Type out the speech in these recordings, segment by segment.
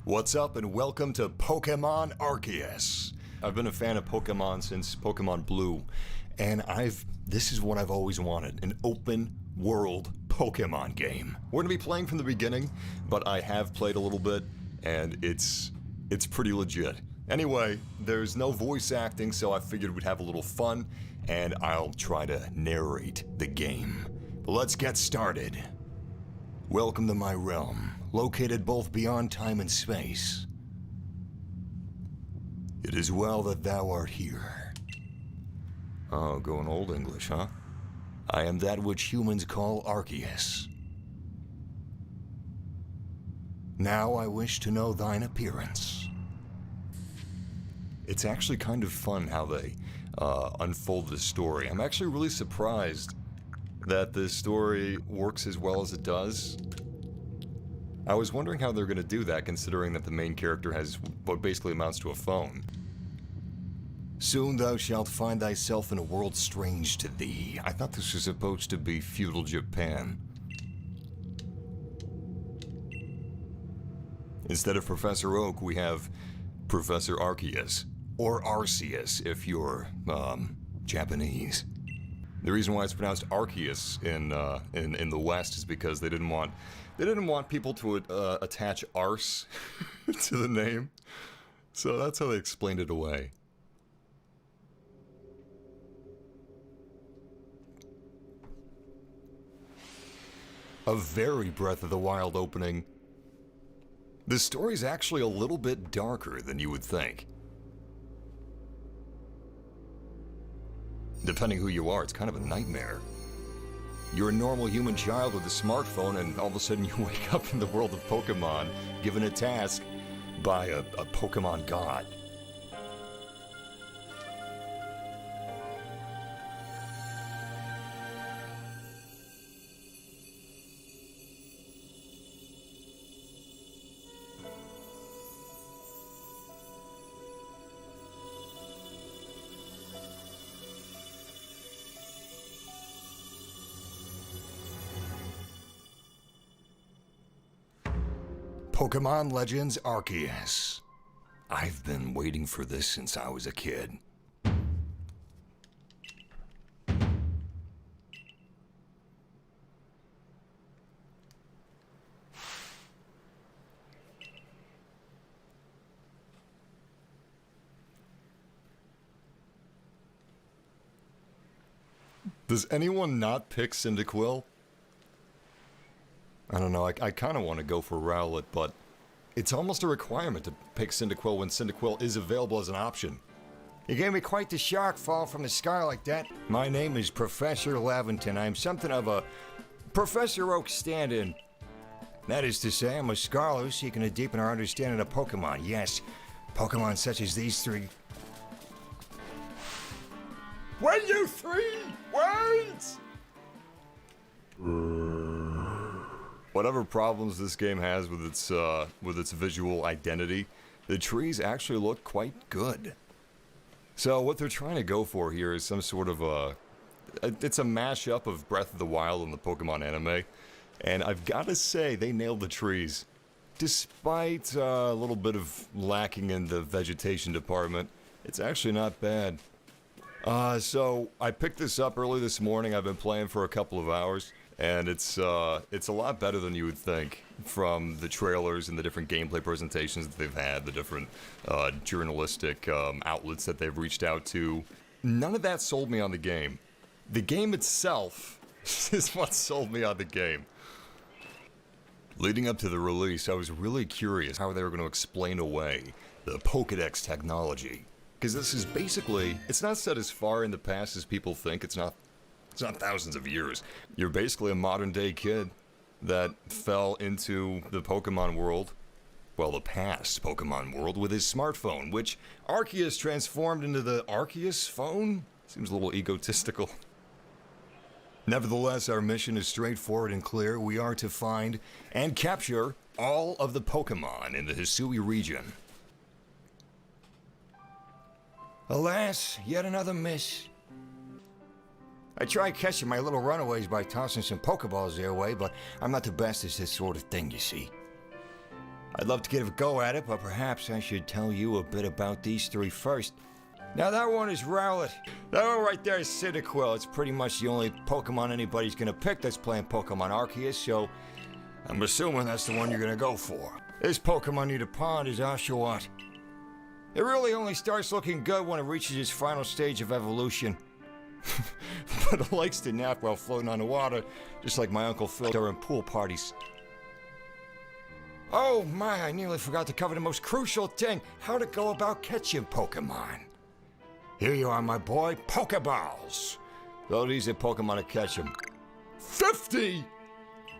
What's up and welcome to Pokemon Arceus. I've been a fan of Pokemon since Pokemon Blue, and this is what I've always wanted, an open world Pokemon game. We're gonna be playing from the beginning, but I have played a little bit, and it's pretty legit. Anyway, there's no voice acting, so I figured we'd have a little fun, and I'll try to narrate the game. But let's get started. Welcome to my realm, located both beyond time and space. It is well that thou art here. Oh, going Old English, huh? I am that which humans call Arceus. Now I wish to know thine appearance. It's actually kind of fun how they unfold the story. I'm actually really surprised that this story works as well as it does. I was wondering how they're going to do that, considering that the main character has what basically amounts to a phone. Soon thou shalt find thyself in a world strange to thee. I thought this was supposed to be feudal Japan. Instead of Professor Oak, we have Professor Arceus. Or Arceus, if you're, Japanese. The reason why it's pronounced Arceus in the West is because they didn't want people to attach arse to the name. So that's how they explained it away. A very Breath of the Wild opening. The story's actually a little bit darker than you would think. Depending who you are, it's kind of a nightmare. You're a normal human child with a smartphone, and all of a sudden you wake up in the world of Pokemon, given a task by a Pokemon god. Pokemon Legends Arceus. I've been waiting for this since I was a kid. Does anyone not pick Cyndaquil? I don't know, I kind of want to go for Rowlet, but it's almost a requirement to pick Cyndaquil when Cyndaquil is available as an option. You gave me quite the shock, fall from the sky like that. My name is Professor Laventon. I'm something of a Professor Oak stand-in. That is to say, I'm a scholar seeking to deepen our understanding of Pokemon. Yes, Pokemon such as these three. Wait, you three! Wait! Whatever problems this game has with its visual identity, the trees actually look quite good. So what they're trying to go for here is some sort of it's a mashup of Breath of the Wild and the Pokemon anime, and I've got to say they nailed the trees. Despite a little bit of lacking in the vegetation department, it's actually not bad. So I picked this up early this morning. I've been playing for a couple of hours. And it's a lot better than you would think from the trailers and the different gameplay presentations that they've had, the different journalistic outlets that they've reached out to. None of that sold me on the game. The game itself is what sold me on the game. Leading up to the release, I was really curious how they were going to explain away the Pokedex technology. Because this is basically, it's not set as far in the past as people think. It's not thousands of years. You're basically a modern day kid that fell into the Pokemon world, well, the past Pokemon world, with his smartphone, which Arceus transformed into the Arceus phone? Seems a little egotistical. Nevertheless, our mission is straightforward and clear. We are to find and capture all of the Pokemon in the Hisui region. Alas, yet another miss. I tried catching my little runaways by tossing some Pokeballs their way, but I'm not the best at this sort of thing, you see. I'd love to give a go at it, but perhaps I should tell you a bit about these three first. Now that one is Rowlet. That one right there is Cyndaquil. It's pretty much the only Pokemon anybody's gonna pick that's playing Pokemon Arceus, so I'm assuming that's the one you're gonna go for. This Pokemon near the pond is Oshawott. It really only starts looking good when it reaches its final stage of evolution. But it likes to nap while floating on the water, just like my Uncle Phil during pool parties. Oh my, I nearly forgot to cover the most crucial thing, how to go about catching Pokemon. Here you are, my boy, Pokeballs. Those easy Pokemon to catch them. 50!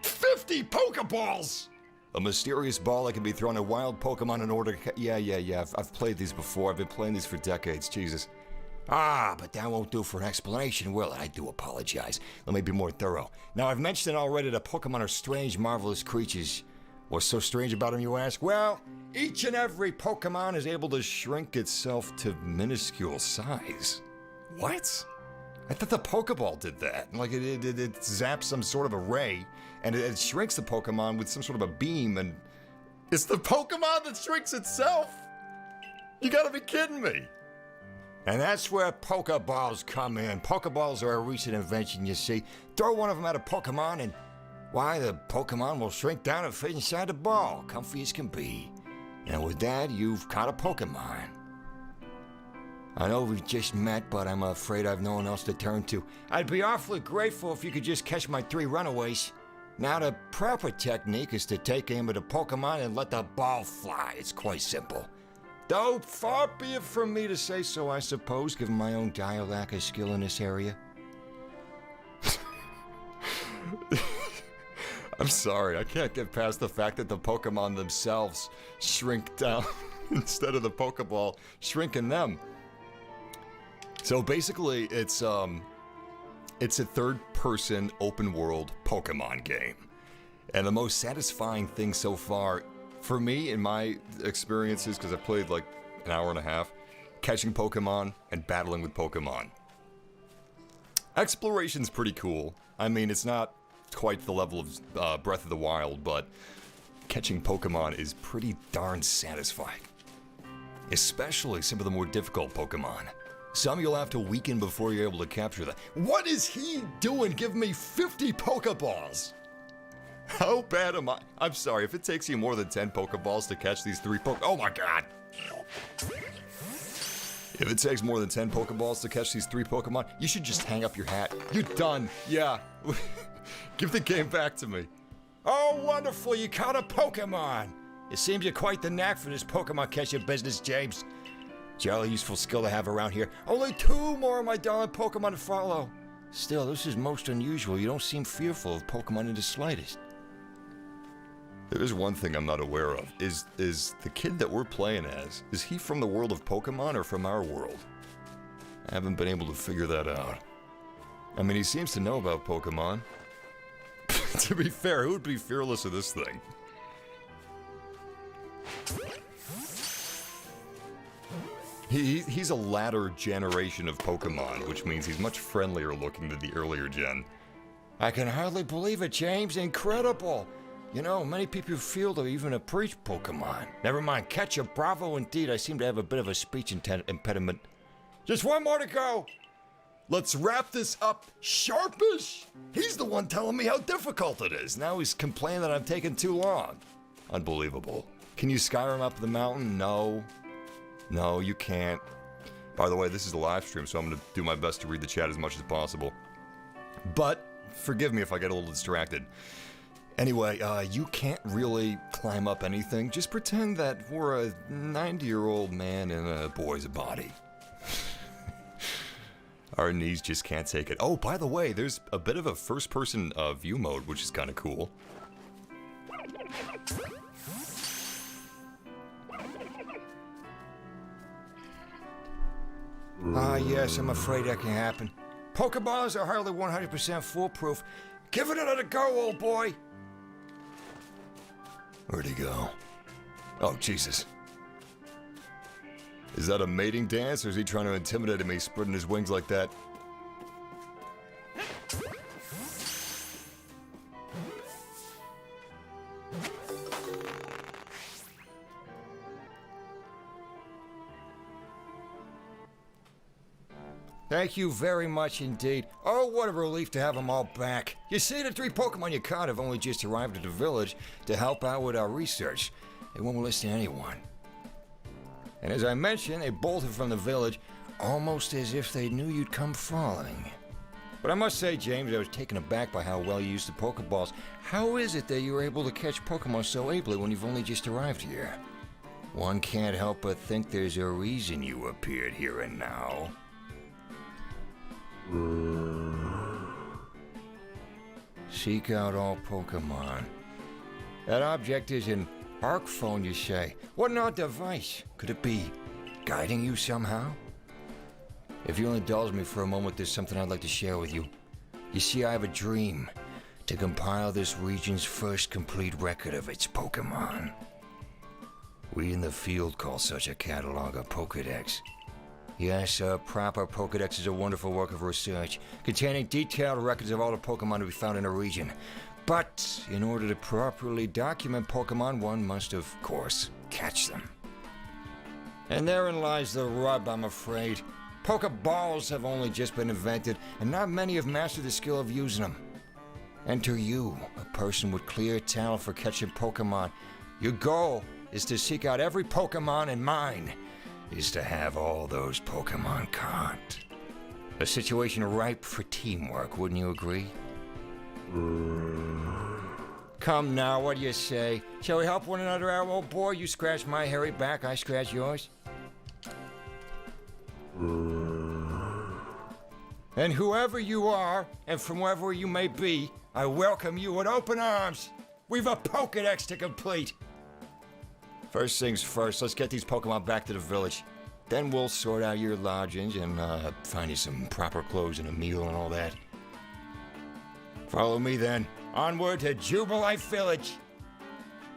50 Pokeballs! A mysterious ball that can be thrown at wild Pokemon in order to Yeah, I've played these before. I've been playing these for decades, Jesus. Ah, but that won't do for an explanation, will it? I do apologize. Let me be more thorough. Now, I've mentioned already that Pokemon are strange, marvelous creatures. What's so strange about them, you ask? Well, each and every Pokemon is able to shrink itself to minuscule size. What? I thought the Pokeball did that. Like, it zaps some sort of a ray, and it shrinks the Pokemon with some sort of a beam, and it's the Pokemon that shrinks itself? You gotta be kidding me. And that's where Pokeballs come in. Pokeballs are a recent invention, you see. Throw one of them at a Pokemon, and why, the Pokemon will shrink down and fit inside the ball, comfy as can be. And with that, you've caught a Pokemon. I know we've just met, but I'm afraid I've no one else to turn to. I'd be awfully grateful if you could just catch my 3 runaways. Now, the proper technique is to take aim at a Pokemon and let the ball fly. It's quite simple. Though, far be it from me to say so, I suppose, given my own dire lack of skill in this area. I'm sorry, I can't get past the fact that the Pokemon themselves shrink down instead of the Pokeball shrinking them. So basically, it's a third-person open-world Pokemon game. And the most satisfying thing so far, for me, in my experiences, because I've played like an hour and a half, catching Pokemon and battling with Pokemon. Exploration's pretty cool. I mean, it's not quite the level of Breath of the Wild, but catching Pokemon is pretty darn satisfying. Especially some of the more difficult Pokemon. Some you'll have to weaken before you're able to capture them. What is he doing giving me 50 Pokeballs? How bad am I? I'm sorry, if it takes you more than 10 Pokeballs to catch these 3 Oh my god! If it takes more than 10 Pokeballs to catch these 3 Pokemon, you should just hang up your hat. You're done. Yeah. Give the game back to me. Oh, wonderful, you caught a Pokemon! It seems you're quite the knack for this Pokemon catching business, James. Jolly useful skill to have around here. Only 2 more of my darling Pokemon to follow. Still, this is most unusual. You don't seem fearful of Pokemon in the slightest. There is one thing I'm not aware of. Is the kid that we're playing as, is he from the world of Pokemon or from our world? I haven't been able to figure that out. I mean, he seems to know about Pokemon. To be fair, who would be fearless of this thing? He's a latter generation of Pokemon, which means he's much friendlier looking than the earlier gen. I can hardly believe it, James. Incredible. You know, many people feel they even approach Pokemon. Never mind, catch a bravo indeed. I seem to have a bit of a speech impediment. Just 1 more to go. Let's wrap this up sharpish. He's the one telling me how difficult it is. Now he's complaining that I'm taking too long. Unbelievable. Can you Skyrim up the mountain? No. No, you can't. By the way, this is a live stream, so I'm going to do my best to read the chat as much as possible. But forgive me if I get a little distracted. Anyway, you can't really climb up anything. Just pretend that we're a 90-year-old man in a boy's body. Our knees just can't take it. Oh, by the way, there's a bit of a first-person view mode, which is kind of cool. Ah, yes, I'm afraid that can happen. Pokeballs are hardly 100% foolproof. Give it another go, old boy. Where'd he go? Oh, Jesus. Is that a mating dance, or is he trying to intimidate me, spreading his wings like that? Thank you very much indeed. Oh, what a relief to have them all back. You see, the 3 Pokemon you caught have only just arrived at the village to help out with our research. They won't listen to anyone. And as I mentioned, they bolted from the village almost as if they knew you'd come falling. But I must say, James, I was taken aback by how well you used the Pokeballs. How is it that you were able to catch Pokemon so ably when you've only just arrived here? One can't help but think there's a reason you appeared here and now. Seek out all Pokemon. That object is an Arc phone, you say? What an odd device. Could it be guiding you somehow? If you'll indulge me for a moment, there's something I'd like to share with you. You see, I have a dream to compile this region's first complete record of its Pokemon. We in the field call such a catalog a Pokedex. Yes, a proper Pokedex is a wonderful work of research, containing detailed records of all the Pokemon to be found in a region. But in order to properly document Pokemon, one must, of course, catch them. And therein lies the rub, I'm afraid. Pokeballs have only just been invented, and not many have mastered the skill of using them. Enter you, a person with clear talent for catching Pokemon. Your goal is to seek out every Pokemon, and mine is to have all those Pokemon caught. A situation ripe for teamwork, wouldn't you agree? Come now, what do you say? Shall we help one another out, old boy? You scratch my hairy back, I scratch yours. And whoever you are, and from wherever you may be, I welcome you with open arms. We've a Pokedex to complete. First things first, let's get these Pokemon back to the village. Then we'll sort out your lodgings and find you some proper clothes and a meal and all that. Follow me then. Onward to Jubilife Village.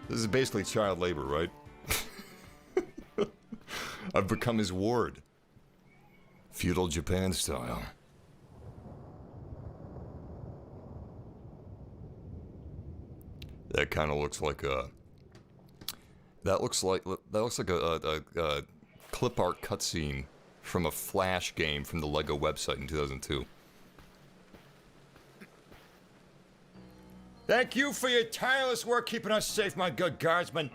This is basically child labor, right? I've become his ward. Feudal Japan style. That kind of looks like a... That looks like a clip art cutscene from a Flash game from the Lego website in 2002. Thank you for your tireless work keeping us safe, my good guardsman.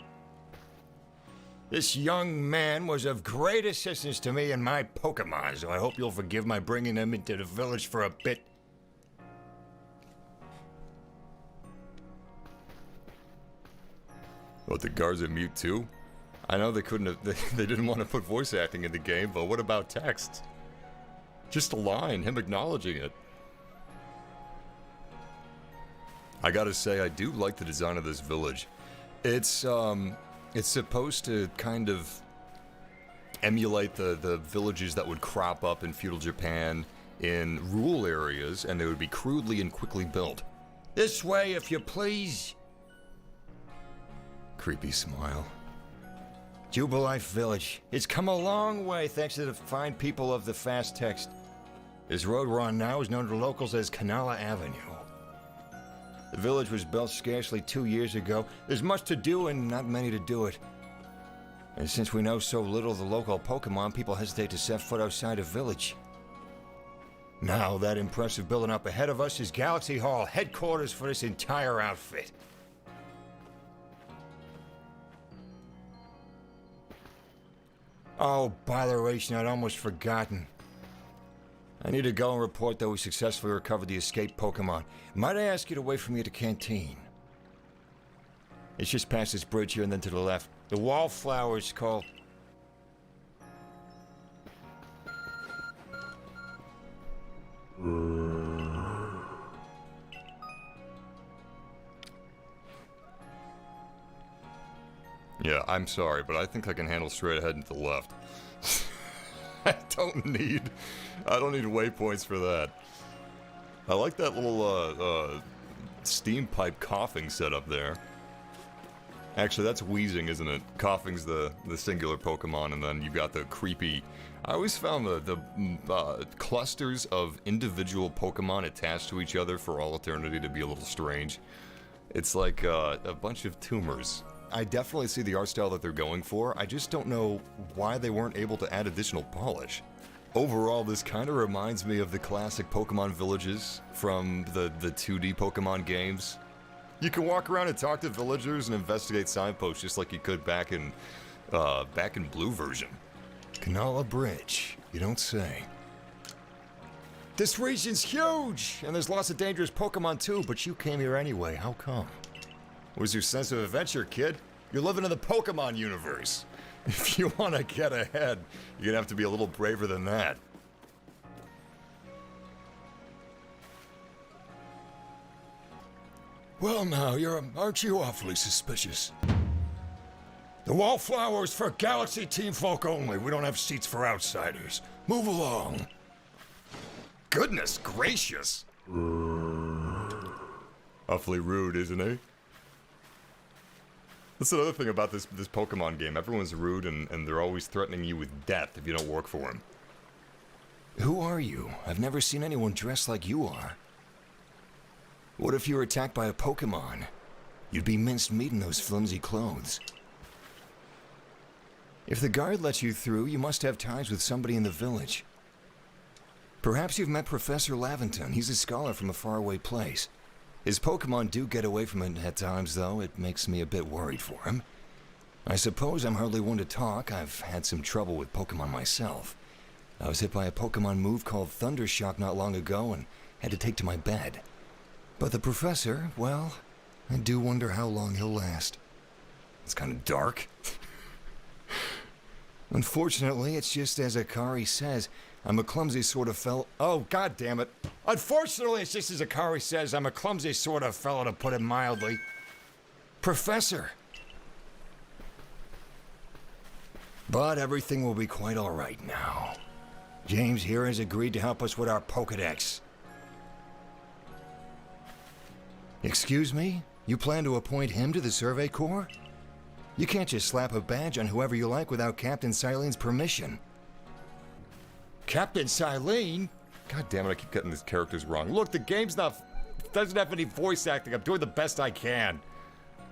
This young man was of great assistance to me and my Pokemon, so I hope you'll forgive my bringing him into the village for a bit. What, the guards are mute too? I know they couldn't have, they didn't want to put voice acting in the game, but what about text? Just a line, him acknowledging it. I gotta say, I do like the design of this village. It's supposed to kind of emulate the villages that would crop up in feudal Japan in rural areas, and they would be crudely and quickly built. This way, if you please. Creepy smile. Jubilife Village. It's come a long way thanks to the fine people of the fast text. This road we're on now is known to locals as Canala Avenue. The village was built scarcely 2 years ago. There's much to do and not many to do it. And since we know so little of the local Pokemon, people hesitate to set foot outside the village. Now, that impressive building up ahead of us is Galaxy Hall, headquarters for this entire outfit. Oh, botheration, I'd almost forgotten. I need to go and report that we successfully recovered the escaped Pokemon. Might I ask you to wait for me at the canteen? It's just past this bridge here and then to the left. The wallflower's called... Yeah, I'm sorry, but I think I can handle straight ahead and to the left. I don't need waypoints for that. I like that little steam pipe coughing setup there. Actually, that's wheezing, isn't it? Coughing's the singular Pokemon, and then you got the creepy... I always found the clusters of individual Pokemon attached to each other for all eternity to be a little strange. It's like a bunch of tumors. I definitely see the art style that they're going for. I just don't know why they weren't able to add additional polish. Overall, this kind of reminds me of the classic Pokemon villages from the 2D Pokemon games. You can walk around and talk to villagers and investigate signposts just like you could back in Blue version. Canala Bridge, you don't say. This region's huge, and there's lots of dangerous Pokemon too, but you came here anyway. How come? Where's your sense of adventure, kid? You're living in the Pokemon universe. If you want to get ahead, you're gonna have to be a little braver than that. Well now, aren't you awfully suspicious? The wallflower's for Galaxy Team folk only. We don't have seats for outsiders. Move along. Goodness gracious! Awfully rude, isn't he? That's another thing about this Pokemon game. Everyone's rude and they're always threatening you with death if you don't work for them. Who are you? I've never seen anyone dressed like you are. What if you were attacked by a Pokemon? You'd be minced meat in those flimsy clothes. If the guard lets you through, you must have ties with somebody in the village. Perhaps you've met Professor Laventon. He's a scholar from a faraway place. His Pokemon do get away from him at times, though. It makes me a bit worried for him. I suppose I'm hardly one to talk. I've had some trouble with Pokemon myself. I was hit by a Pokemon move called Thundershock not long ago and had to take to my bed. But the professor, well, I do wonder how long he'll last. It's kind of dark. Unfortunately, it's just as Akari says. I'm a clumsy sort of fellow. Oh, God damn it. Unfortunately, it's just as Akari says. I'm a clumsy sort of fellow, to put it mildly. Professor. But everything will be quite all right now. James here has agreed to help us with our Pokedex. Excuse me? You plan to appoint him to the Survey Corps? You can't just slap a badge on whoever you like without Captain Silene's permission. Captain Silene? God damn it, I keep getting these characters wrong. Look, the game's doesn't have any voice acting. I'm doing the best I can.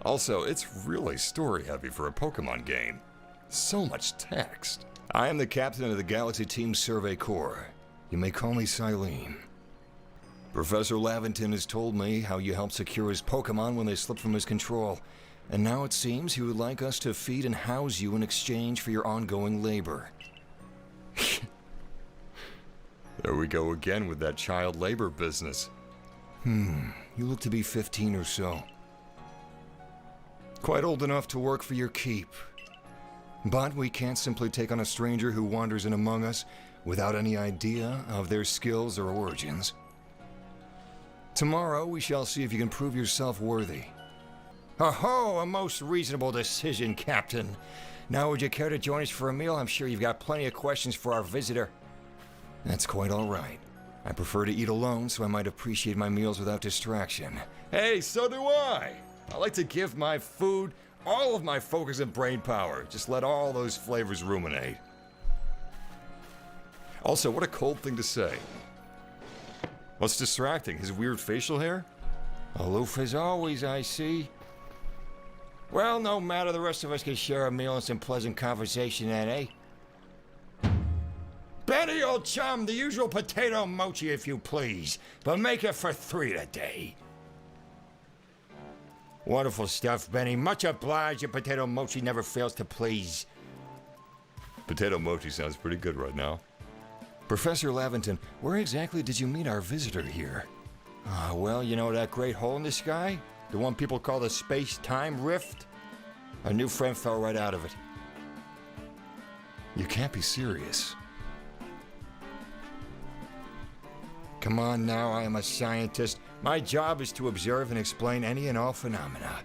Also, it's really story heavy for a Pokemon game. So much text. I am the captain of the Galaxy Team Survey Corps. You may call me Silene. Professor Laventon has told me how you helped secure his Pokemon when they slipped from his control. And now it seems he would like us to feed and house you in exchange for your ongoing labor. There we go again with that child labor business. You look to be 15 or so. Quite old enough to work for your keep. But we can't simply take on a stranger who wanders in among us without any idea of their skills or origins. Tomorrow we shall see if you can prove yourself worthy. Ho-ho, a most reasonable decision, Captain. Now would you care to join us for a meal? I'm sure you've got plenty of questions for our visitor. That's quite all right. I prefer to eat alone, so I might appreciate my meals without distraction. Hey, so do I! I like to give my food all of my focus and brain power. Just let all those flavors ruminate. Also, what a cold thing to say. What's distracting? His weird facial hair? Aloof as always, I see. Well, no matter, the rest of us can share a meal and some pleasant conversation then, eh? Benny, old chum, the usual potato mochi if you please, but make it for 3 today. Wonderful stuff, Benny. Much obliged. Your potato mochi never fails to please. Potato mochi sounds pretty good right now. Professor Laventon, where exactly did you meet our visitor here? Well, you know that great hole in the sky? The one people call the space-time rift? Our new friend fell right out of it. You can't be serious. Come on now, I am a scientist. My job is to observe and explain any and all phenomena.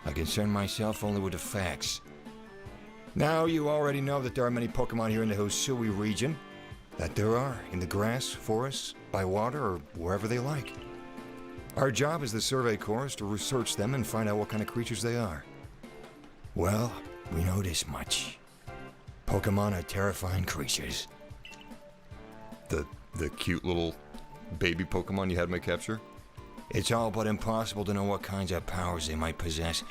I concern myself only with the facts. Now, you already know that there are many Pokemon here in the Hosui region. That there are, in the grass, forests, by water, or wherever they like. Our job as the Survey Corps is to research them and find out what kind of creatures they are. Well, we know this much. Pokemon are terrifying creatures. The cute little baby Pokemon you had me capture? It's all but impossible to know what kinds of powers they might possess,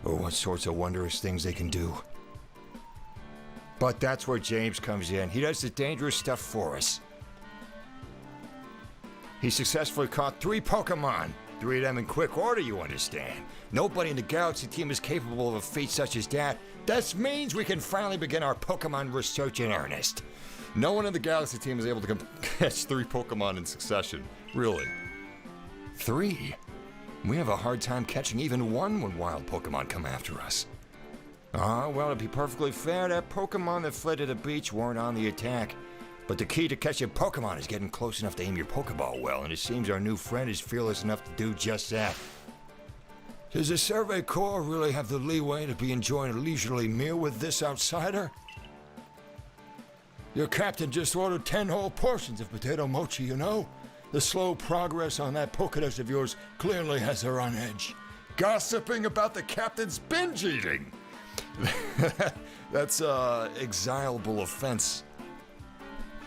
or what sorts of wondrous things they can do. But that's where James comes in. He does the dangerous stuff for us. He successfully caught 3 Pokemon. 3 of them in quick order, you understand. Nobody in the Galaxy team is capable of a feat such as that. This means we can finally begin our Pokemon research in earnest. No one in the Galaxy team is able to catch 3 Pokemon in succession. Really. 3? We have a hard time catching even one when wild Pokemon come after us. Well, to be perfectly fair, that Pokemon that fled to the beach weren't on the attack. But the key to catching Pokemon is getting close enough to aim your Pokeball well, and it seems our new friend is fearless enough to do just that. Does the Survey Corps really have the leeway to be enjoying a leisurely meal with this outsider? Your captain just ordered 10 whole portions of potato mochi, you know? The slow progress on that Pokédex of yours clearly has her on edge. Gossiping about the captain's binge eating! That's exilable offense.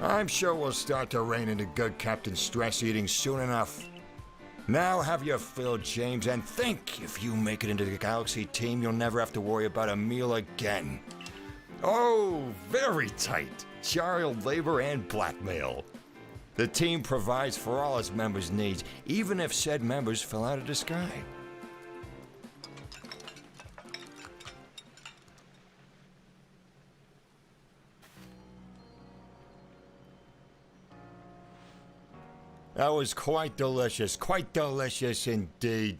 I'm sure we'll start to rein into good Captain Stress eating soon enough. Now have your fill, James, and think if you make it into the Galaxy team, you'll never have to worry about a meal again. Oh, very tight. Child labor and blackmail. The team provides for all its members' needs, even if said members fell out of the sky. That was quite delicious indeed.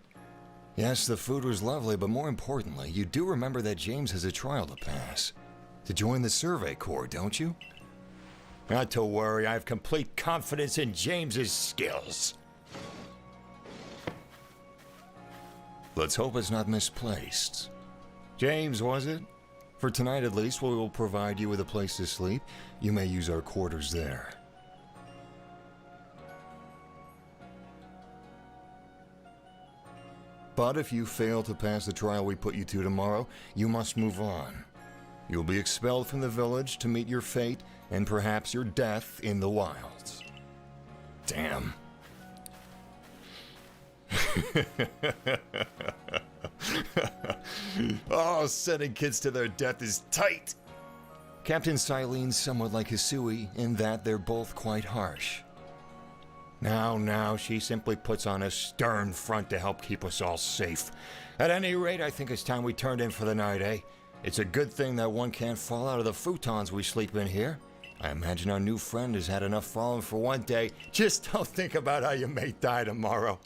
Yes, the food was lovely, but more importantly, you do remember that James has a trial to pass. To join the Survey Corps, don't you? Not to worry, I have complete confidence in James's skills. Let's hope it's not misplaced. James, was it? For tonight at least, we will provide you with a place to sleep. You may use our quarters there. But if you fail to pass the trial we put you to tomorrow, you must move on. You'll be expelled from the village to meet your fate and perhaps your death in the wilds. Damn. Oh, sending kids to their death is tight. Captain Silene's somewhat like Hisui in that they're both quite harsh. Now, she simply puts on a stern front to help keep us all safe. At any rate, I think it's time we turned in for the night, eh? It's a good thing that one can't fall out of the futons we sleep in here. I imagine our new friend has had enough falling for one day. Just don't think about how you may die tomorrow.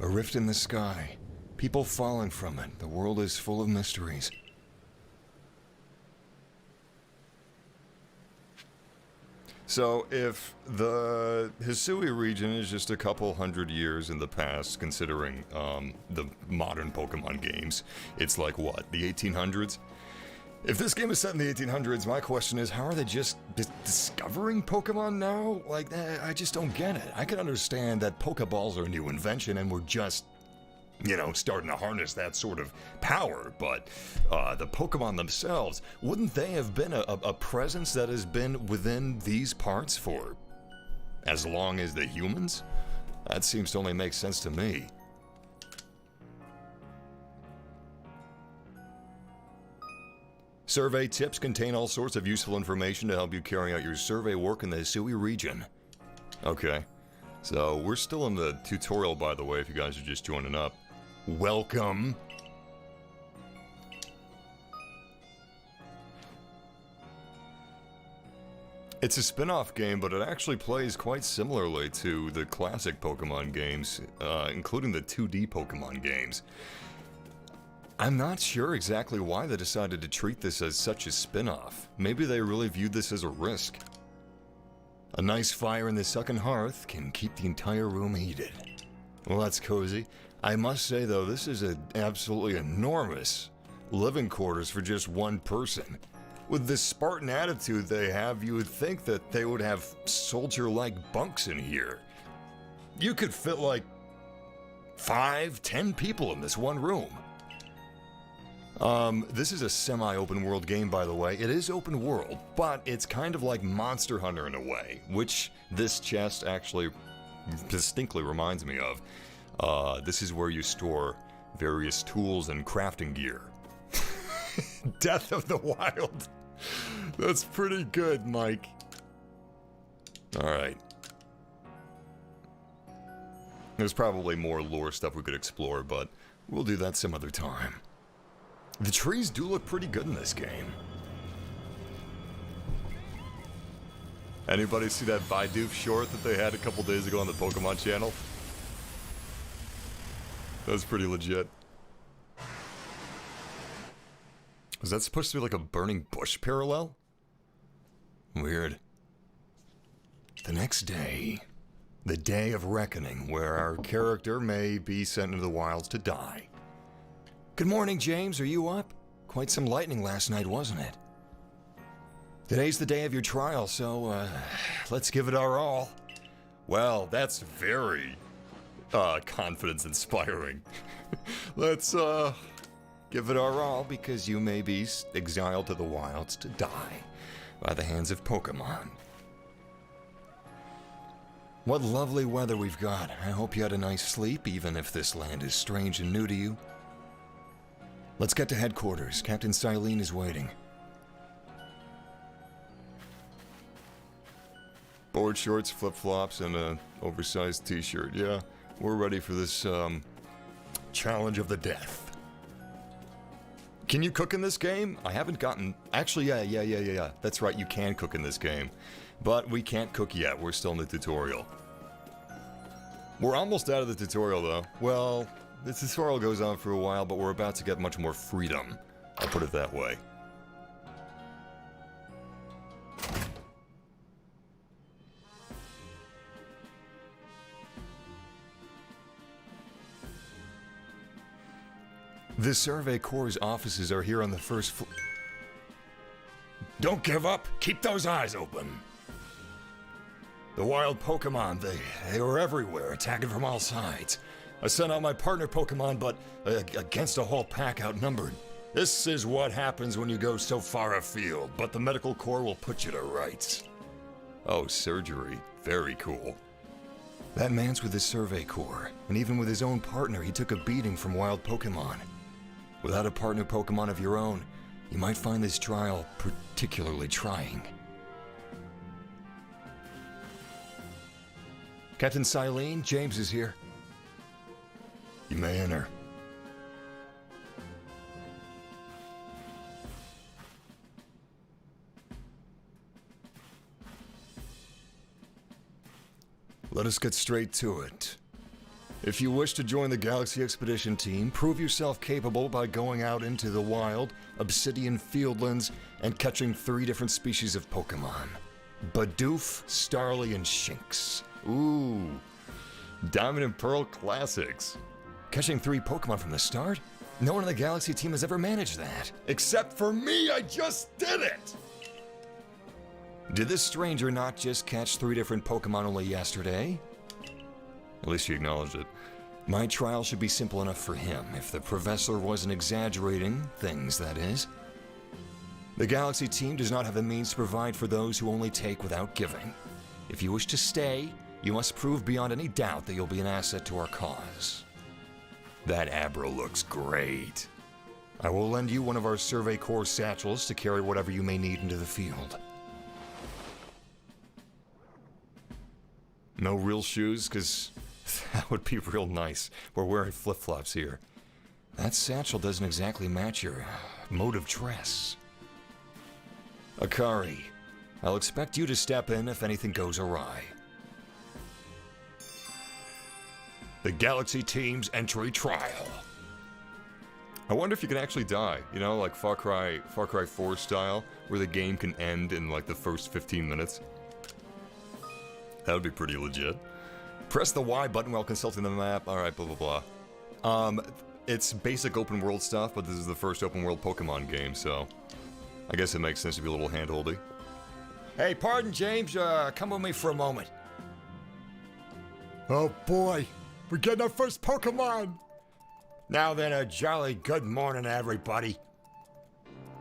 A rift in the sky. People falling from it. The world is full of mysteries. So, if the Hisui region is just a couple hundred years in the past, considering the modern Pokemon games, it's like what, the 1800s? If this game is set in the 1800s, my question is, how are they just discovering Pokemon now? Like, I just don't get it. I can understand that Pokeballs are a new invention and we're just, you know, starting to harness that sort of power, but the Pokemon themselves, wouldn't they have been a presence that has been within these parts for as long as the humans? That seems to only make sense to me. Survey tips contain all sorts of useful information to help you carry out your survey work in the Hisui region. Okay, so we're still in the tutorial, by the way, if you guys are just joining up. Welcome. It's a spin-off game, but it actually plays quite similarly to the classic Pokemon games, including the 2D Pokemon games. I'm not sure exactly why they decided to treat this as such a spin-off. Maybe they really viewed this as a risk. A nice fire in the second hearth can keep the entire room heated. Well, that's cozy. I must say, though, this is an absolutely enormous living quarters for just one person. With this Spartan attitude they have, you would think that they would have soldier-like bunks in here. You could fit like 5-10 people in this one room. This is a semi-open world game, by the way. It is open world, but it's kind of like Monster Hunter in a way, which this chest actually distinctly reminds me of. This is where you store various tools and crafting gear. Death of the Wild. That's pretty good, Mike. Alright. There's probably more lore stuff we could explore, but we'll do that some other time. The trees do look pretty good in this game. Anybody see that Baidu short that they had a couple days ago on the Pokemon channel? That's pretty legit. Was that supposed to be like a burning bush parallel? Weird. The next day, the day of reckoning, where our character may be sent into the wilds to die. Good morning, James. Are you up? Quite some lightning last night, wasn't it? Today's the day of your trial, so let's give it our all. Well, that's very confidence-inspiring. Let's give it our all, because you may be exiled to the wilds to die by the hands of Pokemon. What lovely weather we've got. I hope you had a nice sleep, even if this land is strange and new to you. Let's get to headquarters. Captain Silene is waiting. Board shorts, flip-flops, and an oversized t-shirt. Yeah, we're ready for this, challenge of the death. Can you cook in this game? I haven't gotten... Actually, yeah. That's right, you can cook in this game. But we can't cook yet. We're still in the tutorial. We're almost out of the tutorial, though. Well, the tutorial goes on for a while, but we're about to get much more freedom. I'll put it that way. The Survey Corps' offices are here on the first floor. Don't give up. Keep those eyes open. The wild Pokemon, they were everywhere, attacking from all sides. I sent out my partner Pokemon, but against a whole pack outnumbered. This is what happens when you go so far afield, but the Medical Corps will put you to rights. Oh, surgery. Very cool. That man's with the Survey Corps, and even with his own partner, he took a beating from wild Pokemon. Without a partner Pokemon of your own, you might find this trial particularly trying. Captain Silene, James is here. You may enter. Let us get straight to it. If you wish to join the Galaxy Expedition team, prove yourself capable by going out into the wild, Obsidian Fieldlands, and catching 3 different species of Pokemon. Bidoof, Starly, and Shinx. Ooh, Diamond and Pearl classics. Catching 3 Pokemon from the start? No one on the Galaxy team has ever managed that. Except for me, I just did it! Did this stranger not just catch 3 different Pokemon only yesterday? At least he acknowledged it. My trial should be simple enough for him, if the professor wasn't exaggerating things, that is. The Galaxy team does not have the means to provide for those who only take without giving. If you wish to stay, you must prove beyond any doubt that you'll be an asset to our cause. That Abra looks great. I will lend you one of our Survey Corps satchels to carry whatever you may need into the field. No real shoes, because that would be real nice. We're wearing flip-flops here. That satchel doesn't exactly match your mode of dress. Akari, I'll expect you to step in if anything goes awry. The Galaxy team's entry trial. I wonder if you can actually die, you know, like Far Cry 4 style, where the game can end in like the first 15 minutes. That would be pretty legit. Press the Y button while consulting the map. Alright, blah blah blah. It's basic open world stuff, but this is the first open world Pokemon game, so I guess it makes sense to be a little handholdy. Hey, pardon, James. Come with me for a moment. Oh boy, we're getting our first Pokemon! Now then, a jolly good morning, everybody.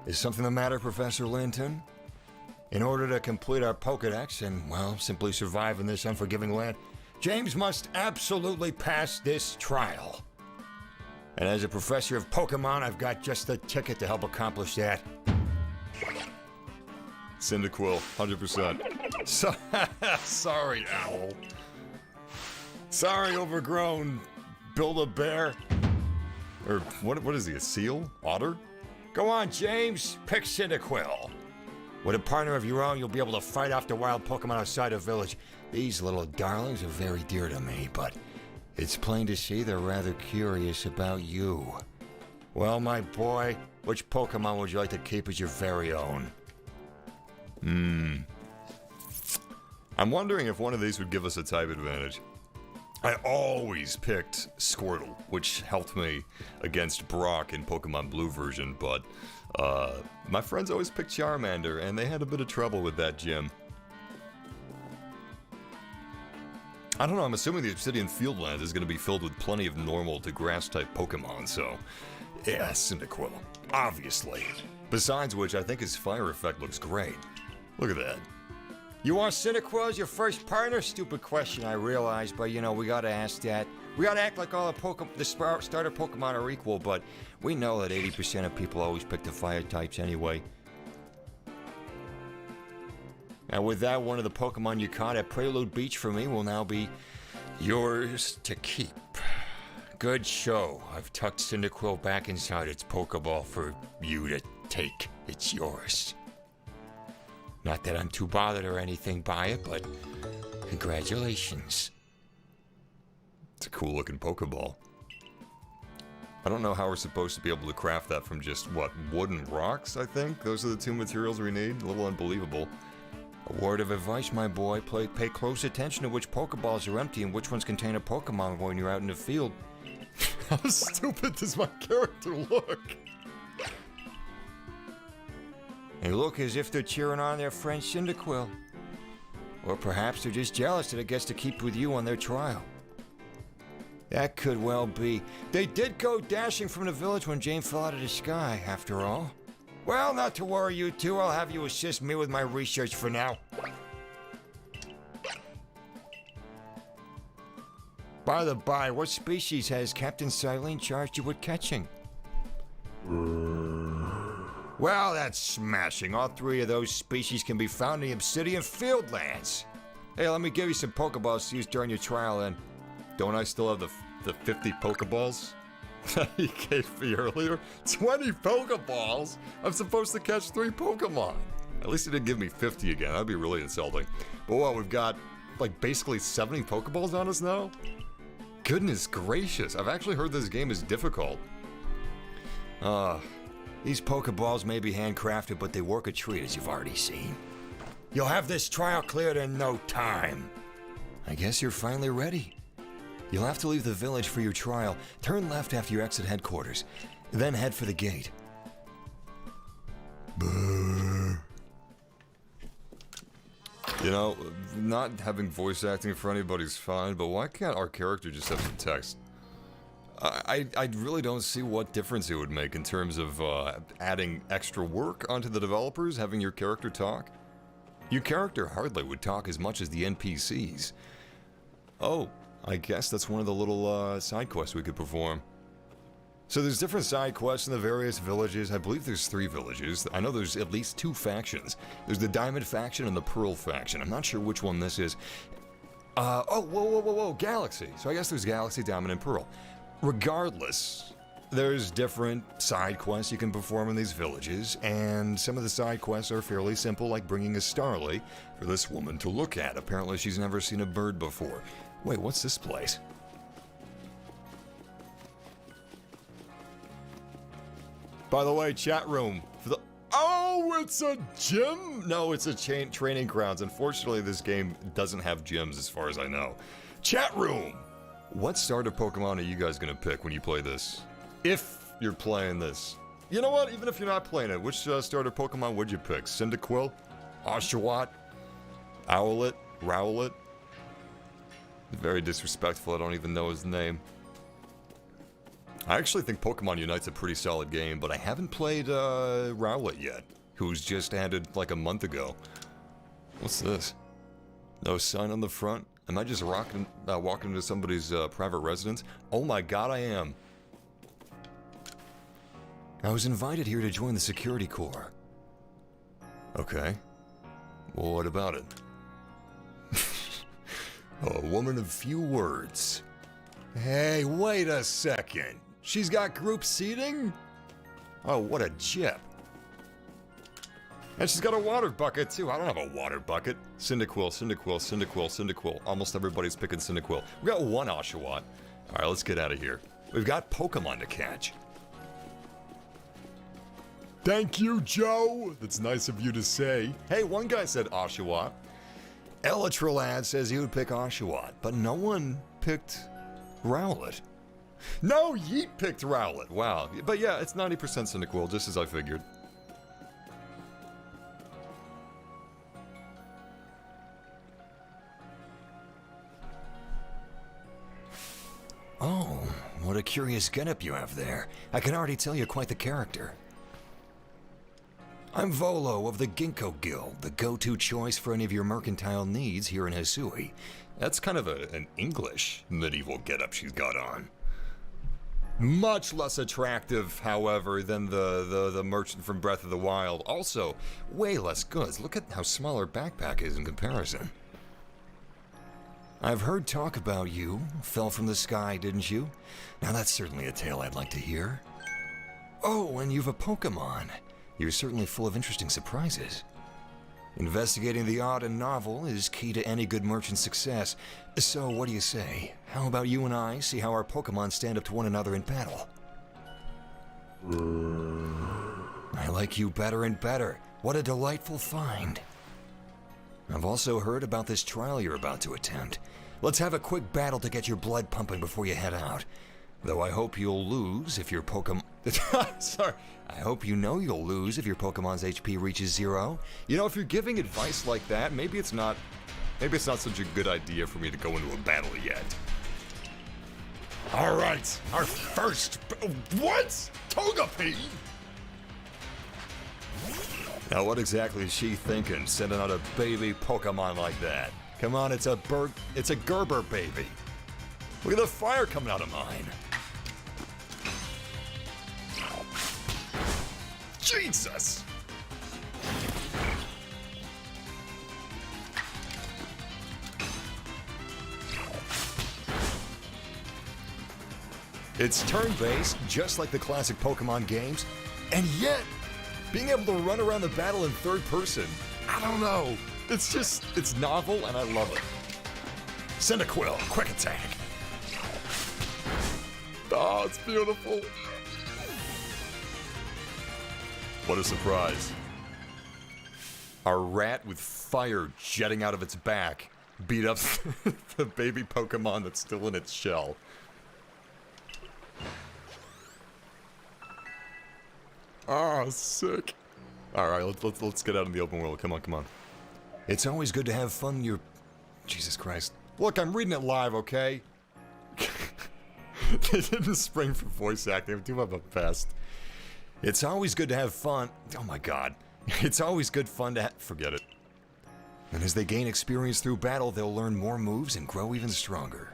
Is something the matter, Professor Linton? In order to complete our Pokedex and, well, simply survive in this unforgiving land, James must absolutely pass this trial. And as a professor of Pokemon, I've got just the ticket to help accomplish that. Cyndaquil, 100%. Sorry, Owl. Sorry, overgrown Build-A-Bear. Or, what is he, a seal? Otter? Go on, James. Pick Cyndaquil. With a partner of your own, you'll be able to fight off the wild Pokemon outside the village. These little darlings are very dear to me, but it's plain to see they're rather curious about you. Well, my boy, which Pokemon would you like to keep as your very own? I'm wondering if one of these would give us a type advantage. I always picked Squirtle, which helped me against Brock in Pokemon Blue version, but my friends always picked Charmander, and they had a bit of trouble with that gym. I don't know, I'm assuming the Obsidian Fieldlands is going to be filled with plenty of normal to grass-type Pokemon, so yeah, Cyndaquil, obviously. Besides which, I think his fire effect looks great. Look at that. You want Cyndaquil as your first partner? Stupid question, I realize, but you know, we gotta ask that. We gotta act like all the starter Pokemon are equal, but we know that 80% of people always pick the fire types anyway. And with that, one of the Pokemon you caught at Prelude Beach for me will now be yours to keep. Good show. I've tucked Cyndaquil back inside its Pokeball for you to take. It's yours. Not that I'm too bothered or anything by it, but congratulations. It's a cool looking Pokeball. I don't know how we're supposed to be able to craft that from just, what, wood and rocks, I think? Those are the two materials we need? A little unbelievable. A word of advice, my boy. Pay close attention to which Pokeballs are empty and which ones contain a Pokemon when you're out in the field. How stupid does my character look? They look as if they're cheering on their friend Cyndaquil. Or perhaps they're just jealous that it gets to keep with you on their trial. That could well be. They did go dashing from the village when Jane fell out of the sky, after all. Well, not to worry, you two. I'll have you assist me with my research for now. By the by, what species has Captain Silene charged you with catching? Well, that's smashing. All three of those species can be found in the Obsidian Fieldlands. Hey, let me give you some Pokeballs to use during your trial, then. Don't I still have the 50 Pokeballs you gave me earlier? 20 Pokeballs? I'm supposed to catch 3 Pokemon. At least he didn't give me 50 again. That'd be really insulting. But what, we've got, like, basically 70 Pokeballs on us now? Goodness gracious. I've actually heard this game is difficult. These Pokeballs may be handcrafted, but they work a treat, as you've already seen. You'll have this trial cleared in no time. I guess you're finally ready. You'll have to leave the village for your trial. Turn left after you exit headquarters, then head for the gate. You know, not having voice acting for anybody's fine, but why can't our character just have some text? I really don't see what difference it would make in terms of adding extra work onto the developers, having your character talk. Your character hardly would talk as much as the NPCs. Oh, I guess that's one of the little side quests we could perform. So there's different side quests in the various villages. I believe there's 3 villages. I know there's at least 2 factions. There's the Diamond faction and the Pearl faction. I'm not sure which one this is. Whoa, Galaxy. So I guess there's Galaxy, Diamond, and Pearl. Regardless, there's different side quests you can perform in these villages, and some of the side quests are fairly simple, like bringing a Starly for this woman to look at. Apparently she's never seen a bird before. Wait, what's this place? By the way, chat room. Oh, it's a gym? No, it's a training grounds. Unfortunately, this game doesn't have gyms as far as I know. Chat room! What starter Pokemon are you guys gonna pick when you play this? If you're playing this. You know what? Even if you're not playing it, which starter Pokemon would you pick? Cyndaquil? Oshawott? Owlet? Rowlet? Very disrespectful, I don't even know his name. I actually think Pokemon Unite's a pretty solid game, but I haven't played Rowlet yet, who's just added like a month ago. What's this? No sign on the front? Am I just walking into somebody's private residence? Oh my god, I am. I was invited here to join the security corps. Okay. Well, what about it? A woman of few words. Hey, wait a second. She's got group seating? Oh, what a chip. And she's got a water bucket, too. I don't have a water bucket. Cyndaquil, Cyndaquil, Cyndaquil, Cyndaquil. Almost everybody's picking Cyndaquil. We got one Oshawott. Alright, let's get out of here. We've got Pokemon to catch. Thank you, Joe. That's nice of you to say. Hey, one guy said Oshawott. Elytralad says he would pick Oshawott, but no one picked Rowlet. No, Yeet picked Rowlet. Wow. But yeah, it's 90% Cyndaquil, just as I figured. Oh, what a curious getup you have there. I can already tell you're quite the character. I'm Volo of the Ginkgo Guild, the go-to choice for any of your mercantile needs here in Hisui. That's kind of an English medieval getup she's got on. Much less attractive, however, than the merchant from Breath of the Wild. Also, way less goods. Look at how small her backpack is in comparison. I've heard talk about you. Fell from the sky, didn't you? Now that's certainly a tale I'd like to hear. Oh, and you've a Pokemon. You're certainly full of interesting surprises. Investigating the odd and novel is key to any good merchant's success. So what do you say? How about you and I see how our Pokemon stand up to one another in battle? I like you better and better. What a delightful find. I've also heard about this trial you're about to attempt. Let's have a quick battle to get your blood pumping before you head out. Though I hope you'll lose if your Pokemon... Sorry. I hope you know you'll lose if your Pokemon's HP reaches 0. You know, if you're giving advice like that, maybe it's not such a good idea for me to go into a battle yet. All right, our first... What? Togepi? Now, what exactly is she thinking, sending out a baby Pokemon like that? Come on, it's a Gerber baby. Look at the fire coming out of mine. Jesus! It's turn-based, just like the classic Pokemon games, and yet, being able to run around the battle in third person, I don't know. It's novel, and I love it. Cyndaquil, quick attack. Oh, it's beautiful. What a surprise. A rat with fire jetting out of its back beat up the baby Pokemon that's still in its shell. Ah, sick. Alright, let's get out in the open world. Come on, come on. It's always good to have fun. Jesus Christ. Look, I'm reading it live, okay? They didn't spring for voice acting. I'm doing my best. It's always good to have fun. Oh my god. It's always good fun to forget it. And as they gain experience through battle, they'll learn more moves and grow even stronger.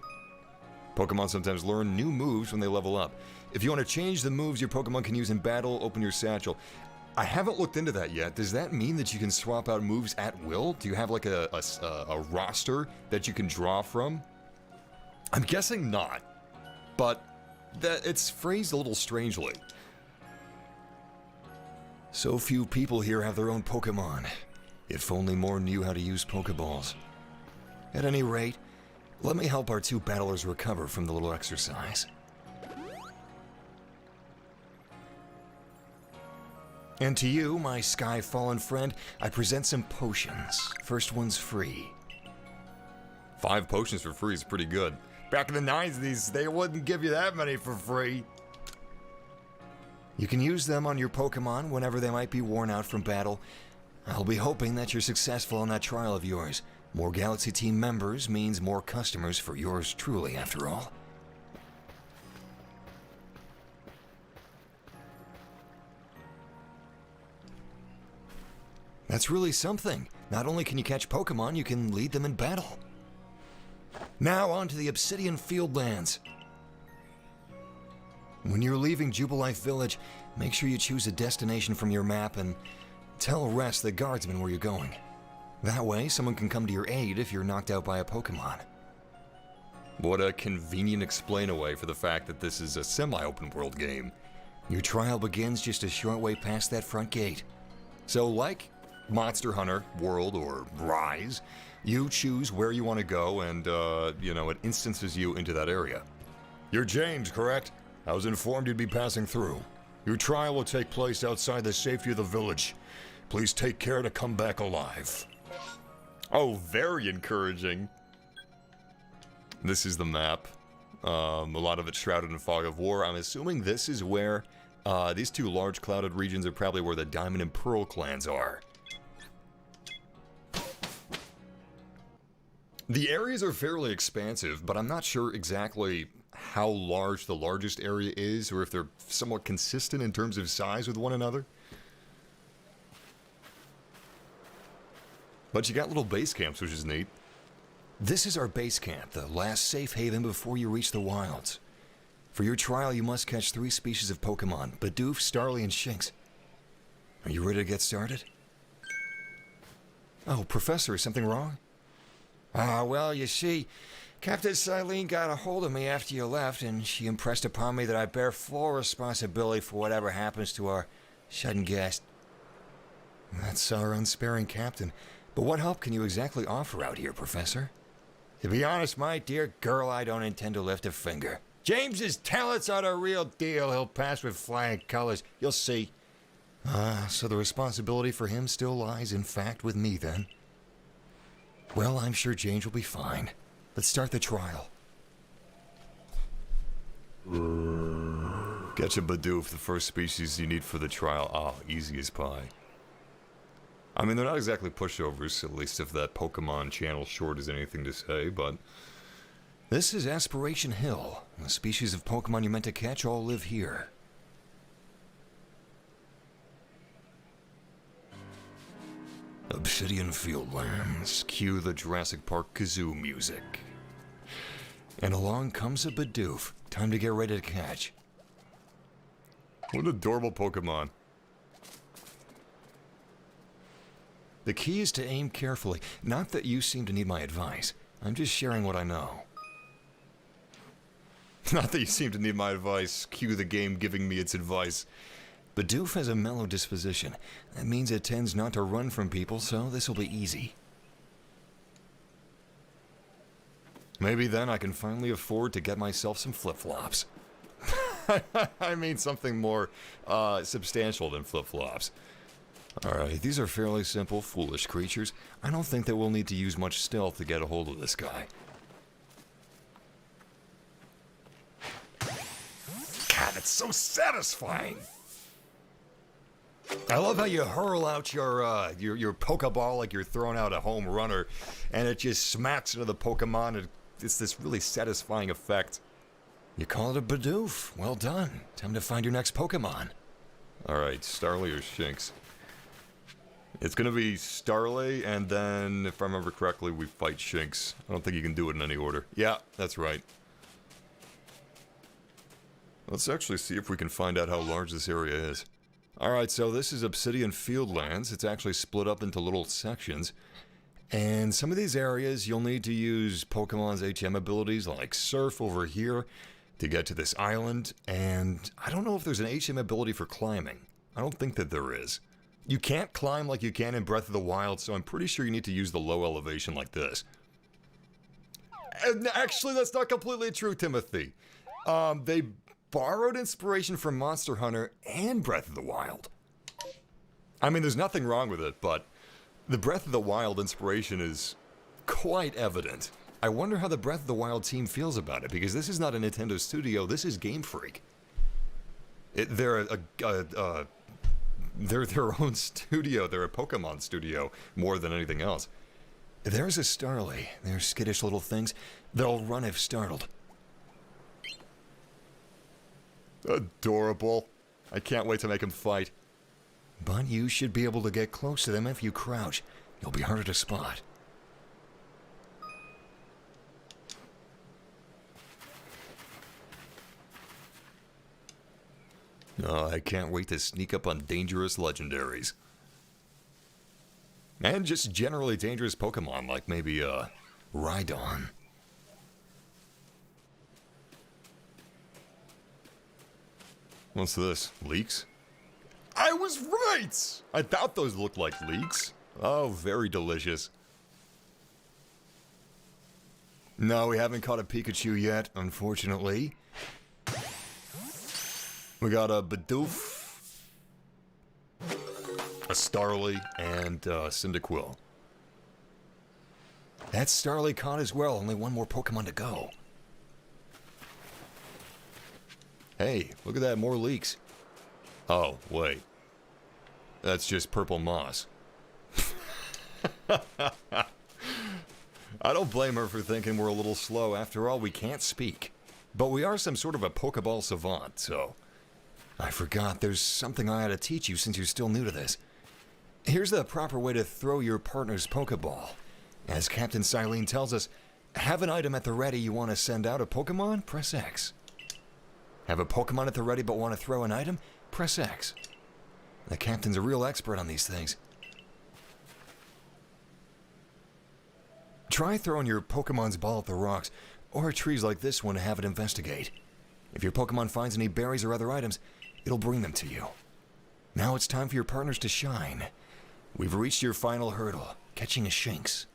Pokemon sometimes learn new moves when they level up. If you want to change the moves your Pokemon can use in battle, open your satchel. I haven't looked into that yet. Does that mean that you can swap out moves at will? Do you have like a roster that you can draw from? I'm guessing not. But it's phrased a little strangely. So few people here have their own Pokemon. If only more knew how to use Pokeballs. At any rate, let me help our two battlers recover from the little exercise. And to you, my sky-fallen friend, I present some potions. First one's free. 5 potions for free is pretty good. Back in the 90s, they wouldn't give you that many for free. You can use them on your Pokemon whenever they might be worn out from battle. I'll be hoping that you're successful in that trial of yours. More Galaxy Team members means more customers for yours truly, after all. That's really something. Not only can you catch Pokemon, you can lead them in battle. Now on to the Obsidian Fieldlands. When you're leaving Jubilife Village, make sure you choose a destination from your map and tell Rest, the guardsman, where you're going. That way, someone can come to your aid if you're knocked out by a Pokemon. What a convenient explain-away for the fact that this is a semi-open world game. Your trial begins just a short way past that front gate. So like Monster Hunter World or Rise, you choose where you want to go and, it instances you into that area. You're James, correct? I was informed you'd be passing through. Your trial will take place outside the safety of the village. Please take care to come back alive. Oh, very encouraging. This is the map. A lot of it shrouded in fog of war. I'm assuming this is where these two large clouded regions are probably where the Diamond and Pearl clans are. The areas are fairly expansive, but I'm not sure exactly how large the largest area is, or if they're somewhat consistent in terms of size with one another. But you got little base camps, which is neat. This is our base camp, the last safe haven before you reach the wilds. For your trial, you must catch 3 species of Pokemon, Bidoof, Starly, and Shinx. Are you ready to get started? Oh, Professor, is something wrong? Well, you see, Captain Silene got a hold of me after you left, and she impressed upon me that I bear full responsibility for whatever happens to our sudden guest. That's our unsparing captain. But what help can you exactly offer out here, Professor? To be honest, my dear girl, I don't intend to lift a finger. James's talents are the real deal. He'll pass with flying colors. You'll see. So the responsibility for him still lies, in fact, with me, then. Well, I'm sure James will be fine. Let's start the trial. Catch a Bidoof, the first species you need for the trial. Oh, easy as pie. I mean, they're not exactly pushovers, at least if that Pokemon channel short is anything to say, but... This is Aspiration Hill. The species of Pokemon you meant to catch all live here. Obsidian Fieldlands. Cue the Jurassic Park kazoo music. And along comes a Bidoof. Time to get ready to catch. What adorable Pokemon. The key is to aim carefully. Not that you seem to need my advice. I'm just sharing what I know. Not that you seem to need my advice. Cue the game giving me its advice. Bidoof has a mellow disposition. That means it tends not to run from people, so this will be easy. Maybe then I can finally afford to get myself some flip-flops. I mean something more substantial than flip-flops. Alright, these are fairly simple, foolish creatures. I don't think that we'll need to use much stealth to get a hold of this guy. God, it's so satisfying! I love how you hurl out your Pokeball like you're throwing out a home runner, and it just smacks into the Pokemon, and it's this really satisfying effect. You call it a Bidoof. Well done. Time to find your next Pokemon. Alright, Starly or Shinx? It's gonna be Starly, and then, if I remember correctly, we fight Shinx. I don't think you can do it in any order. Yeah, that's right. Let's actually see if we can find out how large this area is. Alright, so this is Obsidian Fieldlands. It's actually split up into little sections. And some of these areas, you'll need to use Pokemon's HM abilities, like Surf over here, to get to this island. And I don't know if there's an HM ability for climbing. I don't think that there is. You can't climb like you can in Breath of the Wild, so I'm pretty sure you need to use the low elevation like this. And actually, that's not completely true, Timothy. They borrowed inspiration from Monster Hunter and Breath of the Wild. I mean, there's nothing wrong with it, but the Breath of the Wild inspiration is quite evident. I wonder how the Breath of the Wild team feels about it, because this is not a Nintendo studio, this is Game Freak. They're their own studio, they're a Pokemon studio, more than anything else. There's a Starly. They're skittish little things. They'll run if startled. Adorable. I can't wait to make him fight. But you should be able to get close to them if you crouch. You'll be harder to spot. Oh, I can't wait to sneak up on dangerous legendaries. And just generally dangerous Pokemon, like maybe, Rhydon. What's this? Leeks? I was right! I thought those looked like leeks. Oh, very delicious. No, we haven't caught a Pikachu yet, unfortunately. We got a Bidoof, a Starly, and Cyndaquil. That's Starly caught as well. Only one more Pokemon to go. Hey, look at that, more leeks. Oh, wait. That's just purple moss. I don't blame her for thinking we're a little slow. After all, we can't speak. But we are some sort of a Pokeball savant, so... I forgot, there's something I ought to teach you since you're still new to this. Here's the proper way to throw your partner's Pokeball. As Captain Silene tells us, have an item at the ready you want to send out a Pokemon? Press X. Have a Pokemon at the ready but want to throw an item? Press X. The Captain's a real expert on these things. Try throwing your Pokemon's ball at the rocks, or trees like this one to have it investigate. If your Pokemon finds any berries or other items, it'll bring them to you. Now it's time for your partners to shine. We've reached your final hurdle, catching a Shinx.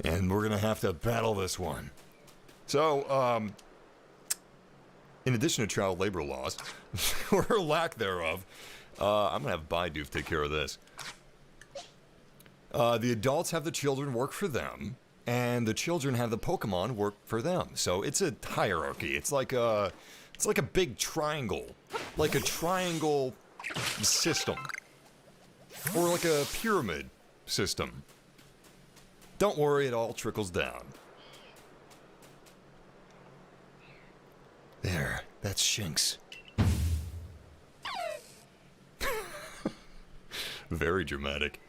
And we're gonna have to battle this one. So, in addition to child labor laws, or lack thereof, I'm gonna have Bidoof take care of this. The adults have the children work for them, and the children have the Pokemon work for them. So it's a hierarchy. It's like a big triangle, like a triangle system, or like a pyramid system. Don't worry, it all trickles down. There, that's Shinx. Very dramatic.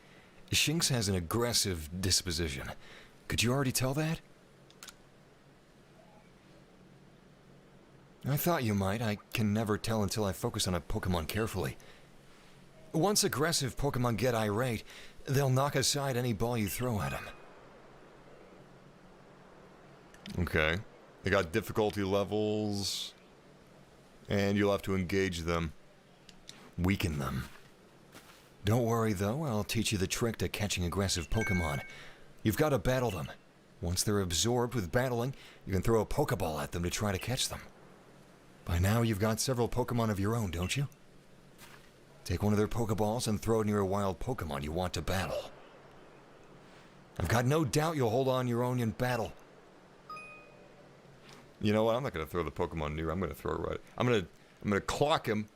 Shinx has an aggressive disposition. Could you already tell that? I thought you might. I can never tell until I focus on a Pokemon carefully. Once aggressive Pokemon get irate, they'll knock aside any ball you throw at them. Okay. They got difficulty levels, and you'll have to engage them. Weaken them. Don't worry, though. I'll teach you the trick to catching aggressive Pokemon. You've got to battle them. Once they're absorbed with battling, you can throw a Pokeball at them to try to catch them. By now, you've got several Pokemon of your own, don't you? Take one of their Pokeballs and throw it near a wild Pokemon you want to battle. I've got no doubt you'll hold on your own in battle. You know what? I'm not going to throw the Pokemon near. I'm going to throw it right. I'm going to clock him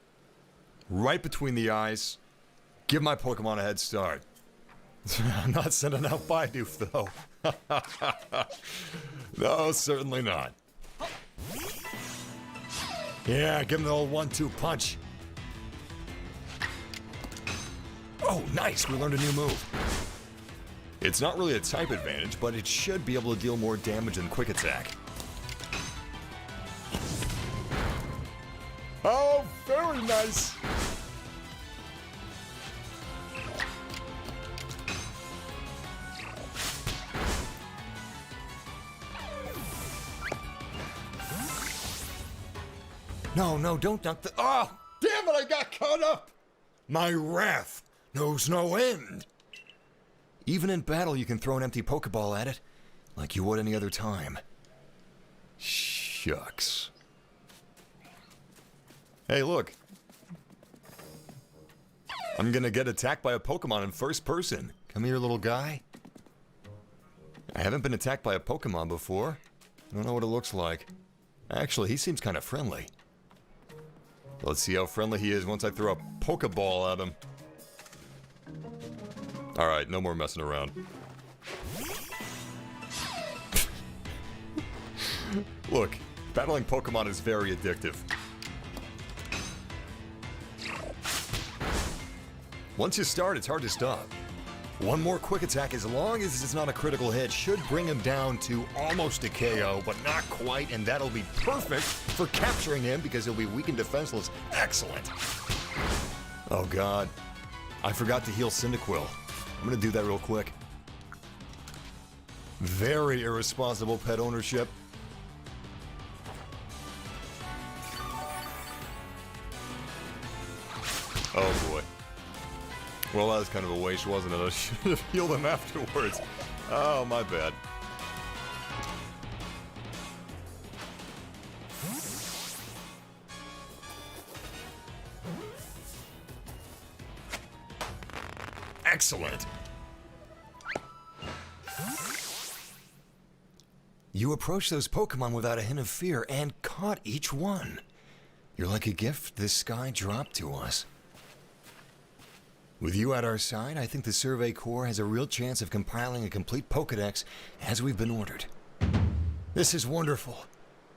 right between the eyes. Give my Pokemon a head start. I'm not sending out Bidoof, though. No, certainly not. Yeah, give him the old 1-2 punch. Oh, nice. We learned a new move. It's not really a type advantage, but it should be able to deal more damage than Quick Attack. Oh, very nice. No, don't dunk the... Oh, damn it, I got caught up. My wrath knows no end. Even in battle, you can throw an empty Pokeball at it, like you would any other time. Shucks. Hey, look. I'm gonna get attacked by a Pokemon in first person. Come here, little guy. I haven't been attacked by a Pokemon before. I don't know what it looks like. Actually, he seems kind of friendly. Let's see how friendly he is once I throw a Pokeball at him. Alright, no more messing around. Look, battling Pokemon is very addictive. Once you start, it's hard to stop. One more quick attack, as long as it's not a critical hit, should bring him down to almost a KO, but not quite, and that'll be perfect for capturing him because he'll be weak and defenseless. Excellent. Oh god. I forgot to heal Cyndaquil. I'm gonna do that real quick. Very irresponsible pet ownership. Oh boy. Well, that was kind of a waste, wasn't it? I should have healed him afterwards. Oh, my bad. Excellent. You approached those Pokemon without a hint of fear and caught each one. You're like a gift this sky dropped to us. With you at our side, I think the Survey Corps has a real chance of compiling a complete Pokedex as we've been ordered. This is wonderful.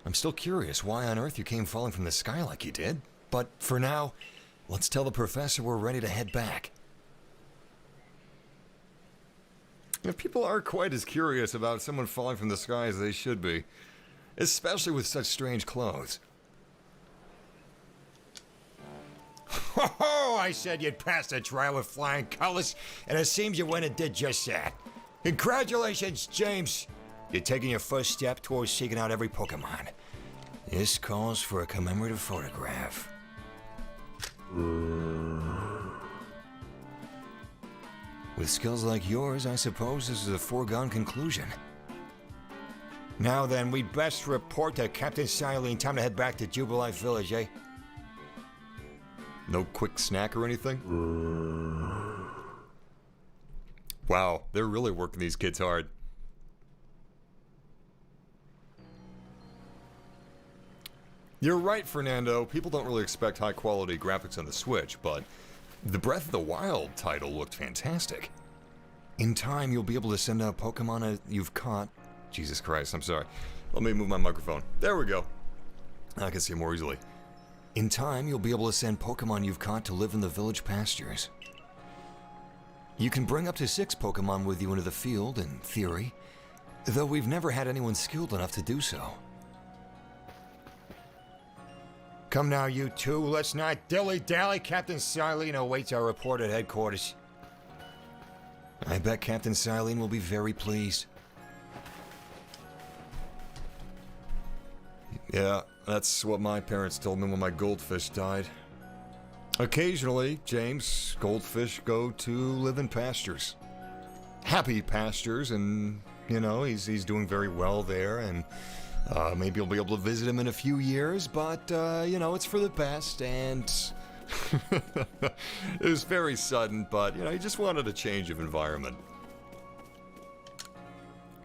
I'm still curious why on earth you came falling from the sky like you did, but for now, let's tell the professor we're ready to head back. If people are quite as curious about someone falling from the sky as they should be, especially with such strange clothes. Ho ho! I said you'd pass the trial with flying colors, and it seems you went and did just that. Congratulations, James! You're taking your first step towards seeking out every Pokemon. This calls for a commemorative photograph. With skills like yours, I suppose this is a foregone conclusion. Now then, we'd best report to Captain Silene. Time to head back to Jubilife Village, eh? No quick snack or anything? Wow, they're really working these kids hard. You're right, Fernando. People don't really expect high-quality graphics on the Switch, but the Breath of the Wild title looked fantastic. In time, you'll be able to send out Pokemon you've caught. Jesus Christ, I'm sorry. Let me move my microphone. There we go. I can see more easily. In time, you'll be able to send Pokemon you've caught to live in the village pastures. You can bring up to 6 Pokemon with you into the field, in theory, though we've never had anyone skilled enough to do so. Come now, you two. Let's not dilly-dally. Captain Silene awaits our report at headquarters. I bet Captain Silene will be very pleased. Yeah, that's what my parents told me when my goldfish died. Occasionally, James, goldfish go to live in pastures. Happy pastures, and, you know, he's doing very well there, and maybe you'll be able to visit him in a few years, but, you know, it's for the best, and it was very sudden, but, you know, he just wanted a change of environment.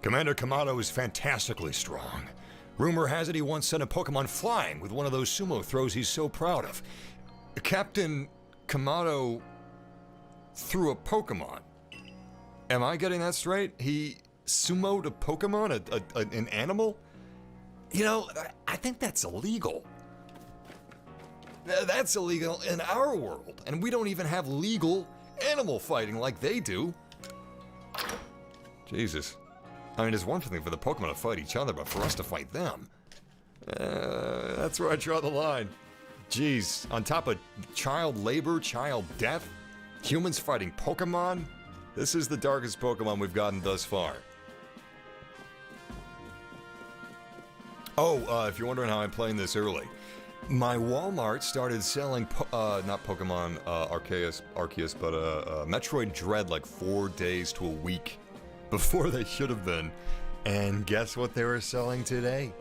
Commander Kamado is fantastically strong. Rumor has it he once sent a Pokemon flying with one of those sumo throws he's so proud of. Captain Kamado threw a Pokemon. Am I getting that straight? He sumoed a Pokemon, an animal? You know, I think that's illegal. That's illegal in our world, and we don't even have legal animal fighting like they do. Jesus. I mean, it's one thing for the Pokemon to fight each other, but for us to fight them, that's where I draw the line. Jeez, on top of child labor, child death, humans fighting Pokemon, this is the darkest Pokemon we've gotten thus far. Oh, if you're wondering how I'm playing this early, my Walmart started selling, not Pokemon Arceus, but Metroid Dread like 4 days to a week before they should have been. And guess what they were selling today?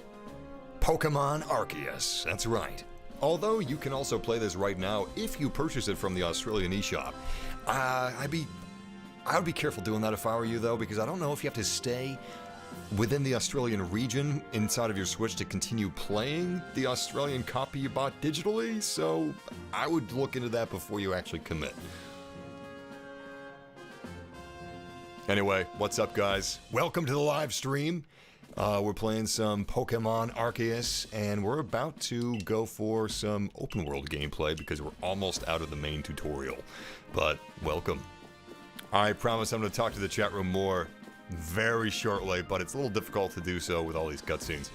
Pokemon Arceus, that's right. Although you can also play this right now if you purchase it from the Australian eShop. I would be careful doing that if I were you, though, because I don't know if you have to stay within the Australian region inside of your Switch to continue playing the Australian copy you bought digitally, so I would look into that before you actually commit. Anyway, what's up, guys? Welcome to the live stream. We're playing some Pokemon Arceus, and we're about to go for some open world gameplay because we're almost out of the main tutorial. But welcome. I promise I'm going to talk to the chat room more very shortly, but it's a little difficult to do so with all these cutscenes.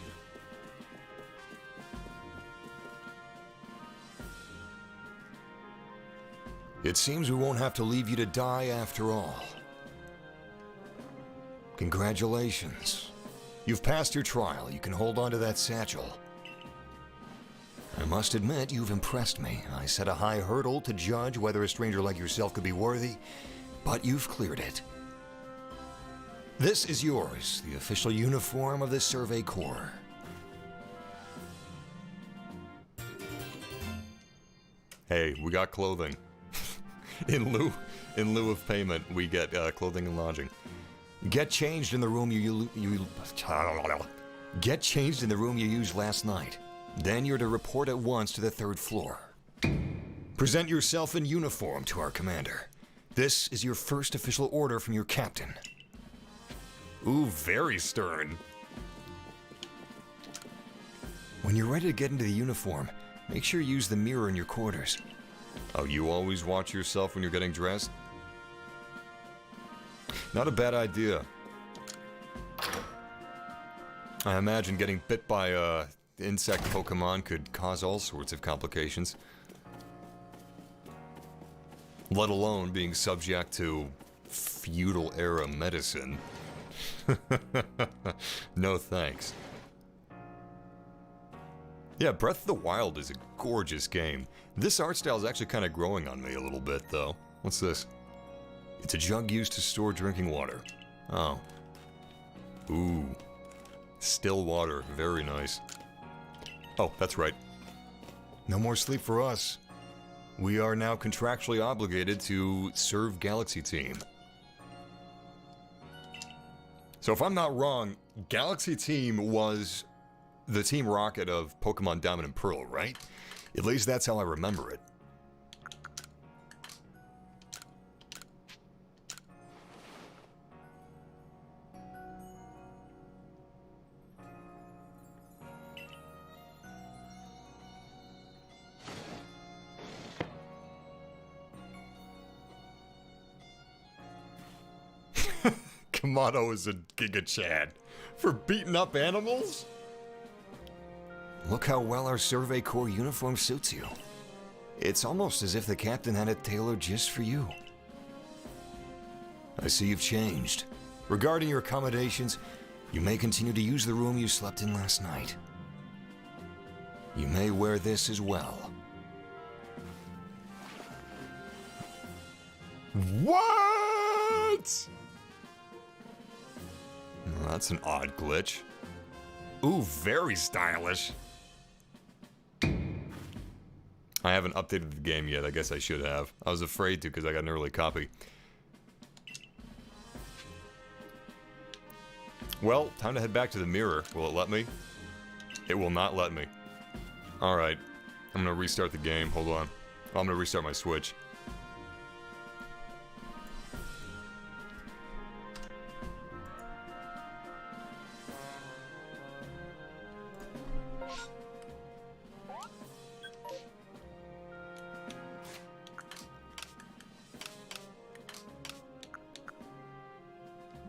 It seems we won't have to leave you to die after all. Congratulations. You've passed your trial. You can hold on to that satchel. I must admit, you've impressed me. I set a high hurdle to judge whether a stranger like yourself could be worthy, but you've cleared it. This is yours, the official uniform of the Survey Corps. Hey, we got clothing. in lieu of payment, we get clothing and lodging. Get changed in the room Get changed in the room you used last night. Then you're to report at once to the 3rd floor. Present yourself in uniform to our commander. This is your first official order from your captain. Ooh, very stern. When you're ready to get into the uniform, make sure you use the mirror in your quarters. Oh, you always watch yourself when you're getting dressed? Not a bad idea. I imagine getting bit by insect Pokemon could cause all sorts of complications. Let alone being subject to feudal-era medicine. No thanks. Yeah, Breath of the Wild is a gorgeous game. This art style is actually kind of growing on me a little bit, though. What's this? It's a jug used to store drinking water. Oh. Ooh. Still water. Very nice. Oh, that's right. No more sleep for us. We are now contractually obligated to serve Galaxy Team. So if I'm not wrong, Galaxy Team was the Team Rocket of Pokemon Diamond and Pearl, right? At least that's how I remember it. Kamado is a Giga Chad for beating up animals? Look how well our Survey Corps uniform suits you. It's almost as if the captain had it tailored just for you. I see you've changed. Regarding your accommodations, you may continue to use the room you slept in last night. You may wear this as well. What? Well, that's an odd glitch. Ooh, very stylish. I haven't updated the game yet. I guess I should have. I was afraid to because I got an early copy. Well, time to head back to the mirror. Will it let me? It will not let me. Alright. I'm gonna restart the game. Hold on. Oh, I'm gonna restart my Switch.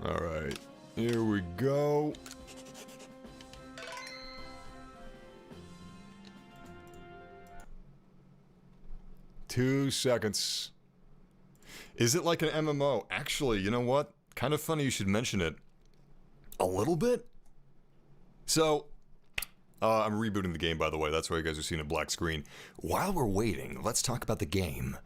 Alright, here we go. Two seconds. Is it like an MMO? Actually, you know what? Kind of funny you should mention it. A little bit? So, I'm rebooting the game, by the way. That's why you guys are seeing a black screen. While we're waiting, let's talk about the game.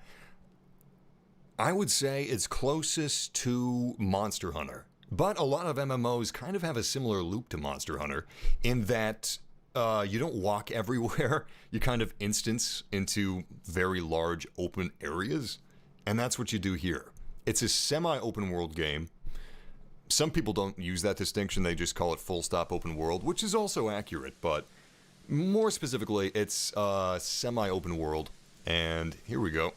I would say it's closest to Monster Hunter. But a lot of MMOs kind of have a similar loop to Monster Hunter in that you don't walk everywhere. You kind of instance into very large open areas. And that's what you do here. It's a semi-open world game. Some people don't use that distinction. They just call it full stop open world, which is also accurate. But more specifically, it's semi-open world. And here we go.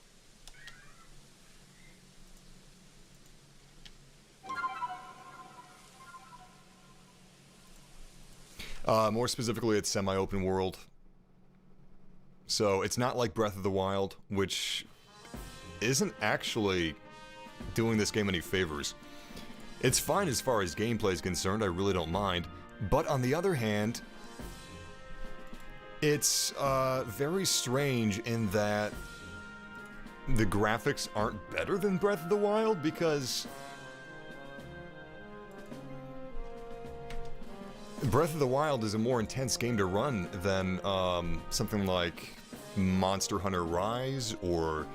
More specifically, it's semi-open world. So it's not like Breath of the Wild, which isn't actually doing this game any favors. It's fine as far as gameplay is concerned, I really don't mind. But on the other hand, it's very strange in that the graphics aren't better than Breath of the Wild, because Breath of the Wild is a more intense game to run than something like Monster Hunter Rise or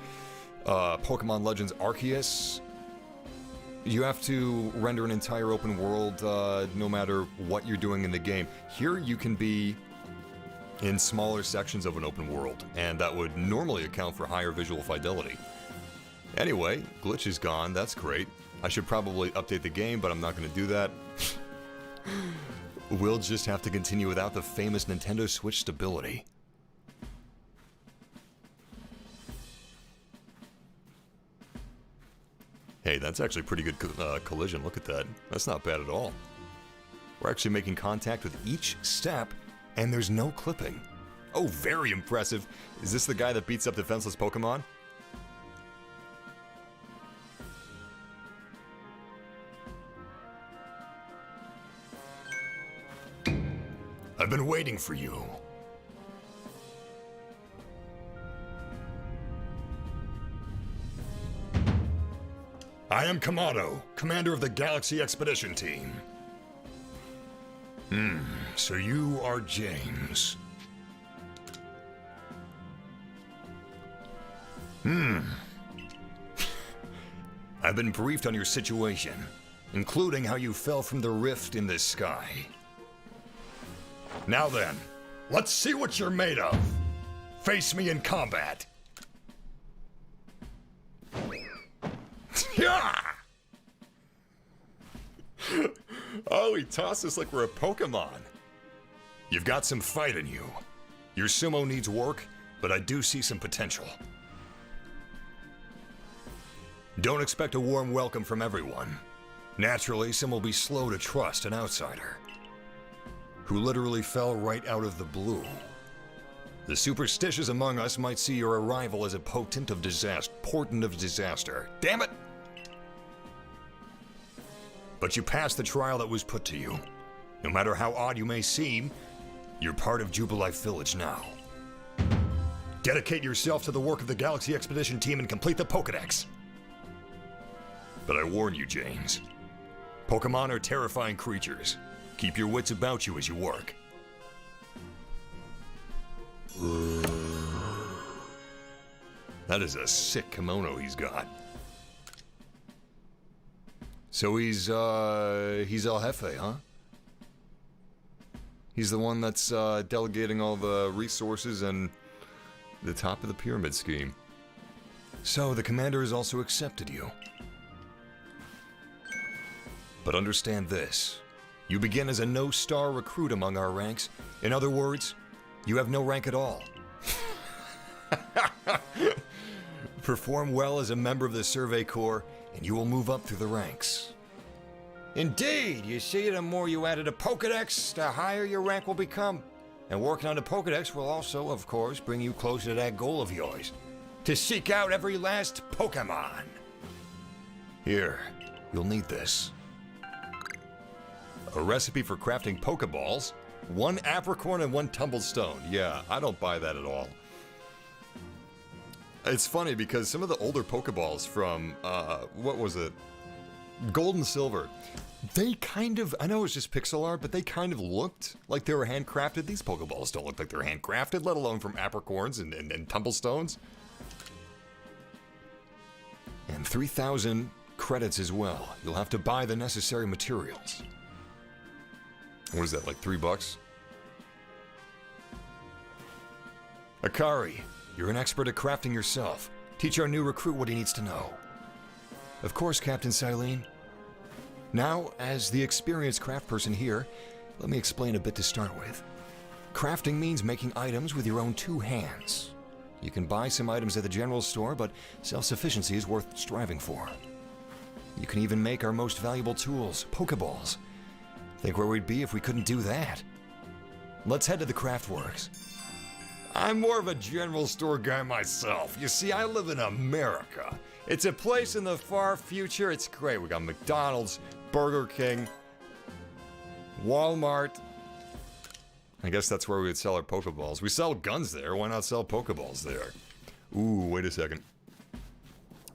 Pokemon Legends Arceus. You have to render an entire open world no matter what you're doing in the game. Here you can be in smaller sections of an open world, and that would normally account for higher visual fidelity. Anyway, glitch is gone, that's great. I should probably update the game, but I'm not going to do that. We'll just have to continue without the famous Nintendo Switch stability. Hey, that's actually pretty good collision. Look at that. That's not bad at all. We're actually making contact with each step, and there's no clipping. Oh, very impressive. Is this the guy that beats up defenseless Pokemon? I've been waiting for you. I am Kamado, commander of the Galaxy Expedition Team. So you are James. I've been briefed on your situation, including how you fell from the rift in the sky. Now then, let's see what you're made of. Face me in combat. Oh, he tossed us like we're a Pokemon. You've got some fight in you. Your sumo needs work, but I do see some potential. Don't expect a warm welcome from everyone. Naturally, some will be slow to trust an outsider who literally fell right out of the blue. The superstitious among us might see your arrival as a portent of disaster. Damn it! But you passed the trial that was put to you. No matter how odd you may seem, you're part of Jubilife Village now. Dedicate yourself to the work of the Galaxy Expedition Team and complete the Pokédex. But I warn you, James. Pokemon are terrifying creatures. Keep your wits about you as you work. That is a sick kimono he's got. So he's El Jefe, huh? He's the one that's delegating all the resources and the top of the pyramid scheme. So the commander has also accepted you. But understand this. You begin as a no-star recruit among our ranks. In other words, you have no rank at all. Perform well as a member of the Survey Corps, and you will move up through the ranks. Indeed, you see, the more you add to the Pokédex, the higher your rank will become. And working on the Pokédex will also, of course, bring you closer to that goal of yours. To seek out every last Pokémon. Here, you'll need this. A recipe for crafting Pokeballs, 1 apricorn and 1 tumblestone. Yeah, I don't buy that at all. It's funny because some of the older Pokeballs from, what was it? Gold and Silver. They kind of, I know it's just pixel art, but they kind of looked like they were handcrafted. These Pokeballs don't look like they're handcrafted, let alone from apricorns and tumblestones. And 3,000 credits as well. You'll have to buy the necessary materials. What is that, like $3? Akari, you're an expert at crafting yourself. Teach our new recruit what he needs to know. Of course, Captain Silene. Now, as the experienced craft person here, let me explain a bit to start with. Crafting means making items with your own 2 hands. You can buy some items at the general store, but self-sufficiency is worth striving for. You can even make our most valuable tools, Pokeballs. Think where we'd be if we couldn't do that. Let's head to the Craftworks. I'm more of a general store guy myself. You see, I live in America. It's a place in the far future. It's great. We got McDonald's, Burger King, Walmart. I guess that's where we would sell our Pokeballs. We sell guns there. Why not sell Pokeballs there? Ooh, wait a second.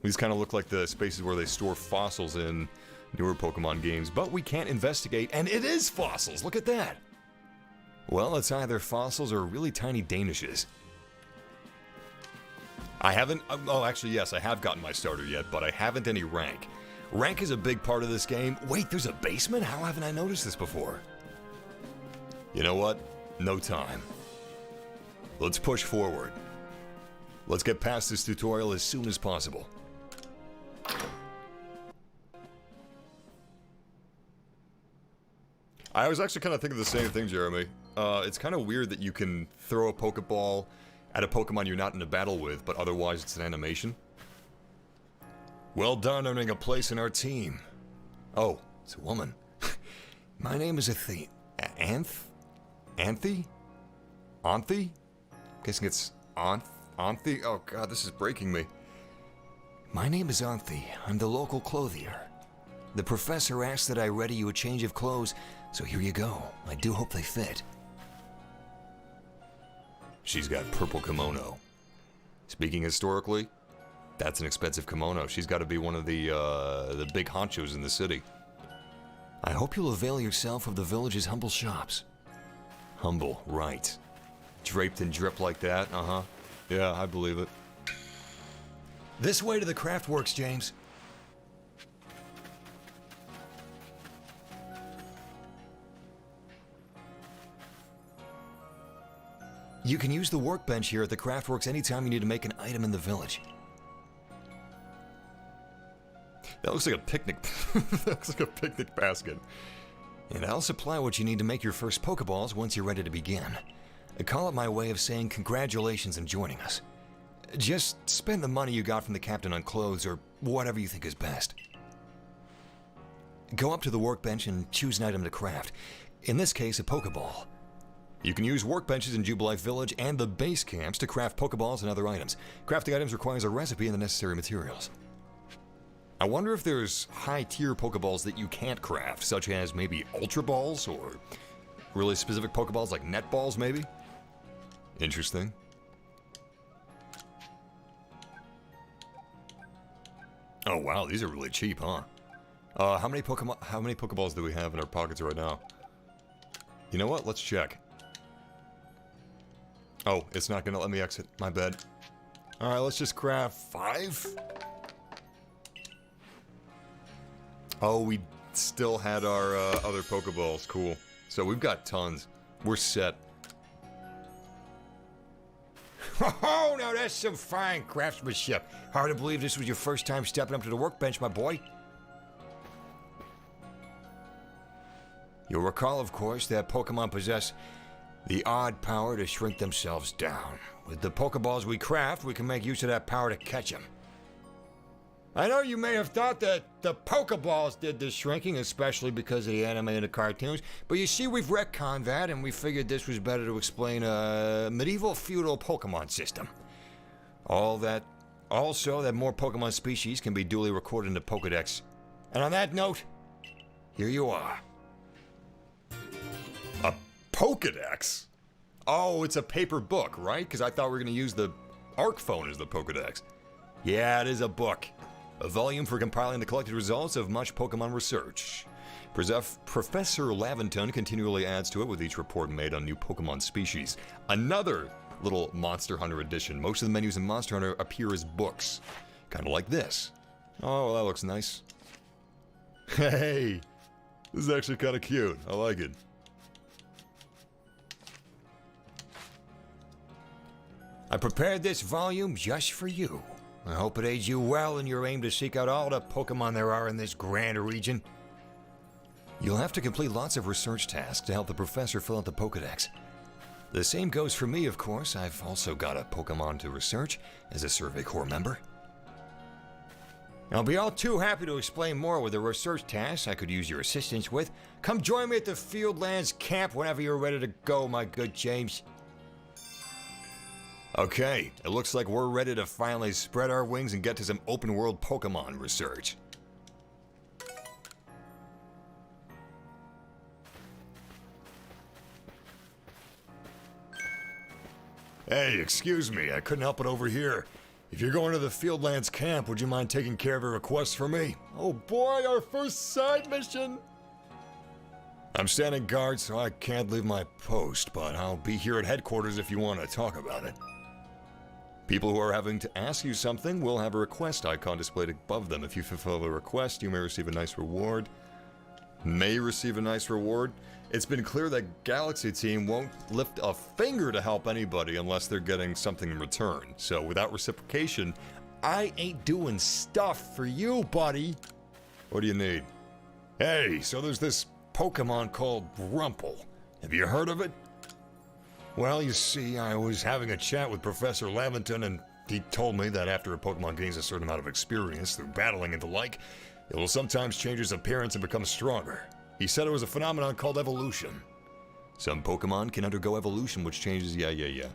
These kind of look like the spaces where they store fossils in newer Pokemon games, but we can't investigate, and it is fossils! Look at that! Well, it's either fossils or really tiny Danishes. I haven't... Oh, actually, yes, I have gotten my starter yet, but I haven't any rank. Rank is a big part of this game. Wait, there's a basement? How haven't I noticed this before? You know what? No time. Let's push forward. Let's get past this tutorial as soon as possible. I was actually kind of thinking the same thing, Jeremy. It's kind of weird that you can throw a Pokeball at a Pokemon you're not in a battle with, but otherwise it's an animation. Well done earning a place in our team. Oh, it's a woman. My name is Athene. Anthe? Anthe? Guessing it's Anthe? Oh god, this is breaking me. My name is Anthe. I'm the local clothier. The professor asked that I ready you a change of clothes, so here you go. I do hope they fit. She's got purple kimono. Speaking historically, that's an expensive kimono. She's got to be one of the big honchos in the city. I hope you'll avail yourself of the village's humble shops. Humble, right. Draped in drip like that, uh-huh. Yeah, I believe it. This way to the craftworks, James. You can use the workbench here at the craftworks anytime you need to make an item in the village. That looks like a picnic. That looks like a picnic basket. And I'll supply what you need to make your first Pokeballs once you're ready to begin. Call it my way of saying congratulations on joining us. Just spend the money you got from the captain on clothes or whatever you think is best. Go up to the workbench and choose an item to craft. In this case, a Pokeball. You can use workbenches in Jubilife Village and the base camps to craft Pokeballs and other items. Crafting items requires a recipe and the necessary materials. I wonder if there's high-tier Pokeballs that you can't craft, such as maybe Ultra Balls or really specific Pokeballs like Net Balls, maybe? Interesting. Oh wow, these are really cheap, huh? How many Pokeballs do we have in our pockets right now? You know what? Let's check. Oh, it's not gonna let me exit. My bad. Alright, let's just craft 5. Oh, we still had our other Pokeballs. Cool. So we've got tons. We're set. Oh, now that's some fine craftsmanship. Hard to believe this was your first time stepping up to the workbench, my boy. You'll recall, of course, that Pokemon possess the odd power to shrink themselves down. With the Pokeballs we craft, we can make use of that power to catch them. I know you may have thought that the Pokeballs did this shrinking, especially because of the anime and the cartoons, but you see, we've retconned that, and we figured this was better to explain a medieval feudal Pokemon system. Also that more Pokemon species can be duly recorded in the Pokedex. And on that note, here you are. A Pokedex? Oh, it's a paper book, right? Because I thought we were going to use the Arc phone as the Pokedex. Yeah, it is a book. A volume for compiling the collected results of much Pokemon research. Professor Laventon continually adds to it with each report made on new Pokemon species. Another little Monster Hunter edition. Most of the menus in Monster Hunter appear as books. Kind of like this. Oh, well, that looks nice. Hey, this is actually kind of cute. I like it. I prepared this volume just for you. I hope it aids you well in your aim to seek out all the Pokemon there are in this grand region. You'll have to complete lots of research tasks to help the professor fill out the Pokedex. The same goes for me, of course. I've also got a Pokemon to research as a Survey Corps member. I'll be all too happy to explain more with the research tasks I could use your assistance with. Come join me at the Fieldlands camp whenever you're ready to go, my good James. Okay, it looks like we're ready to finally spread our wings and get to some open world Pokemon research. Hey, excuse me, I couldn't help it over here. If you're going to the Fieldlands camp, would you mind taking care of a request for me? Oh boy, our first side mission! I'm standing guard, so I can't leave my post, but I'll be here at headquarters if you want to talk about it. People who are having to ask you something will have a request icon displayed above them. If you fulfill the request, you may receive a nice reward. It's been clear that Galaxy Team won't lift a finger to help anybody unless they're getting something in return. So without reciprocation, I ain't doing stuff for you, buddy. What do you need? Hey, so there's this Pokemon called Rumple. Have you heard of it? Well, you see, I was having a chat with Professor Laventon, and he told me that after a Pokemon gains a certain amount of experience through battling and the like, it will sometimes change its appearance and become stronger. He said it was a phenomenon called evolution. Some Pokemon can undergo evolution, which changes, yeah.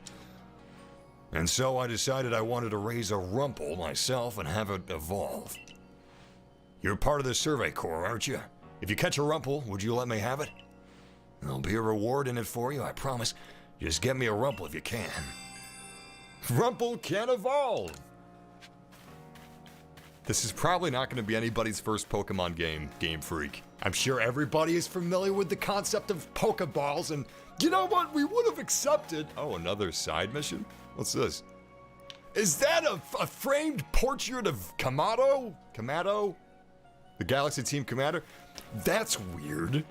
And so I decided I wanted to raise a Rumple myself and have it evolve. You're part of the Survey Corps, aren't you? If you catch a Rumple, would you let me have it? There'll be a reward in it for you, I promise. Just get me a Rumple if you can. Rumple can evolve! This is probably not going to be anybody's first Pokemon game, Game Freak. I'm sure everybody is familiar with the concept of Pokeballs, and you know what? We would have accepted. Oh, another side mission? What's this? Is that a framed portrait of Kamado? Kamado? The Galaxy Team Commander? That's weird.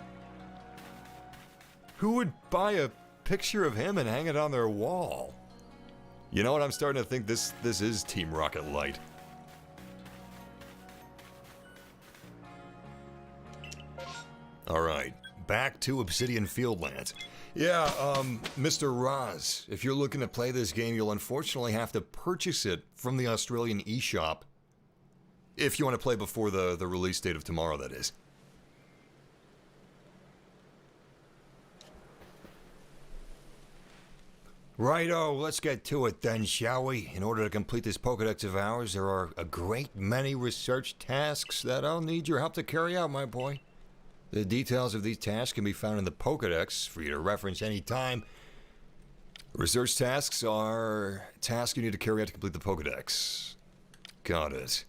Who would buy a picture of him and hang it on their wall? You know what? I'm starting to think this is Team Rocket Light. Alright, back to Obsidian Fieldlands. Yeah, Mr. Roz, if you're looking to play this game, you'll unfortunately have to purchase it from the Australian eShop. If you want to play before the release date of tomorrow, that is. Righto, let's get to it then, shall we? In order to complete this Pokedex of ours, there are a great many research tasks that I'll need your help to carry out, my boy. The details of these tasks can be found in the Pokedex for you to reference any time. Research tasks are tasks you need to carry out to complete the Pokedex. Got it.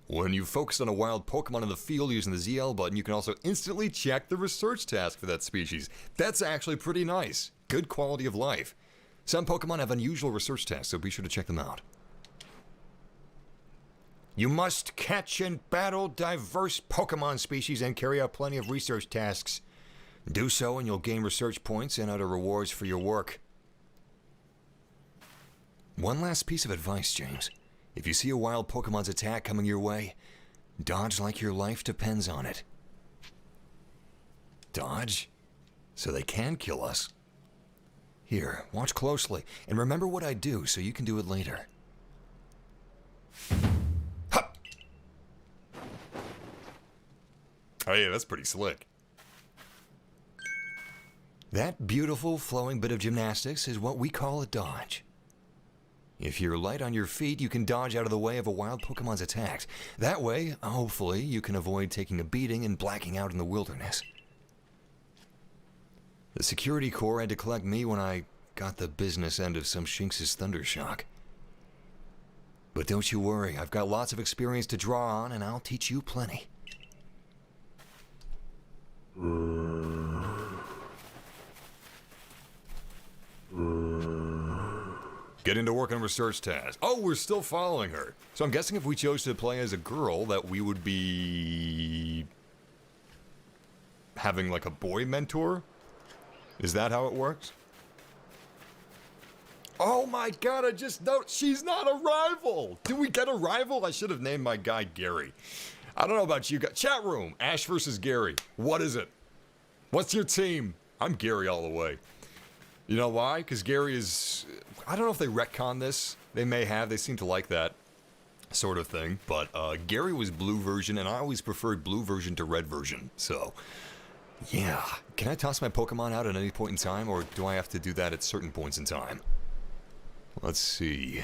When you focus on a wild Pokemon in the field using the ZL button, you can also instantly check the research task for that species. That's actually pretty nice. Good quality of life. Some Pokemon have unusual research tasks, so be sure to check them out. You must catch and battle diverse Pokemon species and carry out plenty of research tasks. Do so and you'll gain research points and other rewards for your work. One last piece of advice, James. If you see a wild Pokemon's attack coming your way, dodge like your life depends on it. Dodge? So they can kill us. Here, watch closely, and remember what I do so you can do it later. Hup! Oh yeah, that's pretty slick. That beautiful flowing bit of gymnastics is what we call a dodge. If you're light on your feet, you can dodge out of the way of a wild Pokemon's attacks. That way, hopefully, you can avoid taking a beating and blacking out in the wilderness. The security corps had to collect me when I got the business end of some Shinx's Thundershock. But don't you worry, I've got lots of experience to draw on, and I'll teach you plenty. Get into work on research tasks. Oh, we're still following her. So I'm guessing if we chose to play as a girl, that we would be having like a boy mentor? Is that how it works? Oh my god, I just noticed she's not a rival! Do we get a rival? I should have named my guy Gary. I don't know about you guys. Chat room, Ash versus Gary. What is it? What's your team? I'm Gary all the way. You know why? Because Gary is... I don't know if they retcon this. They may have. They seem to like that sort of thing. But Gary was blue version, and I always preferred blue version to red version. So... yeah. Can I toss my Pokemon out at any point in time, or do I have to do that at certain points in time? Let's see.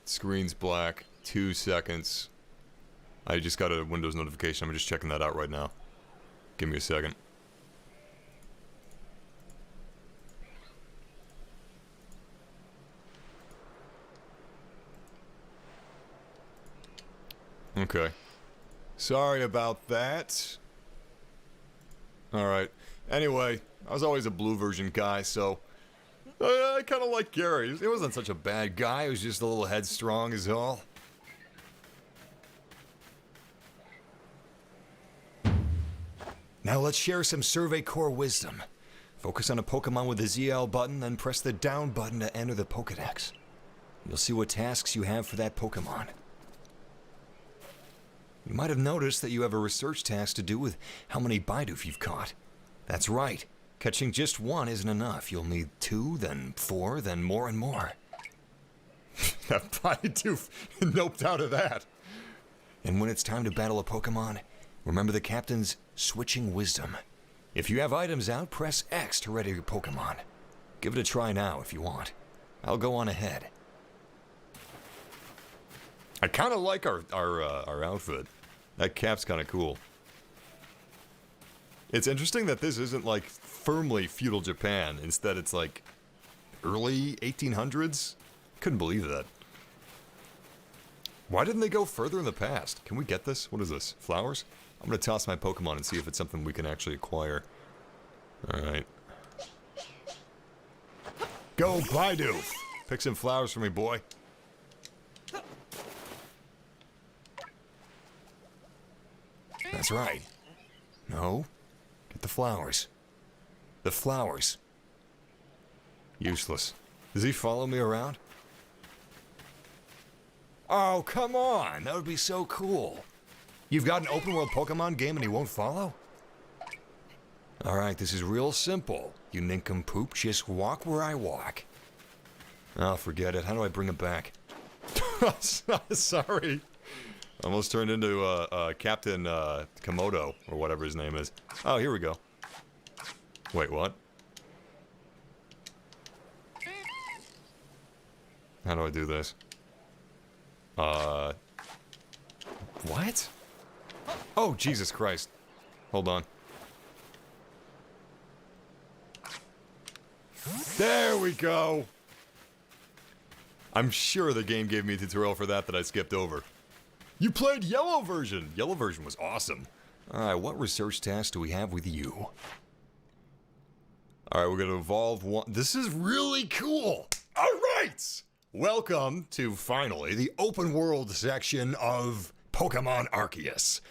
Screen's black. 2 seconds. I just got a Windows notification. I'm just checking that out right now. Give me a second. Okay. Sorry about that. Alright. Anyway, I was always a blue version guy, so I kind of like Gary. He wasn't such a bad guy. He was just a little headstrong is all. Now let's share some Survey Core wisdom. Focus on a Pokemon with the ZL button, then press the down button to enter the Pokedex. You'll see what tasks you have for that Pokemon. You might have noticed that you have a research task to do with how many Bidoof you've caught. That's right. Catching just one isn't enough. You'll need 2, then 4, then more and more. Bidoof, no doubt of that. And when it's time to battle a Pokemon, remember the captain's switching wisdom. If you have items out, press X to ready your Pokemon. Give it a try now if you want. I'll go on ahead. I kind of like our outfit. That cap's kind of cool. It's interesting that this isn't like firmly feudal Japan. Instead, it's like early 1800s. Couldn't believe that. Why didn't they go further in the past? Can we get this? What is this? Flowers? I'm gonna toss my Pokemon and see if it's something we can actually acquire. Alright. Go, Bidoof! Pick some flowers for me, boy. That's right. No. Get the flowers. The flowers. Useless. Does he follow me around? Oh, come on! That would be so cool. You've got an open world Pokemon game and he won't follow? Alright, this is real simple. You nincompoop, just walk where I walk. Oh, forget it. How do I bring it back? Sorry. Almost turned into Captain Komodo, or whatever his name is. Oh, here we go. Wait, what? How do I do this? What? Oh, Jesus Christ. Hold on. There we go! I'm sure the game gave me a tutorial for that I skipped over. You played Yellow version! Yellow version was awesome. Alright, what research task do we have with you? Alright, we're gonna evolve one. This is really cool! Alright! Welcome to, finally, the open world section of Pokemon Arceus.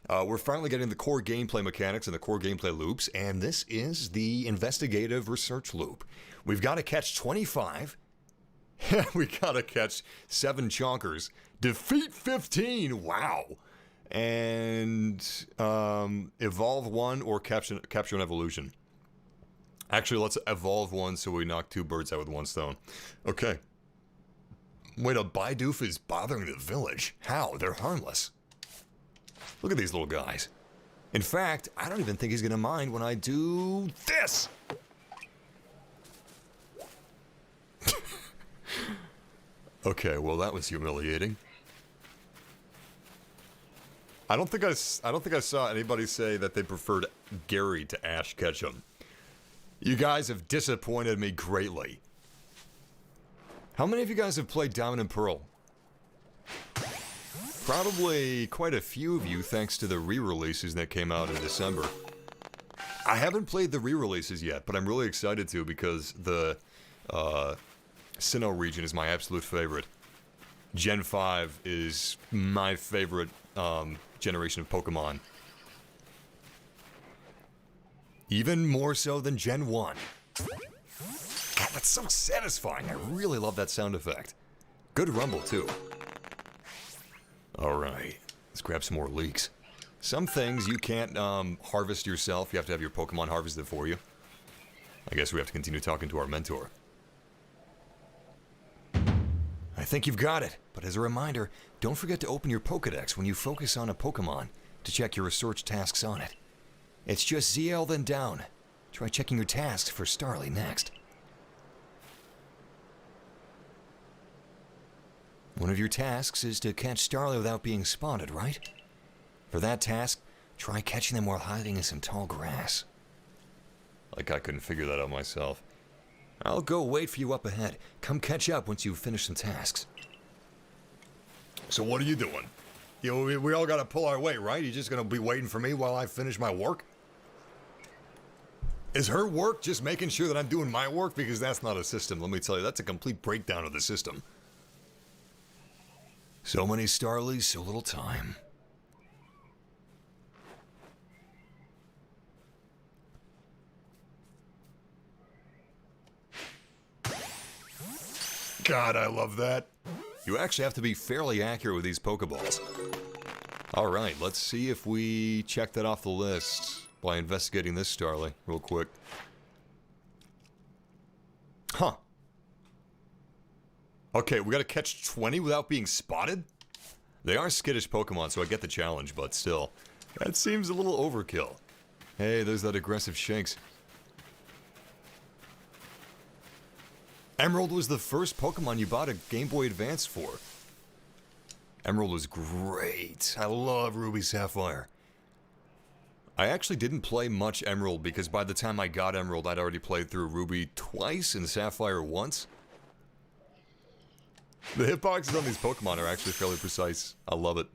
We're finally getting the core gameplay mechanics and the core gameplay loops, and this is the investigative research loop. We've got to catch 25. We gotta catch 7 chonkers. Defeat 15! Wow! And evolve one or capture an evolution. Actually, let's evolve one so we knock 2 birds out with 1 stone. Okay. Wait, a Bidoof is bothering the village. How? They're harmless. Look at these little guys. In fact, I don't even think he's gonna mind when I do this! Okay, well that was humiliating. I don't think I saw anybody say that they preferred Gary to Ash Ketchum. You guys have disappointed me greatly. How many of you guys have played Diamond and Pearl? Probably quite a few of you, thanks to the re-releases that came out in December. I haven't played the re-releases yet, but I'm really excited to because the Sinnoh region is my absolute favorite. Gen 5 is my favorite generation of Pokemon. Even more so than Gen 1. God, that's so satisfying. I really love that sound effect. Good rumble, too. Alright, let's grab some more leeks. Some things you can't harvest yourself. You have to have your Pokemon harvested for you. I guess we have to continue talking to our mentor. I think you've got it, but as a reminder, don't forget to open your Pokedex when you focus on a Pokemon to check your research tasks on it. It's just ZL then down. Try checking your tasks for Starly next. One of your tasks is to catch Starly without being spotted, right? For that task, try catching them while hiding in some tall grass. Like I couldn't figure that out myself. I'll go wait for you up ahead. Come catch up once you've finished some tasks. So what are you doing? You know, we all gotta pull our weight, right? You're just gonna be waiting for me while I finish my work? Is her work just making sure that I'm doing my work? Because that's not a system, let me tell you. That's a complete breakdown of the system. So many Starlies, so little time. God, I love that. You actually have to be fairly accurate with these Pokeballs. Alright, let's see if we check that off the list by investigating this Starly real quick. Huh. Okay, we gotta catch 20 without being spotted? They are skittish Pokemon, so I get the challenge, but still. That seems a little overkill. Hey, there's that aggressive Shanks. Emerald was the first Pokemon you bought a Game Boy Advance for. Emerald was great. I love Ruby Sapphire. I actually didn't play much Emerald because by the time I got Emerald, I'd already played through Ruby twice and Sapphire once. The hitboxes on these Pokemon are actually fairly precise. I love it.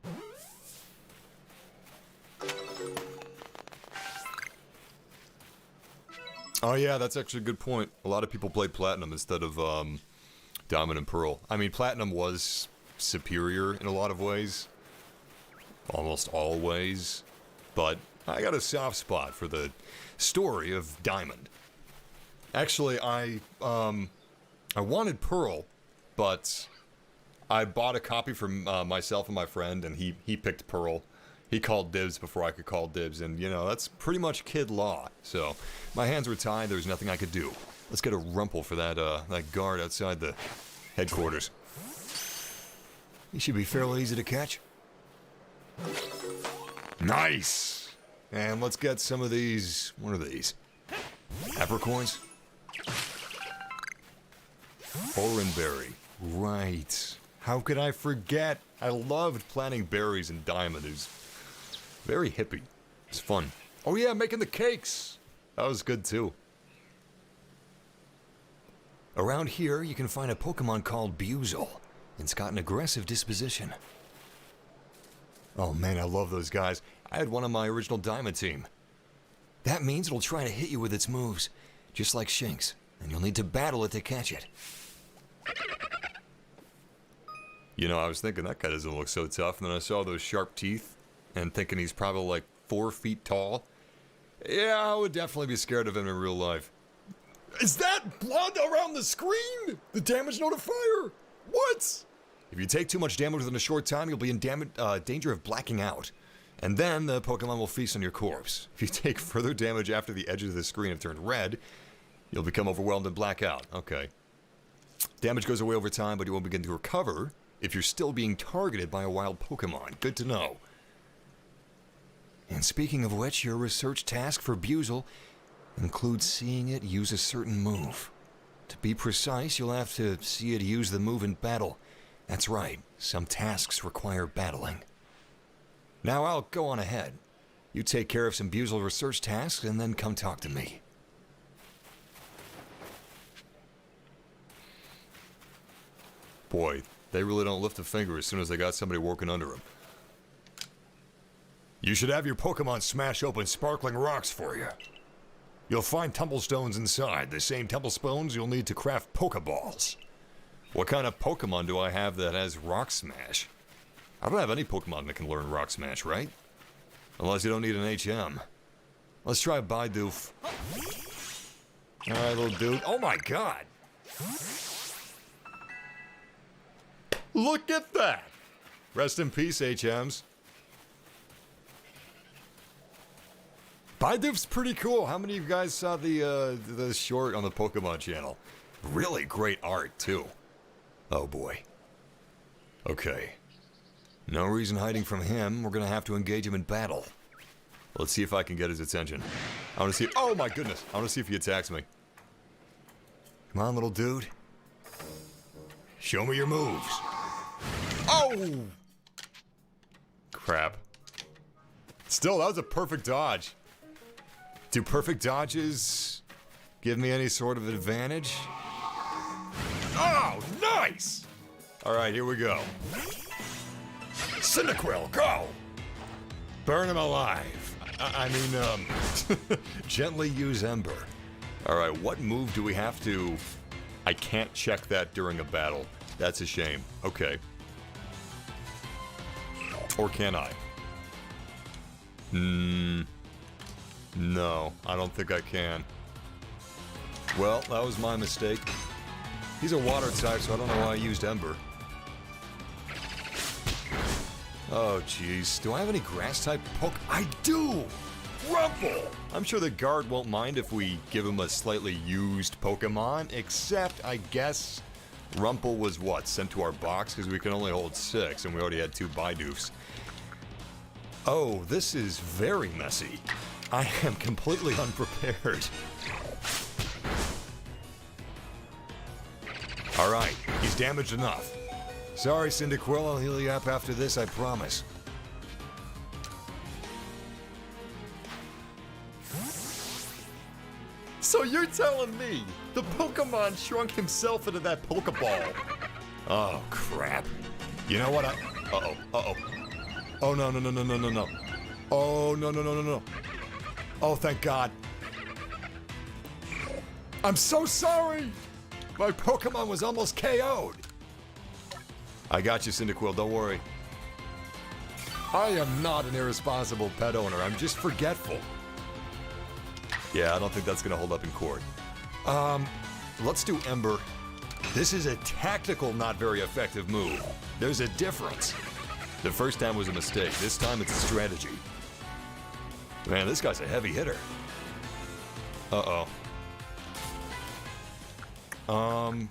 Oh yeah, that's actually a good point. A lot of people played Platinum instead of Diamond and Pearl. I mean, Platinum was superior in a lot of ways. Almost always. But I got a soft spot for the story of Diamond. Actually, I wanted Pearl, but I bought a copy for myself and my friend, and he picked Pearl. He called dibs before I could call dibs, and, you know, that's pretty much kid law. So, my hands were tied, there was nothing I could do. Let's get a rumple for that, that guard outside the headquarters. He should be fairly easy to catch. Nice! And let's get some of these, what are these? Apricorns? Oranberry. Right. How could I forget? I loved planting berries in Diamond. It was very hippie. It's fun. Oh yeah, making the cakes! That was good too. Around here, you can find a Pokemon called Buizel. It's got an aggressive disposition. Oh man, I love those guys. I had one on my original Diamond team. That means it'll try to hit you with its moves, just like Shinx, and you'll need to battle it to catch it. You know, I was thinking that guy doesn't look so tough, and then I saw those sharp teeth, and thinking he's probably like 4 feet tall. Yeah, I would definitely be scared of him in real life. Is that blood around the screen? The damage notifier? What? If you take too much damage within a short time, you'll be in danger of blacking out. And then the Pokemon will feast on your corpse. If you take further damage after the edges of the screen have turned red, you'll become overwhelmed and black out. Okay. Damage goes away over time, but you won't begin to recover if you're still being targeted by a wild Pokemon. Good to know. And speaking of which, your research task for Buizel includes seeing it use a certain move. To be precise, you'll have to see it use the move in battle. That's right, some tasks require battling. Now I'll go on ahead. You take care of some Buizel research tasks and then come talk to me. Boy, they really don't lift a finger as soon as they got somebody working under them. You should have your Pokemon smash open sparkling rocks for you. You'll find tumblestones inside, the same tumblestones you'll need to craft Pokeballs. What kind of Pokemon do I have that has Rock Smash? I don't have any Pokemon that can learn Rock Smash, right? Unless you don't need an HM. Let's try Bidoof. Alright, little dude. Oh my god! Look at that! Rest in peace, HMs. Bidoof's pretty cool. How many of you guys saw the short on the Pokemon channel? Really great art, too. Oh boy. Okay. No reason hiding from him. We're gonna have to engage him in battle. Let's see if I can get his attention. I want to see... Oh, my goodness. I want to see if he attacks me. Come on, little dude. Show me your moves. Oh! Crap. Still, that was a perfect dodge. Do perfect dodges give me any sort of advantage? Oh, nice! Alright, here we go. Cyndaquil, go! Burn him alive. I mean, gently use Ember. Alright, what move do we have to... I can't check that during a battle. That's a shame. Okay. Or can I? No, I don't think I can. Well, that was my mistake. He's a water type, so I don't know why I used Ember. Oh, jeez. Do I have any grass type poke? I do! Rumple! I'm sure the guard won't mind if we give him a slightly used Pokemon, except, I guess, Rumple was what? Sent to our box? Because we can only hold 6, and we already had 2 Bidoofs. Oh, this is very messy. I am completely unprepared. Alright, he's damaged enough. Sorry, Cyndaquil, I'll heal you up after this, I promise. So you're telling me the Pokemon shrunk himself into that Pokeball? Oh, crap. You know what, Uh-oh, uh-oh. Oh, no, no, no, no, no, no, no. Oh, no, no, no, no, no. Oh, thank God. I'm so sorry! My Pokemon was almost KO'd. I got you, Cyndaquil, don't worry. I am not an irresponsible pet owner, I'm just forgetful. Yeah, I don't think that's gonna hold up in court. Let's do Ember. This is a tactical, not very effective move. There's a difference. The first time was a mistake, this time it's a strategy. Man, this guy's a heavy hitter. Uh-oh.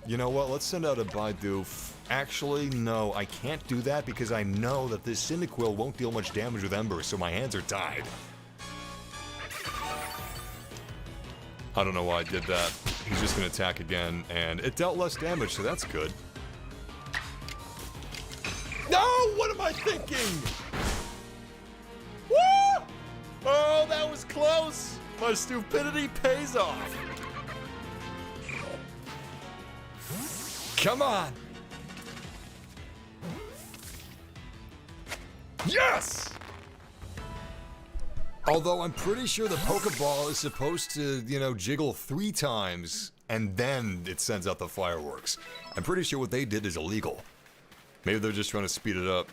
You know what? Let's send out a Bidoof. Actually, no, I can't do that because I know that this Cyndaquil won't deal much damage with Ember, so my hands are tied. I don't know why I did that. He's just gonna attack again, and it dealt less damage, so that's good. No! What am I thinking? Woo! Oh, that was close! My stupidity pays off! Come on! Yes! Although I'm pretty sure the Pokeball is supposed to, you know, jiggle 3 times, and then it sends out the fireworks. I'm pretty sure what they did is illegal. Maybe they're just trying to speed it up.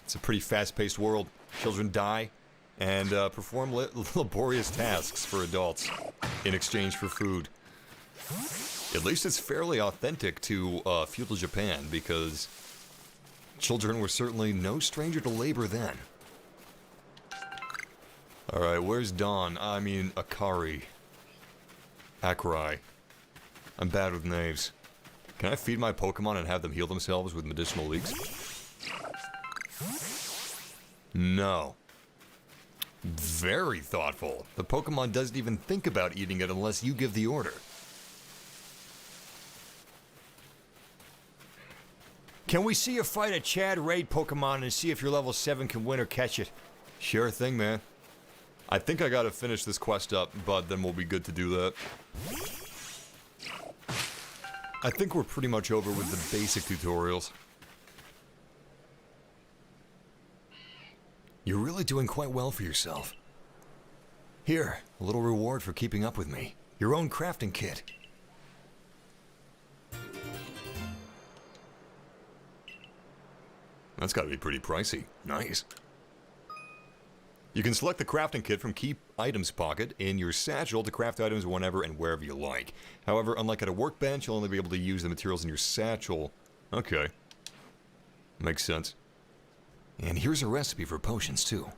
It's a pretty fast-paced world. Children die and perform laborious tasks for adults in exchange for food. At least it's fairly authentic to feudal Japan, because children were certainly no stranger to labor then. Alright, where's Dawn? I mean, Akari. Akrai. I'm bad with names. Can I feed my Pokemon and have them heal themselves with medicinal leeks? No. Very thoughtful. The Pokemon doesn't even think about eating it unless you give the order. Can we see you fight a Chad raid Pokemon and see if your level 7 can win or catch it? Sure thing, man. I think I gotta finish this quest up, but then we'll be good to do that. I think we're pretty much over with the basic tutorials. You're really doing quite well for yourself. Here, a little reward for keeping up with me. Your own crafting kit. That's gotta be pretty pricey. Nice. You can select the crafting kit from Keep Items pocket in your satchel to craft items whenever and wherever you like. However, unlike at a workbench, you'll only be able to use the materials in your satchel. Okay. Makes sense. And here's a recipe for potions, too.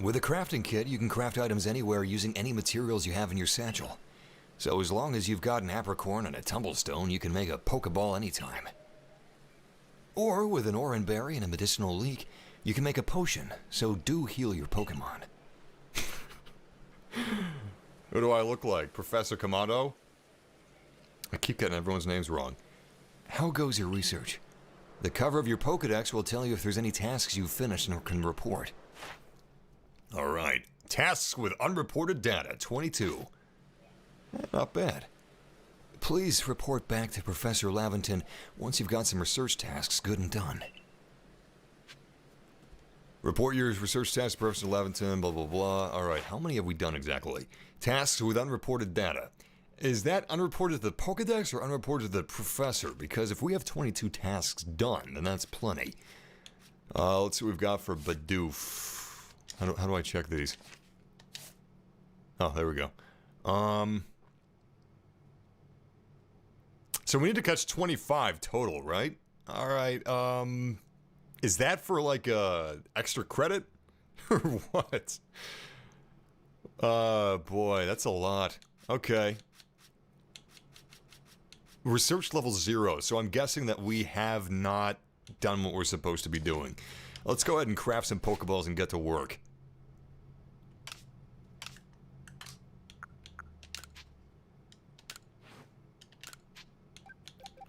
With a crafting kit, you can craft items anywhere using any materials you have in your satchel. So as long as you've got an apricorn and a tumblestone, you can make a Pokeball anytime. Or with an Oranberry and a medicinal leek, you can make a potion, so do heal your Pokemon. Who do I look like? Professor Kamado? I keep getting everyone's names wrong. How goes your research? The cover of your Pokedex will tell you if there's any tasks you've finished and can report. Alright. Tasks with unreported data, 22. Not bad. Please report back to Professor Lavington once you've got some research tasks good and done. Report your research tasks to Professor Lavington, blah, blah, blah. Alright, how many have we done exactly? Tasks with unreported data. Is that unreported to the Pokedex or unreported to the Professor? Because if we have 22 tasks done, then that's plenty. Let's see what we've got for Bidoof. How do I check these? Oh, there we go. So we need to catch 25 total, right? Alright, is that for like extra credit? Or what? Boy, that's a lot. Okay. Research level 0, so I'm guessing that we have not done what we're supposed to be doing. Let's go ahead and craft some Pokeballs and get to work.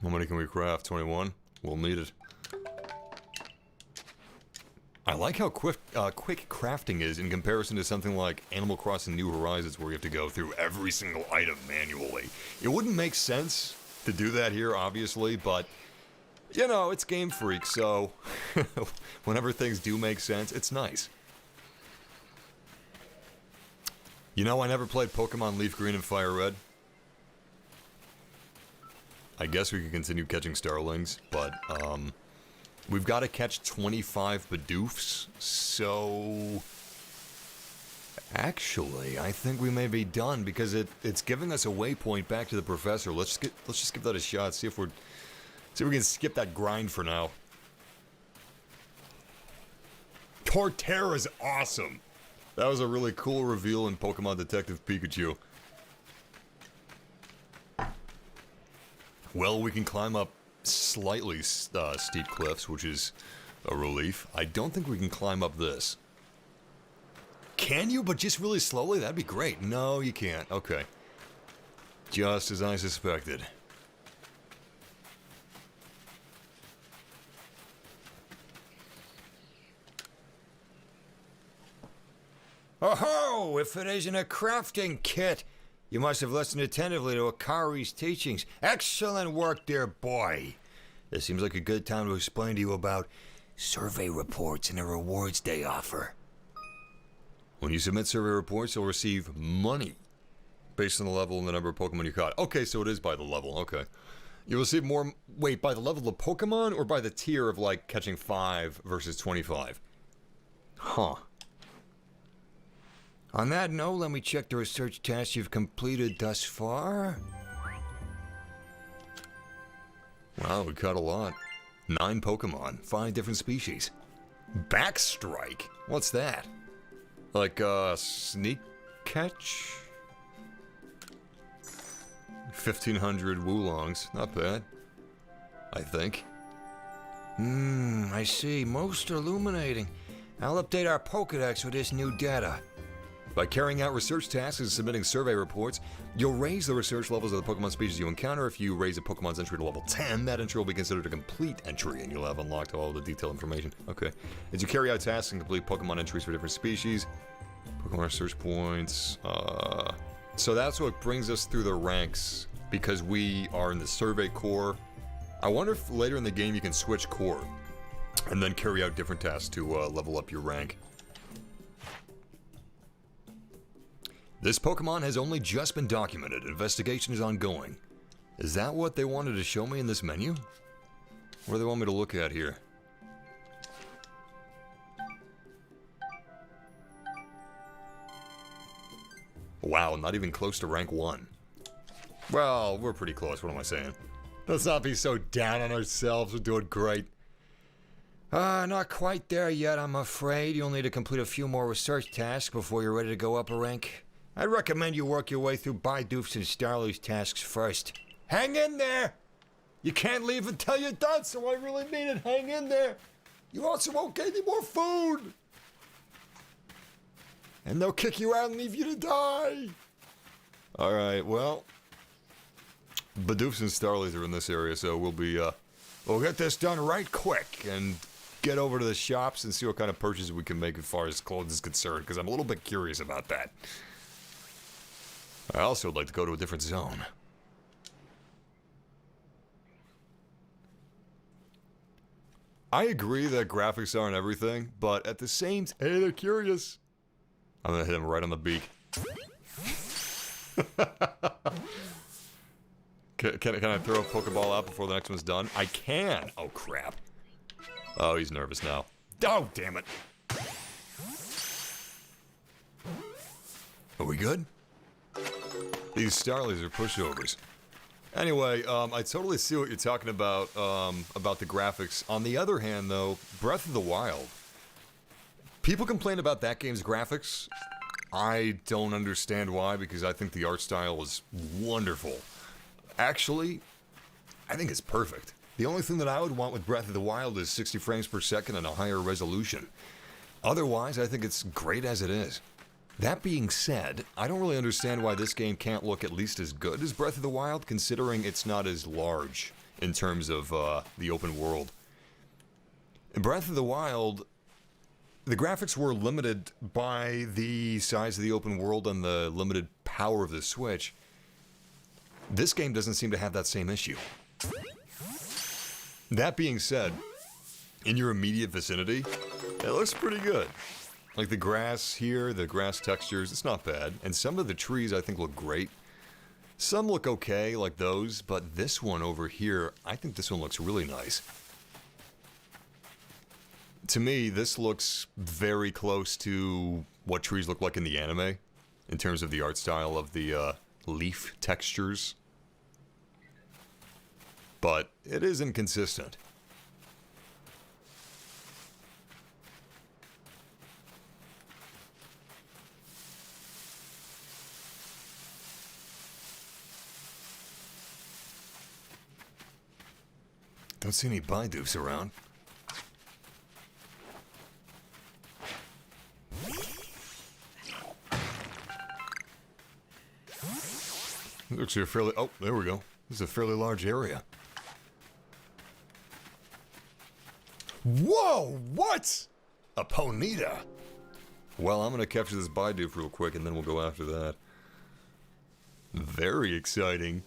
How many can we craft? 21? We'll need it. I like how quick crafting is in comparison to something like Animal Crossing New Horizons, where you have to go through every single item manually. It wouldn't make sense to do that here, obviously, but, you know, it's Game Freak, so whenever things do make sense, it's nice. You know, I never played Pokemon Leaf Green and Fire Red. I guess we can continue catching Starlings, but, we've got to catch 25 Bidoofs, so... Actually, I think we may be done, because it's giving us a waypoint back to the Professor. Let's just give that a shot, see if we can skip that grind for now. Torterra is awesome! That was a really cool reveal in Pokemon Detective Pikachu. Well, we can climb up slightly steep cliffs, which is a relief. I don't think we can climb up this. Can you? But just really slowly? That'd be great. No, you can't. Okay. Just as I suspected. Oh-ho! If it isn't a crafting kit! You must have listened attentively to Akari's teachings. Excellent work, dear boy. This seems like a good time to explain to you about survey reports and the rewards they offer. When you submit survey reports, you'll receive money based on the level and the number of Pokemon you caught. Okay, so it is by the level. Okay. You'll receive more... Wait, by the level of Pokemon or by the tier of, like, catching 5 versus 25? Huh. On that note, let me check the research tasks you've completed thus far. Wow, we caught a lot. 9 Pokemon, 5 different species. Backstrike? What's that? Like, sneak catch? 1,500 Woolongs, not bad. I think. I see. Most illuminating. I'll update our Pokedex with this new data. By carrying out research tasks and submitting survey reports, you'll raise the research levels of the Pokemon species you encounter. If you raise a Pokemon's entry to level 10, that entry will be considered a complete entry, and you'll have unlocked all the detailed information. Okay. As you carry out tasks and complete Pokemon entries for different species, Pokemon research points, so that's what brings us through the ranks, because we are in the survey core. I wonder if later in the game you can switch core, and then carry out different tasks to level up your rank. This Pokemon has only just been documented. Investigation is ongoing. Is that what they wanted to show me in this menu? What do they want me to look at here? Wow, not even close to rank 1. Well, we're pretty close, what am I saying? Let's not be so down on ourselves, we're doing great. Not quite there yet, I'm afraid. You'll need to complete a few more research tasks before you're ready to go up a rank. I recommend you work your way through Bidoof's and Starly's tasks first. Hang in there! You can't leave until you're done, so I really mean it. Hang in there. You also won't get any more food. And they'll kick you out and leave you to die. Alright, well, Bidoofs and Starlies are in this area, so we'll get this done right quick and get over to the shops and see what kind of purchases we can make as far as clothes is concerned, because I'm a little bit curious about that. I also would like to go to a different zone. I agree that graphics aren't everything, but at the same time, hey, they're curious. I'm gonna hit him right on the beak. Can I throw a Pokeball out before the next one's done? I can! Oh, crap. Oh, he's nervous now. Oh, damn it. Are we good? These Starlies are pushovers. Anyway, I totally see what you're talking about the graphics. On the other hand, though, Breath of the Wild. People complain about that game's graphics. I don't understand why, because I think the art style is wonderful. Actually, I think it's perfect. The only thing that I would want with Breath of the Wild is 60 frames per second and a higher resolution. Otherwise, I think it's great as it is. That being said, I don't really understand why this game can't look at least as good as Breath of the Wild, considering it's not as large in terms of the open world. In Breath of the Wild, the graphics were limited by the size of the open world and the limited power of the Switch. This game doesn't seem to have that same issue. That being said, in your immediate vicinity, it looks pretty good. Like the grass here, the grass textures, it's not bad. And some of the trees I think look great. Some look okay, like those, but this one over here, I think this one looks really nice. To me, this looks very close to what trees look like in the anime, in terms of the art style of the leaf textures. But it is inconsistent. Don't see any Bidoofs around. Looks like a fairly... Oh, there we go. This is a fairly large area. Whoa! What? A Ponyta? Well, I'm gonna capture this Bidoof real quick and then we'll go after that. Very exciting.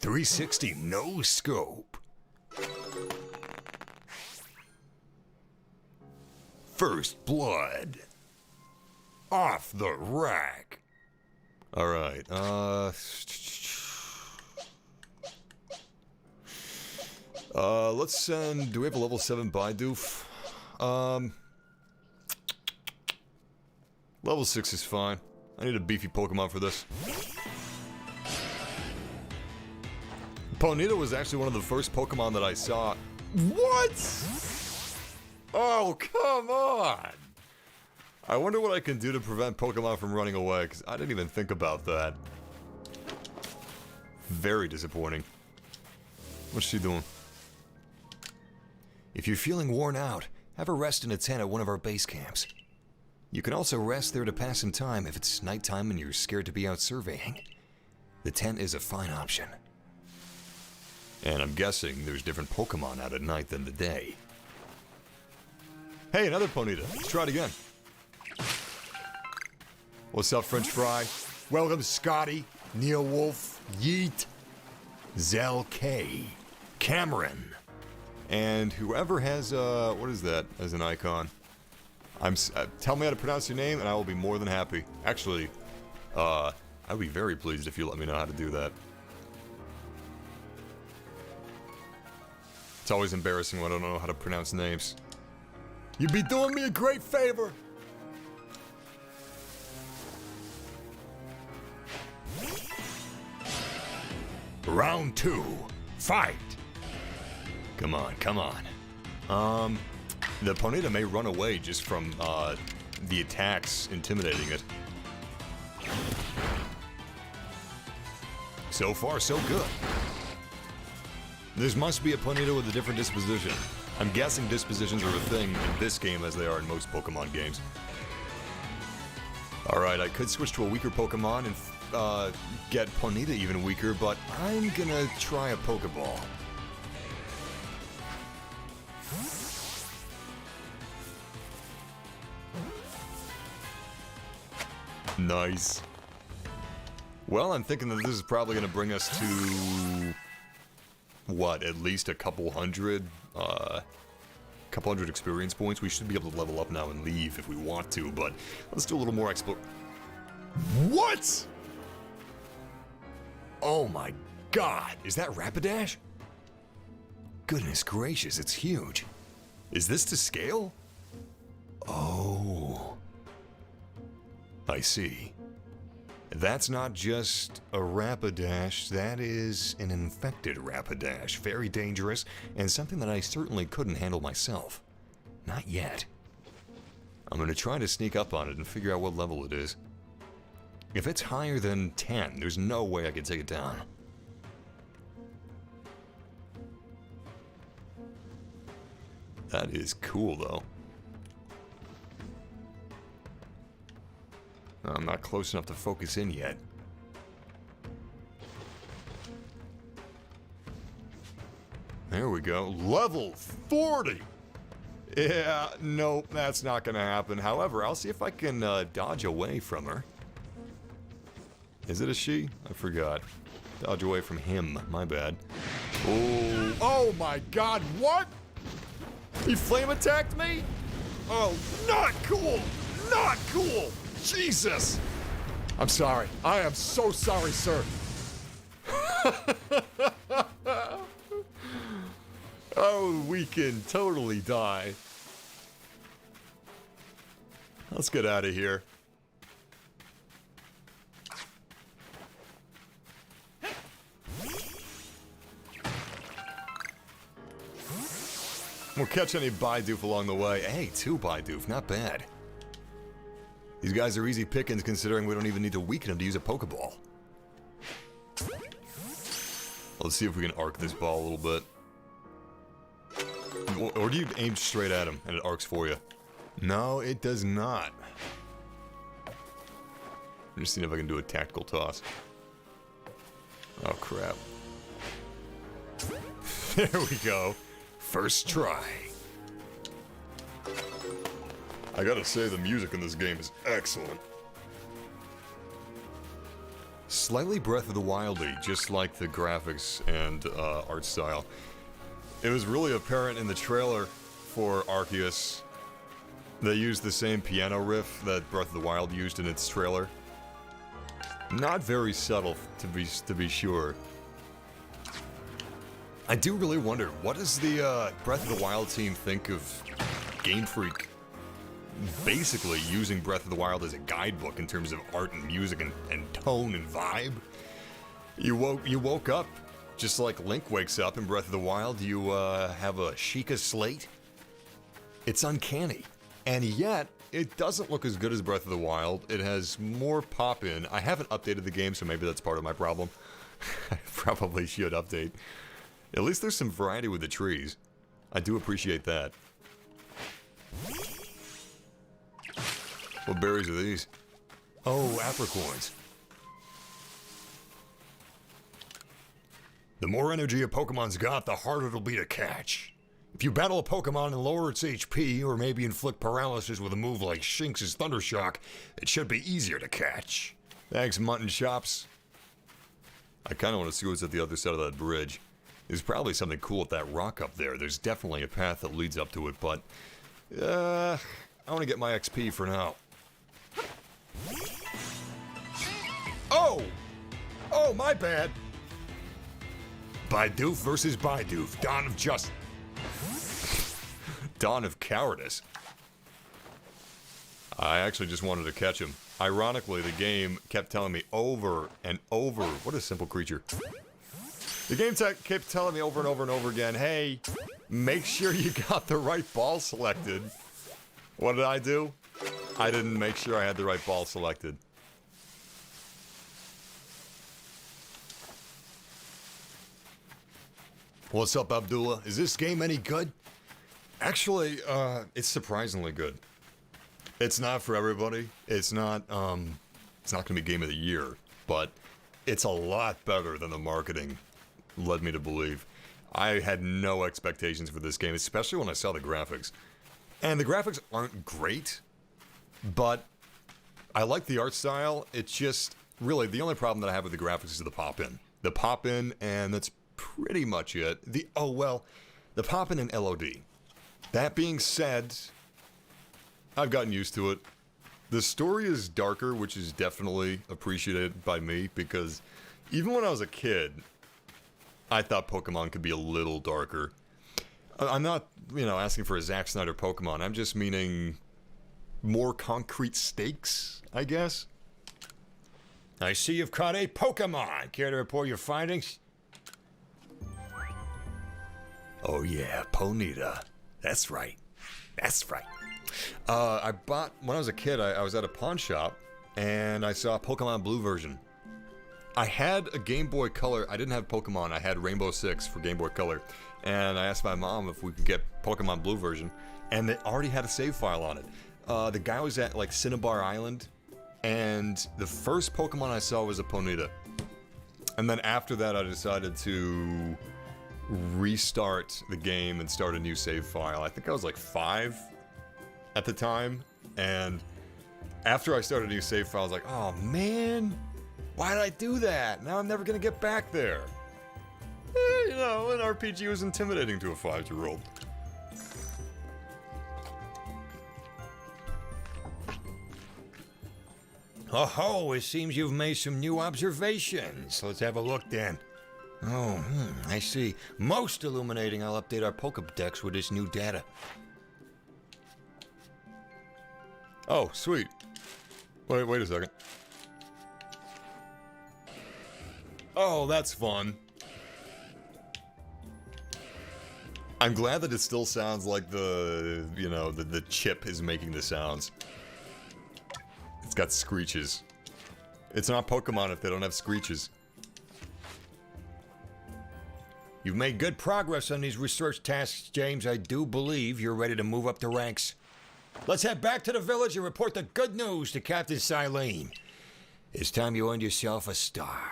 360 no scope. First blood. Off the rack. Alright, let's send... Do we have a level 7 Bidoof? Level 6 is fine. I need a beefy Pokemon for this. Ponyta was actually one of the first Pokemon that I saw. What? Oh, come on! I wonder what I can do to prevent Pokemon from running away, because I didn't even think about that. Very disappointing. What's she doing? If you're feeling worn out, have a rest in a tent at one of our base camps. You can also rest there to pass some time if it's nighttime and you're scared to be out surveying. The tent is a fine option. And I'm guessing there's different Pokemon out at night than the day. Hey, another Ponyta. Let's try it again. What's up, French Fry? Welcome, Scotty, Neil Wolf, Yeet, Zell K, Cameron, and whoever has, what is that as an icon? Tell me how to pronounce your name and I will be more than happy. Actually, I'd be very pleased if you let me know how to do that. It's always embarrassing when I don't know how to pronounce names. You'd be doing me a great favor. Round 2, fight. Come on, come on. The Ponyta may run away just from the attacks intimidating it. So far, so good. This must be a Ponyta with a different disposition. I'm guessing dispositions are a thing in this game as they are in most Pokemon games. Alright, I could switch to a weaker Pokemon and get Ponyta even weaker, but I'm gonna try a Pokeball. Nice. Well, I'm thinking that this is probably going to bring us to... what, at least a couple hundred experience points. We should be able to level up now and leave if we want to, but let's do a little more explore. What? Oh my god, is that Rapidash? Goodness gracious, it's huge. Is this to scale? Oh. I see. That's not just a Rapidash, that is an infected Rapidash. Very dangerous, and something that I certainly couldn't handle myself. Not yet. I'm gonna try to sneak up on it and figure out what level it is. If it's higher than 10, there's no way I can take it down. That is cool, though. I'm not close enough to focus in yet. There we go. Level 40! Yeah, nope, that's not gonna happen. However, I'll see if I can dodge away from her. Is it a she? I forgot. Dodge away from him. My bad. Oh, oh my god, what? He flame attacked me? Oh, not cool! Not cool! Jesus! I'm sorry. I am so sorry, sir. Oh, we can totally die. Let's get out of here. We'll catch any Bidoof along the way. Hey, 2 Bidoof, not bad. These guys are easy pickings considering we don't even need to weaken them to use a Pokeball. Let's see if we can arc this ball a little bit. Or do you aim straight at him and it arcs for you? No, it does not. I'm just seeing if I can do a tactical toss. Oh, crap. There we go. First try. I gotta say, the music in this game is excellent. Slightly Breath of the Wild-y, just like the graphics and art style. It was really apparent in the trailer for Arceus. They used the same piano riff that Breath of the Wild used in its trailer. Not very subtle, to be sure. I do really wonder, what does the Breath of the Wild team think of Game Freak basically using Breath of the Wild as a guidebook in terms of art and music and tone and vibe? You woke up just like Link wakes up in Breath of the Wild. You have a Sheikah slate. It's uncanny, and yet it doesn't look as good as Breath of the Wild. It has more pop in. I haven't updated the game, so maybe that's part of my problem. I probably should update. At least there's some variety with the trees. I do appreciate that. What berries are these? Oh, apricorns. The more energy a Pokemon's got, the harder it'll be to catch. If you battle a Pokemon and lower its HP, or maybe inflict paralysis with a move like Shinx's Thunder Shock, it should be easier to catch. Thanks, Mutton Chops. I kind of want to see what's at the other side of that bridge. There's probably something cool at that rock up there. There's definitely a path that leads up to it, but I want to get my XP for now. Oh! Oh, my bad. Bidoof versus Bidoof. Dawn of Justice. Dawn of Cowardice. I actually just wanted to catch him. Ironically, the game kept telling me over and over. What a simple creature. The game kept telling me over and over and over again, hey, Make sure you got the right ball selected. What did I do? I didn't make sure I had the right ball selected. What's up, Abdullah? Is this game any good? Actually, it's surprisingly good. It's not for everybody. It's not gonna be game of the year, but it's a lot better than the marketing led me to believe. I had no expectations for this game, especially when I saw the graphics. And the graphics aren't great, but I like the art style. It's just, really, the only problem that I have with the graphics is the pop-in. The pop-in, and that's pretty much it. The pop-in and LOD. That being said, I've gotten used to it. The story is darker, which is definitely appreciated by me, because even when I was a kid, I thought Pokemon could be a little darker. I'm not, asking for a Zack Snyder Pokemon. I'm just meaning more concrete stakes, I guess. I see you've caught a Pokemon. Care to report your findings? Oh yeah, Ponyta. That's right. That's right. I bought, when I was a kid, I was at a pawn shop, and I saw a Pokemon Blue version. I had a Game Boy Color. I didn't have Pokemon. I had Rainbow Six for Game Boy Color. And I asked my mom if we could get Pokemon Blue version, and they already had a save file on it. The guy was at, like, Cinnabar Island, and the first Pokemon I saw was a Ponyta. And then after that, I decided to restart the game and start a new save file. I think I was like 5 at the time, and after I started a new save file, I was like, oh man, why did I do that? Now I'm never gonna get back there. An RPG was intimidating to a 5-year-old. Oh, it seems you've made some new observations. Let's have a look then. Oh, I see. Most illuminating. I'll update our Pokedex with this new data. Oh, sweet. Wait a second. Oh, that's fun. I'm glad that it still sounds like the chip is making the sounds. It's got screeches. It's not Pokemon if they don't have screeches. You've made good progress on these research tasks, James. I do believe you're ready to move up the ranks. Let's head back to the village and report the good news to Captain Silene. It's time you earned yourself a star.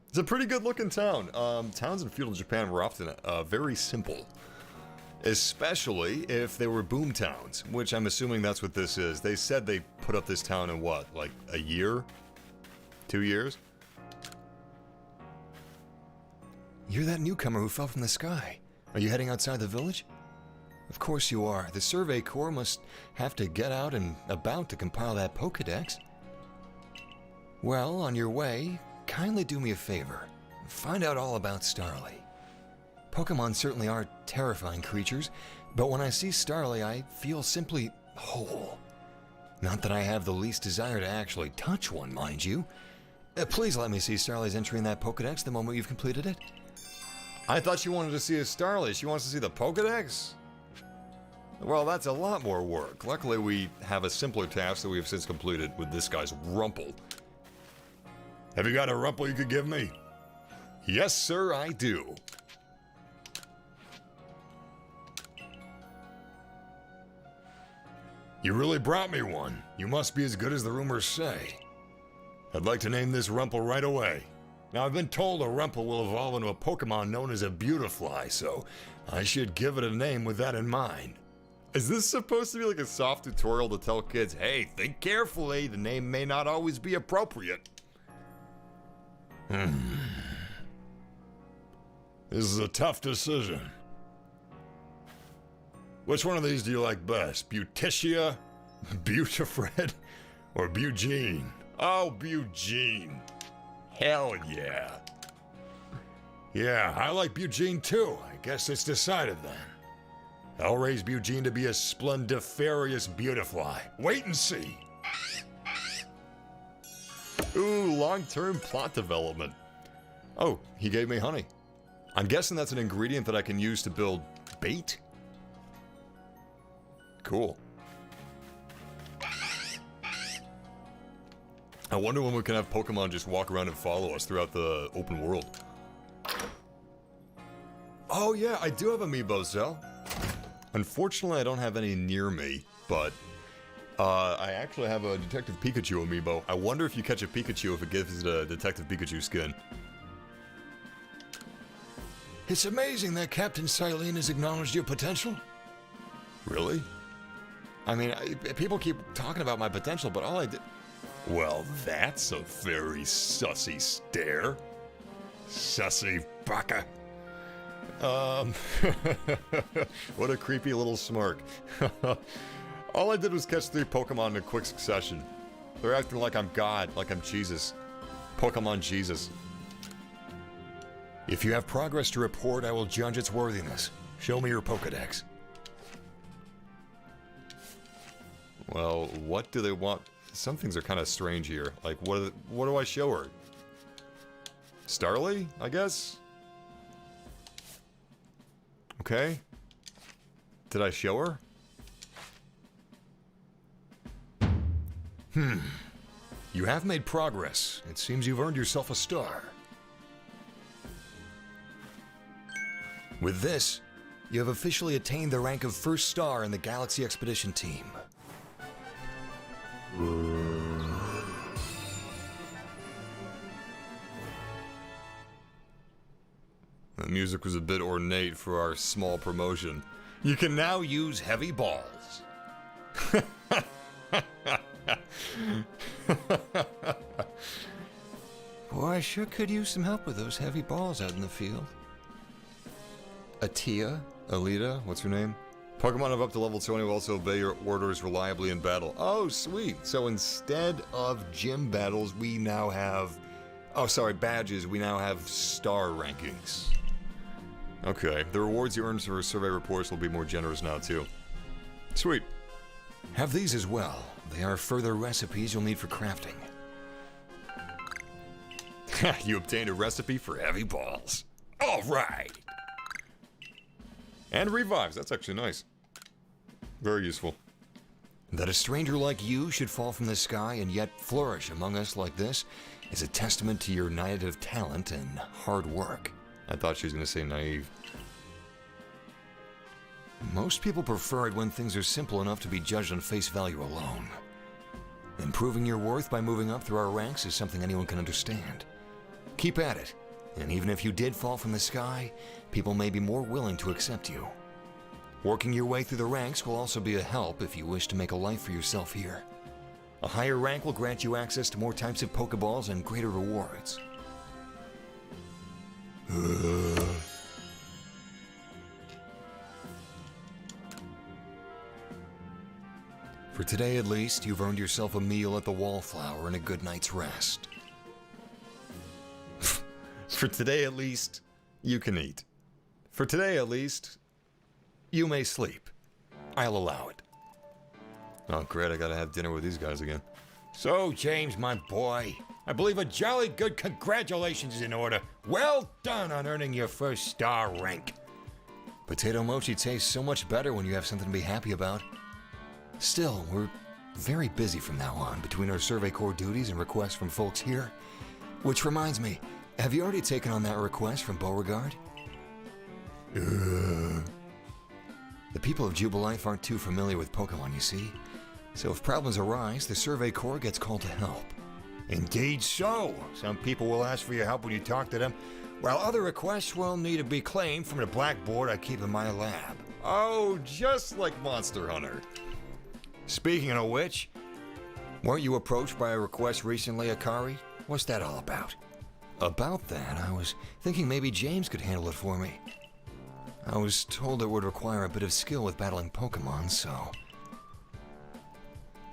It's a pretty good looking town. Towns in feudal Japan were often very simple. Especially if they were boom towns, which I'm assuming that's what this is. They said they put up this town in what, like a year? 2 years? You're that newcomer who fell from the sky. Are you heading outside the village? Of course you are. The Survey Corps must have to get out and about to compile that Pokedex. Well, on your way, kindly do me a favor. Find out all about Starly. Pokemon certainly are terrifying creatures, but when I see Starly, I feel simply whole. Not that I have the least desire to actually touch one, mind you. Please let me see Starly's entry in that Pokedex the moment you've completed it. I thought you wanted to see a Starly. She wants to see the Pokedex? Well, that's a lot more work. Luckily, we have a simpler task that we have since completed with this guy's Rumple. Have you got a Rumple you could give me? Yes, sir, I do. You really brought me one. You must be as good as the rumors say. I'd like to name this Rumple right away. Now, I've been told a Rumple will evolve into a Pokemon known as a Beautifly, so I should give it a name with that in mind. Is this supposed to be like a soft tutorial to tell kids, hey, think carefully, the name may not always be appropriate? This is a tough decision. Which one of these do you like best? Beauticia, Beautifred, or Bugene? Oh, Bugene. Hell yeah. Yeah, I like Bugene too. I guess it's decided then. I'll raise Bugene to be a splendiferous Beautifly. Wait and see. Ooh, long-term plot development. Oh, he gave me honey. I'm guessing that's an ingredient that I can use to build bait? Cool. I wonder when we can have Pokemon just walk around and follow us throughout the open world. Oh yeah, I do have amiibo, Zell. Unfortunately, I don't have any near me, but I actually have a Detective Pikachu amiibo. I wonder if you catch a Pikachu if it gives it a Detective Pikachu skin. It's amazing that Captain Silene has acknowledged your potential. Really? I mean, people keep talking about my potential, but all I did... Well, that's a very sussy stare. Sussy baka. What a creepy little smirk. All I did was catch 3 Pokemon in quick succession. They're acting like I'm God, like I'm Jesus. Pokemon Jesus. If you have progress to report, I will judge its worthiness. Show me your Pokedex. Well, what do they want? Some things are kind of strange here. Like, what do I show her? Starly, I guess? Okay. Did I show her? You have made progress. It seems you've earned yourself a star. With this, you have officially attained the rank of first star in the Galaxy Expedition Team. The music was a bit ornate for our small promotion. You can now use heavy balls. Boy, I sure could use some help with those heavy balls out in the field. Atia? Alita? What's her name? Pokemon of up to level 20 will also obey your orders reliably in battle. Oh, sweet. So instead of gym battles, we now have... Oh, sorry, badges. We now have star rankings. Okay. The rewards you earn for survey reports will be more generous now, too. Sweet. Have these as well. They are further recipes you'll need for crafting. You obtained a recipe for heavy balls. All right. And revives. That's actually nice. Very useful. That a stranger like you should fall from the sky and yet flourish among us like this is a testament to your native talent and hard work. I thought she was going to say naive. Most people prefer it when things are simple enough to be judged on face value alone. Improving your worth by moving up through our ranks is something anyone can understand. Keep at it, and even if you did fall from the sky, people may be more willing to accept you. Working your way through the ranks will also be a help if you wish to make a life for yourself here. A higher rank will grant you access to more types of Pokeballs and greater rewards. For today at least, you've earned yourself a meal at the Wallflower and a good night's rest. For today at least, you can eat. For today at least, You may sleep. I'll allow it. oh great, I gotta have dinner with these guys again. So, James, my boy, I believe a jolly good congratulations is in order. Well done on earning your first star rank. Potato mochi tastes so much better when you have something to be happy about. Still, we're very busy from now on between our Survey Corps duties and requests from folks here. Which reminds me, have you already taken on that request from Beauregard? The people of Jubilife aren't too familiar with Pokemon, you see. So if problems arise, the Survey Corps gets called to help. Indeed so. Some people will ask for your help when you talk to them, while other requests will need to be claimed from the blackboard I keep in my lab. Oh, just like Monster Hunter. Speaking of which, weren't you approached by a request recently, Akari? What's that all about? About that, I was thinking maybe James could handle it for me. I was told it would require a bit of skill with battling Pokemon, so...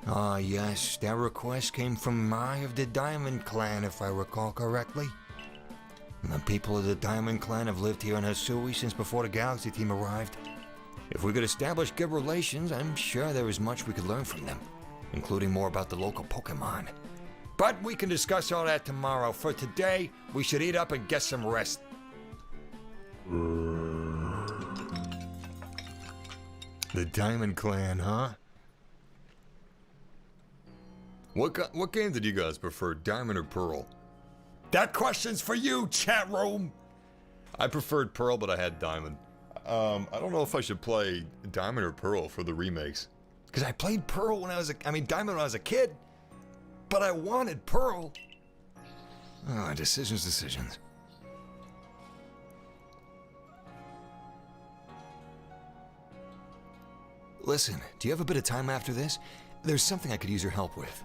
Ah, yes, that request came from Mai of the Diamond Clan, if I recall correctly. The people of the Diamond Clan have lived here in Hisui since before the Galaxy team arrived. If we could establish good relations, I'm sure there is much we could learn from them, including more about the local Pokemon. But we can discuss all that tomorrow. For today, we should eat up and get some rest. The Diamond Clan, huh? What game did you guys prefer, Diamond or Pearl? That question's for you, chat room. I preferred Pearl, but I had Diamond. I don't know if I should play Diamond or Pearl for the remakes. Because I played Pearl when I was Diamond when I was a kid. But I wanted Pearl. Ah, decisions. Listen, do you have a bit of time after this? There's something I could use your help with.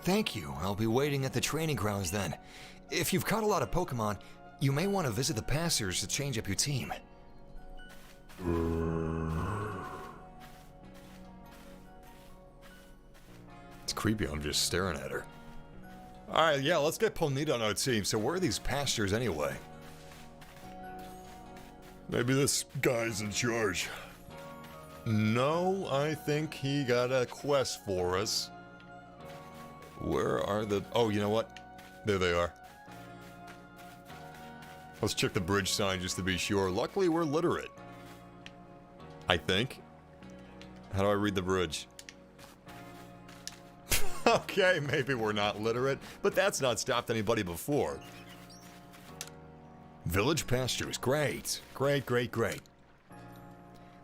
Thank you. I'll be waiting at the training grounds then. If you've caught a lot of Pokemon, you may want to visit the Passers to change up your team. It's creepy, I'm just staring at her. Alright, yeah, let's get Ponyta on our team. So where are these pastures anyway? Maybe this guy's in charge. No, I think he got a quest for us. Where are the... Oh, you know what? There they are. Let's check the bridge sign just to be sure. Luckily, we're literate. I think. How do I read the bridge? Okay, maybe we're not literate, but that's not stopped anybody before. Village pastures, great. Great.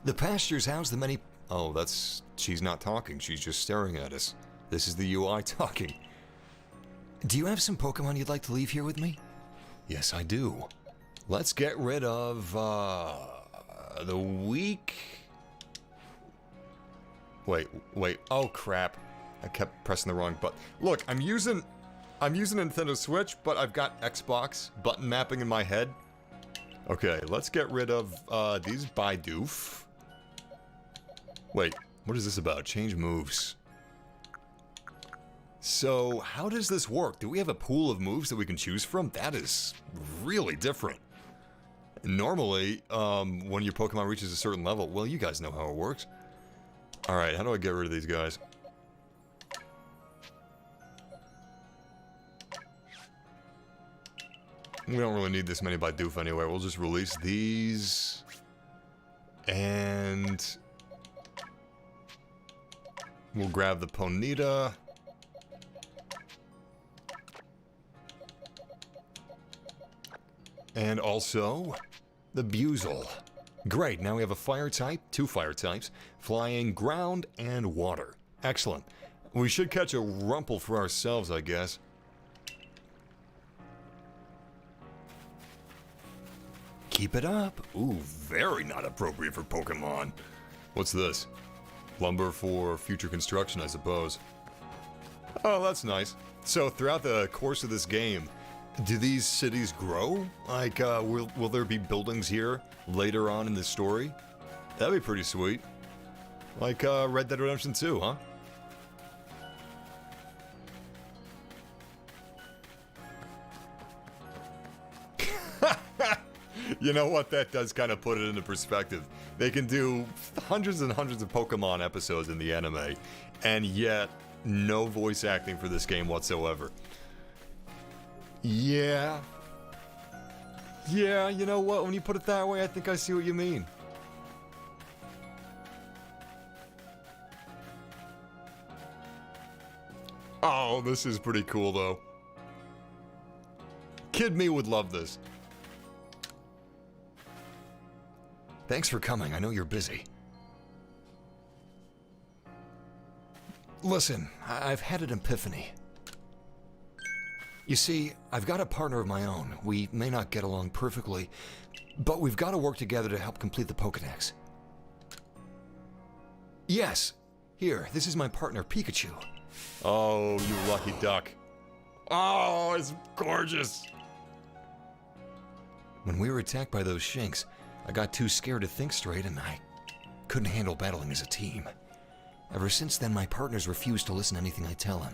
The pastures house the many... Oh, that's... She's not talking, she's just staring at us. This is the UI talking. Do you have some Pokemon you'd like to leave here with me? Yes, I do. Let's get rid of, the weak... Wait, oh crap. I kept pressing the wrong button. Look, I'm using Nintendo Switch, but I've got Xbox button mapping in my head. Okay, let's get rid of, these Bidoof. Wait, what is this about? Change moves. So, how does this work? Do we have a pool of moves that we can choose from? That is really different. Normally, when your Pokemon reaches a certain level, well, you guys know how it works. Alright, how do I get rid of these guys? We don't really need this many Bidoof anyway. We'll just release these. And... we'll grab the Ponyta. And also, the Buizel. Great, now we have a fire type, 2 fire types, flying, ground, and water. Excellent. We should catch a Rumple for ourselves, I guess. Keep it up. Ooh, very not appropriate for Pokemon. What's this? Lumber for future construction, I suppose. Oh, that's nice. So, throughout the course of this game, do these cities grow? Like, will there be buildings here later on in the story? That'd be pretty sweet. Like, Red Dead Redemption 2, huh? You know what? That does kind of put it into perspective. They can do hundreds and hundreds of Pokemon episodes in the anime, and yet no voice acting for this game whatsoever. Yeah, you know what? When you put it that way, I think I see what you mean. Oh, this is pretty cool, though. Kid me would love this. Thanks for coming. I know you're busy. Listen, I've had an epiphany. You see, I've got a partner of my own. We may not get along perfectly, but we've got to work together to help complete the Pokédex. Yes. Here, this is my partner, Pikachu. Oh, you lucky duck. Oh, it's gorgeous. When we were attacked by those Shinx, I got too scared to think straight and I couldn't handle battling as a team. Ever since then, my partners refuse to listen to anything I tell him.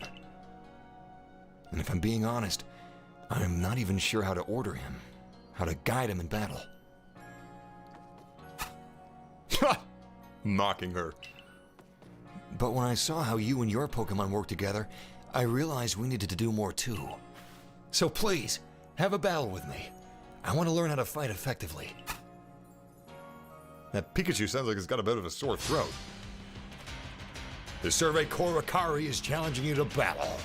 And if I'm being honest, I'm not even sure how to order him, how to guide him in battle. Mocking her. But when I saw how you and your Pokemon work together, I realized we needed to do more too. So please, have a battle with me. I want to learn how to fight effectively. That Pikachu sounds like it's got a bit of a sore throat. The Survey Korikari is challenging you to battle.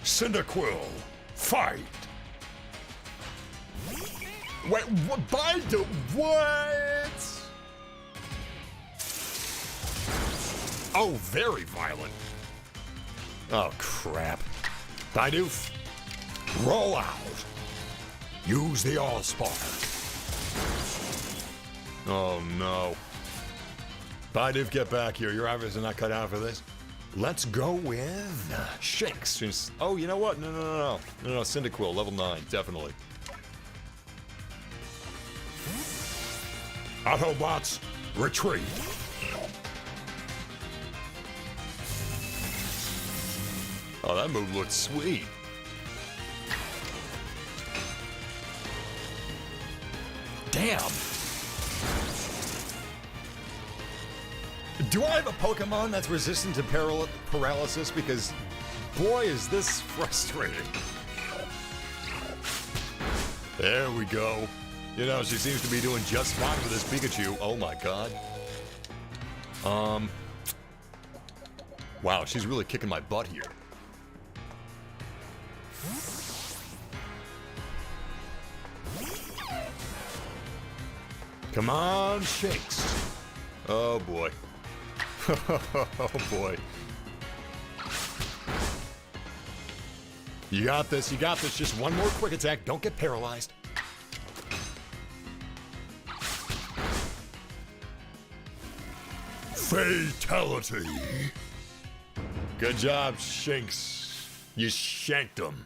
Cyndaquil, fight! Wait, what? By the what? Oh, very violent. Oh, crap. Bidoof, roll out. Use the Allspark. Oh, no. Bidoof, get back here. Your obviously not cut out for this. Let's go with Shinx. Oh, you know what? No, Cyndaquil, level 9, definitely. Autobots, retreat. Oh, that move looked sweet. Damn. Do I have a Pokemon that's resistant to paralysis? Because, boy, is this frustrating. There we go. You know, she seems to be doing just fine with this Pikachu. Oh my god. Wow, she's really kicking my butt here. Come on, Shinx. Oh boy. Oh boy. You got this, you got this. Just one more quick attack. Don't get paralyzed. Fatality. Good job, Shinx. You shanked him.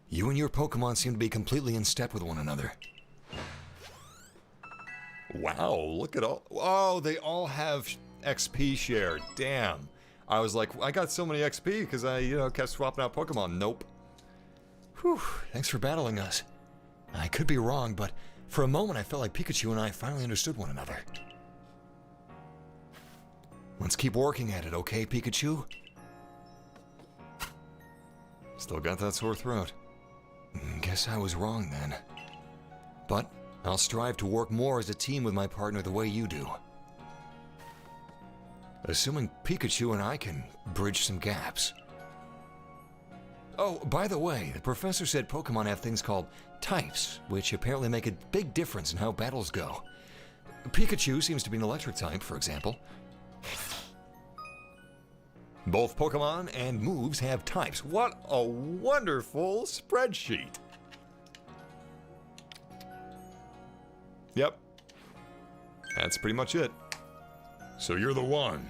You and your Pokemon seem to be completely in step with one another. Wow, look at all. Oh, they all have XP shared. Damn. I was like, I got so many XP because I, kept swapping out Pokemon. Nope. Whew, thanks for battling us. I could be wrong, but for a moment I felt like Pikachu and I finally understood one another. Let's keep working at it, okay, Pikachu? Still got that sore throat. Guess I was wrong then. But I'll strive to work more as a team with my partner the way you do. Assuming Pikachu and I can bridge some gaps. Oh, by the way, the professor said Pokemon have things called types, which apparently make a big difference in how battles go. Pikachu seems to be an electric type, for example. Both Pokemon and moves have types. What a wonderful spreadsheet. Yep. That's pretty much it. So you're the one.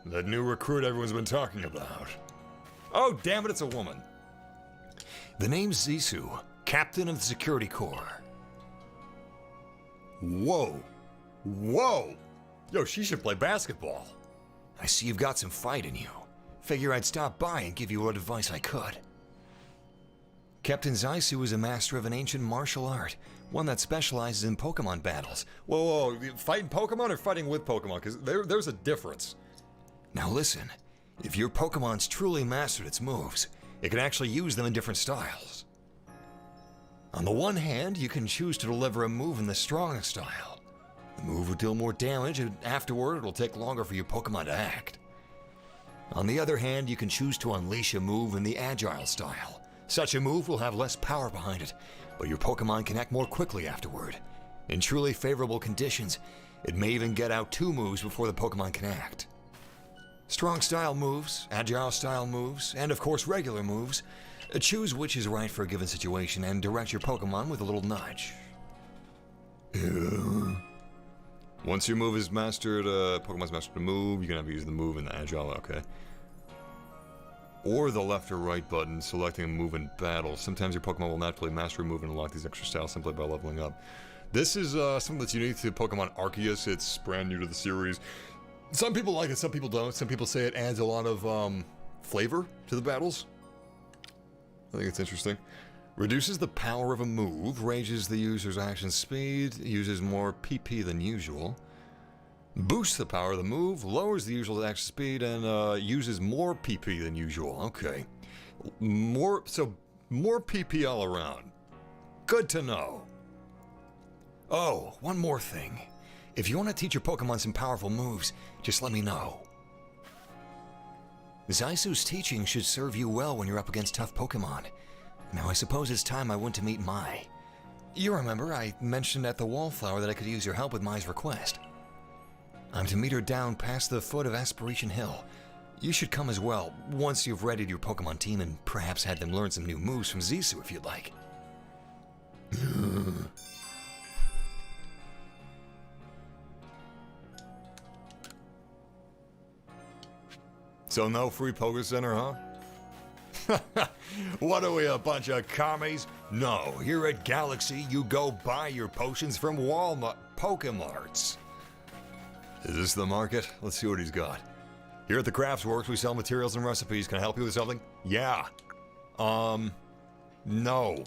That new recruit everyone's been talking about. Oh, damn it, it's a woman. The name's Zissou, Captain of the Security Corps. Whoa. Whoa. Yo, she should play basketball. I see you've got some fight in you. Figure I'd stop by and give you what advice I could. Captain Zissou is a master of an ancient martial art, one that specializes in Pokemon battles. Whoa, fighting Pokemon or fighting with Pokemon? Because there's a difference. Now listen, if your Pokemon's truly mastered its moves, it can actually use them in different styles. On the one hand, you can choose to deliver a move in the strong style. The move will deal more damage, and afterward it'll take longer for your Pokemon to act. On the other hand, you can choose to unleash a move in the agile style. Such a move will have less power behind it, but your Pokemon can act more quickly afterward. In truly favorable conditions, it may even get out 2 moves before the Pokemon can act. Strong style moves, agile style moves, and of course regular moves. Choose which is right for a given situation and direct your Pokemon with a little nudge. Once your move is mastered, Pokemon's mastered a move, you can have use the move in the agile, okay. Or the left or right button, selecting a move in battle. Sometimes your Pokemon will naturally master a move and unlock these extra styles simply by leveling up. This is something that's unique to Pokemon Arceus. It's brand new to the series. Some people like it, some people don't. Some people say it adds a lot of flavor to the battles. I think it's interesting. Reduces the power of a move, raises the user's action speed, uses more PP than usual. Boosts the power of the move, lowers the usual action speed, and uses more PP than usual. Okay. More PP all around. Good to know. Oh, one more thing. If you want to teach your Pokemon some powerful moves, just let me know. Zaisu's teaching should serve you well when you're up against tough Pokemon. Now I suppose it's time I went to meet Mai. You remember I mentioned at the Wallflower that I could use your help with Mai's request. I'm to meet her down past the foot of Aspiration Hill. You should come as well, once you've readied your Pokemon team and perhaps had them learn some new moves from Zisu if you'd like. So no free Poké Center, huh? What are we, a bunch of commies? No, here at Galaxy, you go buy your potions from Walmart Pokemarts. Is this the market? Let's see what he's got. Here at the Craftsworks, we sell materials and recipes. Can I help you with something? Yeah. No.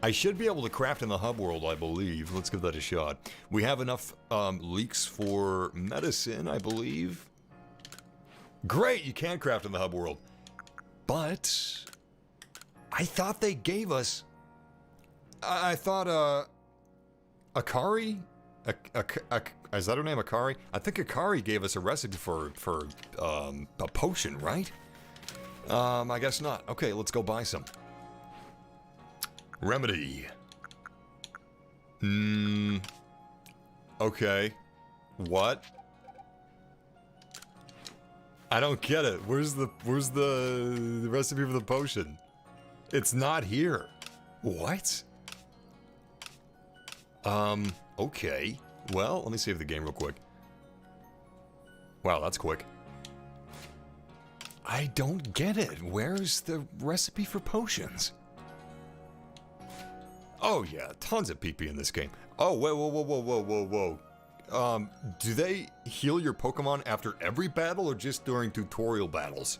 I should be able to craft in the hub world, I believe. Let's give that a shot. We have enough leeks for medicine, I believe. Great, you can craft in the hub world. But I thought they gave us. I thought Akari. Is that her name, Akari? I think Akari gave us a recipe for a potion, right? I guess not. Okay, let's go buy some. Remedy. Okay. What? I don't get it. Where's the recipe for the potion? It's not here. What? Okay. Well, let me save the game real quick. Wow, that's quick. I don't get it. Where's the recipe for potions? Oh yeah, tons of PP in this game. Oh, whoa. Do they heal your Pokemon after every battle or just during tutorial battles?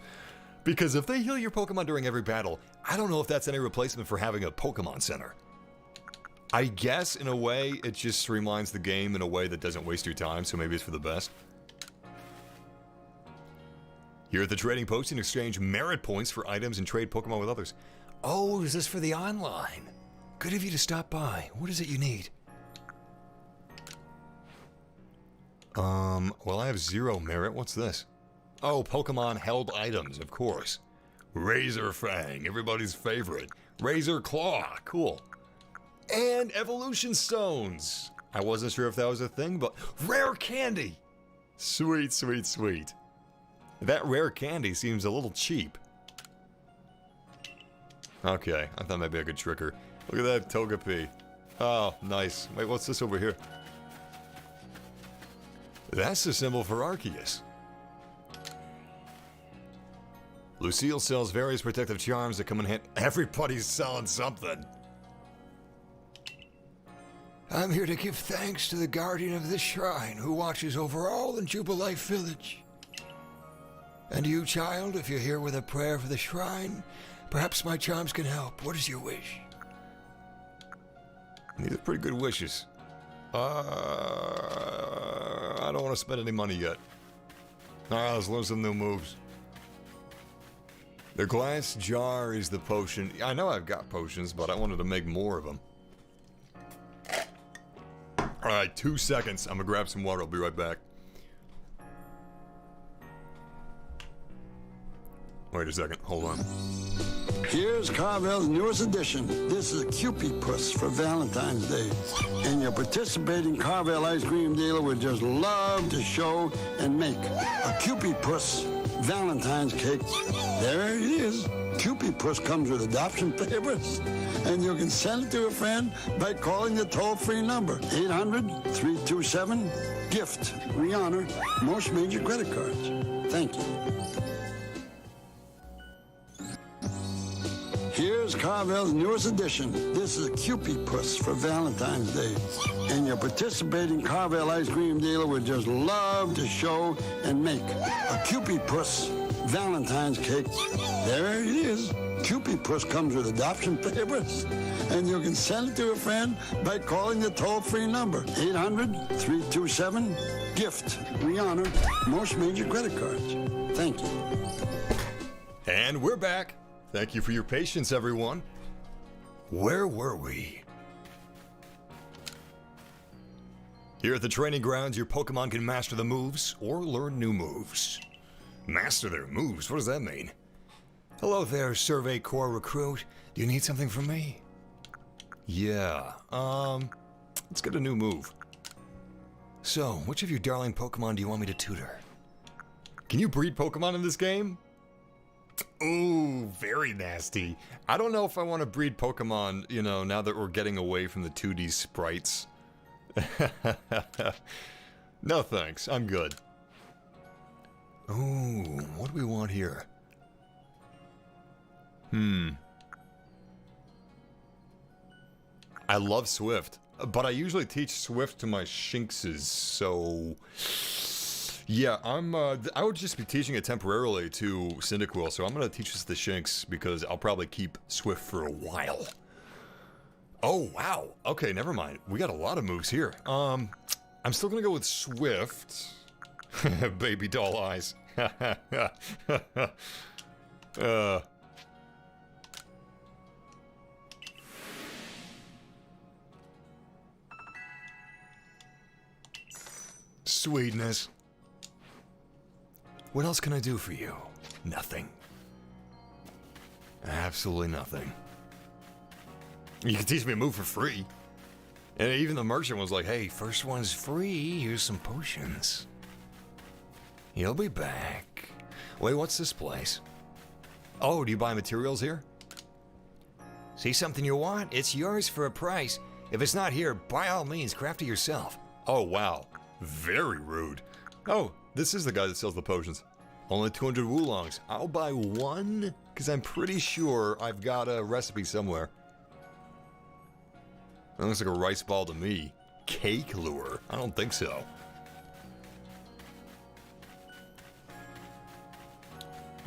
Because if they heal your Pokemon during every battle, I don't know if that's any replacement for having a Pokemon Center. I guess, in a way, it just streamlines the game in a way that doesn't waste your time, so maybe it's for the best. Here at the trading post, you can exchange merit points for items and trade Pokemon with others. Oh, is this for the online? Good of you to stop by. What is it you need? Well, I have 0 merit. What's this? Oh, Pokemon held items, of course. Razor Fang, everybody's favorite. Razor Claw, cool. And Evolution Stones. I wasn't sure if that was a thing, but Rare Candy. Sweet. That Rare Candy seems a little cheap. Okay, I thought maybe I could trick her. Look at that Togepi. Oh, nice. Wait, what's this over here? That's the symbol for Arceus. Lucille sells various protective charms that come in handy. Everybody's selling something. I'm here to give thanks to the guardian of this shrine who watches over all in Jubilife Village. And you, child, if you're here with a prayer for the shrine, perhaps my charms can help. What is your wish? These are pretty good wishes. I don't want to spend any money yet. Alright, let's learn some new moves. The glass jar is the potion. I know I've got potions, but I wanted to make more of them. Alright, 2 seconds. I'm gonna grab some water. I'll be right back. Wait a second. Hold on. Here's Carvel's newest edition. This is a Cupid Puss for Valentine's Day. And your participating Carvel ice cream dealer would just love to show and make a Cupid Puss Valentine's cake. There it is. Cupid Puss comes with adoption papers. And you can send it to a friend by calling the toll-free number, 800-327-GIFT. We honor most major credit cards. Thank you. Here's Carvel's newest edition. This is a Cupid Puss for Valentine's Day. And your participating Carvel ice cream dealer would just love to show and make a Cupid Puss Valentine's cake. There it is. Cupid Puss comes with adoption papers. And you can send it to a friend by calling the toll-free number, 800-327 Gift. We honor most major credit cards. Thank you. And we're back. Thank you for your patience, everyone. Where were we? Here at the training grounds, your Pokemon can master the moves or learn new moves. Master their moves? What does that mean? Hello there, Survey Corps recruit. Do you need something from me? Yeah, let's get a new move. So, which of your darling Pokemon do you want me to tutor? Can you breed Pokemon in this game? Ooh, very nasty. I don't know if I want to breed Pokemon, you know, now that we're getting away from the 2D sprites. No thanks, I'm good. Ooh, what do we want here? I love Swift, but I usually teach Swift to my Shinxes, so... Yeah, I would just be teaching it temporarily to Cyndaquil, so I'm gonna teach this to Shinx because I'll probably keep Swift for a while. Oh, wow. Okay, never mind. We got a lot of moves here. I'm still gonna go with Swift. Baby doll eyes. Sweetness. What else can I do for you? Nothing. Absolutely nothing. You can teach me a move for free. And even the merchant was like, hey, first one's free, here's some potions. You'll be back. Wait, what's this place? Oh, do you buy materials here? See something you want? It's yours for a price. If it's not here, by all means, craft it yourself. Oh, wow. Very rude. Oh, this is the guy that sells the potions. Only 200 Woolongs. I'll buy one, because I'm pretty sure I've got a recipe somewhere. That looks like a rice ball to me. Cake lure? I don't think so.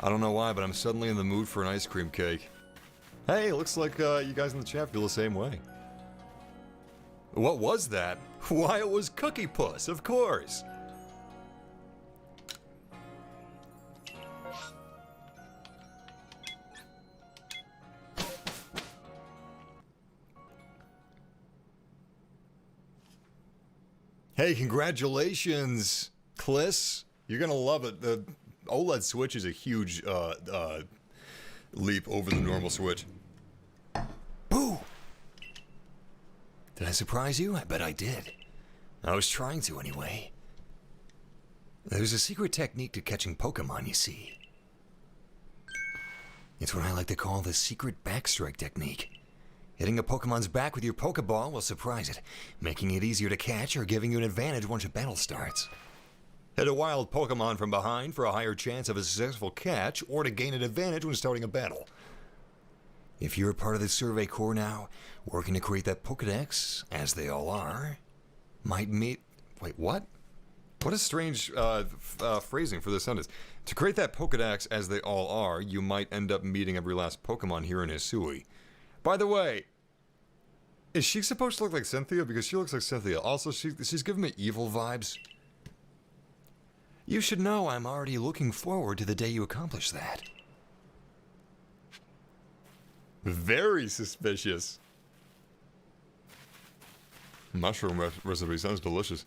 I don't know why, but I'm suddenly in the mood for an ice cream cake. Hey, looks like you guys in the chat feel the same way. What was that? Why, it was Cookie Puss, of course. Hey, congratulations, Kliss. You're gonna love it. The OLED Switch is a huge leap over the normal Switch. Boo! Did I surprise you? I bet I did. I was trying to anyway. There's a secret technique to catching Pokemon, you see. It's what I like to call the secret backstrike technique. Hitting a Pokemon's back with your Pokeball will surprise it, making it easier to catch or giving you an advantage once a battle starts. Hit a wild Pokemon from behind for a higher chance of a successful catch or to gain an advantage when starting a battle. If you're a part of the Survey Corps now, working to create that Pokedex, as they all are, might meet... Wait, what? What a strange phrasing for this sentence. To create that Pokedex, as they all are, you might end up meeting every last Pokemon here in Hisui. By the way, is she supposed to look like Cynthia? Because she looks like Cynthia. Also, she's giving me evil vibes. You should know I'm already looking forward to the day you accomplish that. Very suspicious. Mushroom recipe sounds delicious.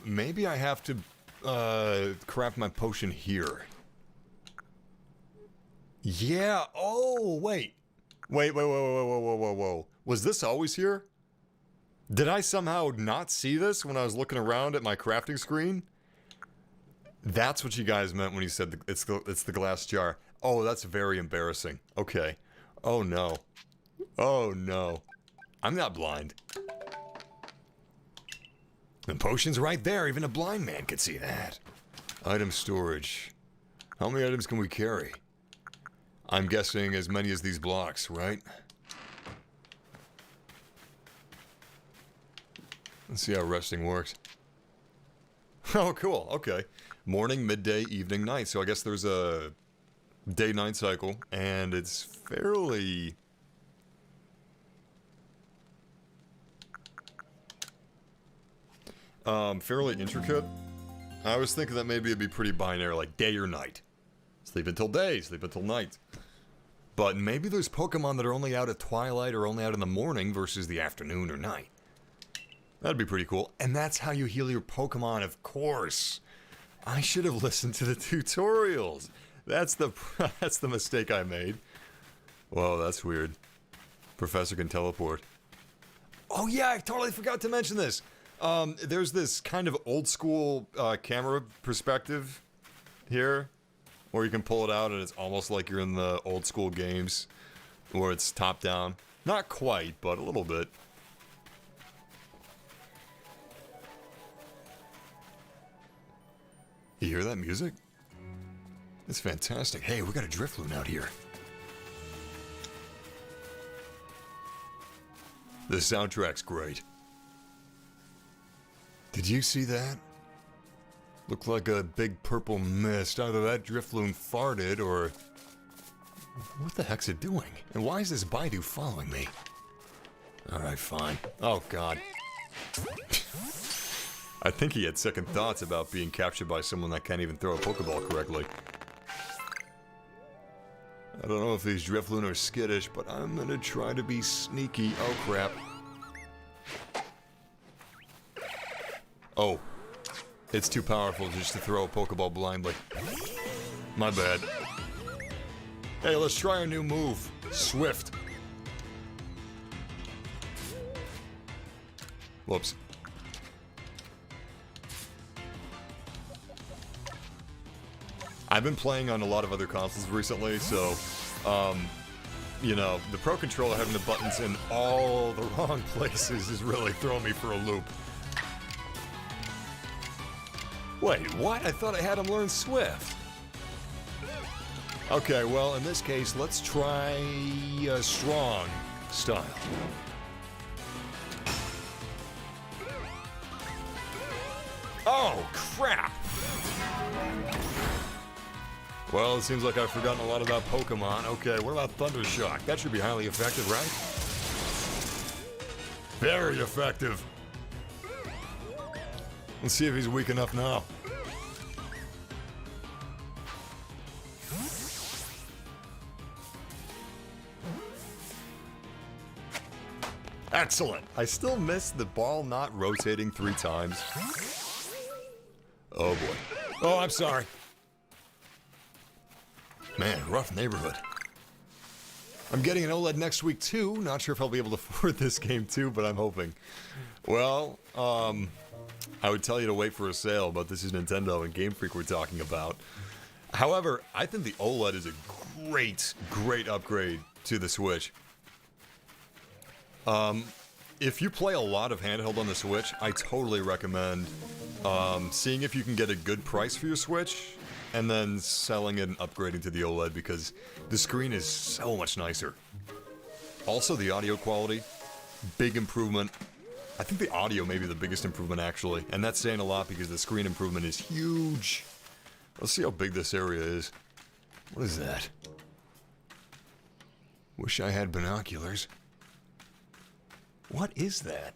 Maybe I have to craft my potion here. Yeah. Oh, wait. Whoa. Was this always here? Did I somehow not see this when I was looking around at my crafting screen? That's what you guys meant when you said it's the glass jar. Oh, that's very embarrassing. Okay. Oh no. Oh no. I'm not blind. The potion's right there. Even a blind man could see that. Item storage. How many items can we carry? I'm guessing as many as these blocks, right? Let's see how resting works. Oh, cool. Okay. Morning, midday, evening, night. So I guess there's a day-night cycle, and it's fairly fairly intricate. I was thinking that maybe it'd be pretty binary, like day or night. Sleep until day, sleep until night. But maybe there's Pokemon that are only out at twilight or only out in the morning versus the afternoon or night. That'd be pretty cool. And that's how you heal your Pokemon, of course. I should have listened to the tutorials. That's the mistake I made. Whoa, that's weird. Professor can teleport. Oh yeah, I totally forgot to mention this. There's this kind of old school camera perspective here, where you can pull it out and it's almost like you're in the old school games, where it's top down. Not quite, but a little bit. You hear that music? It's fantastic. Hey, we got a Drifloon out here. The soundtrack's great. Did you see that? Looked like a big purple mist. Either that Drifloon farted or... What the heck's it doing? And why is this Baidu following me? Alright, fine. Oh, God. I think he had second thoughts about being captured by someone that can't even throw a Pokeball correctly. I don't know if these Drifloon are skittish, but I'm gonna try to be sneaky. Oh, crap. Oh. It's too powerful just to throw a Pokeball blindly. My bad. Hey, let's try a new move. Swift. Whoops. I've been playing on a lot of other consoles recently, so, you know, the Pro Controller having the buttons in all the wrong places is really throwing me for a loop. Wait, what? I thought I had him learn Swift. Okay, well, in this case, let's try Strong style. Oh, crap! Well, it seems like I've forgotten a lot about Pokemon. Okay, what about Thundershock? That should be highly effective, right? Very effective. Let's see if he's weak enough now. Excellent. I still missed the ball not rotating 3 times. Oh boy. Oh, I'm sorry. Man, rough neighborhood. I'm getting an OLED next week too. Not sure if I'll be able to afford this game too, but I'm hoping. Well, I would tell you to wait for a sale, but this is Nintendo and Game Freak we're talking about. However, I think the OLED is a great upgrade to the Switch. If you play a lot of handheld on the Switch, I totally recommend seeing if you can get a good price for your Switch and then selling it and upgrading to the OLED because the screen is so much nicer. Also, the audio quality, big improvement. I think the audio may be the biggest improvement actually, and that's saying a lot because the screen improvement is huge. Let's see how big this area is. What is that? Wish I had binoculars. What is that?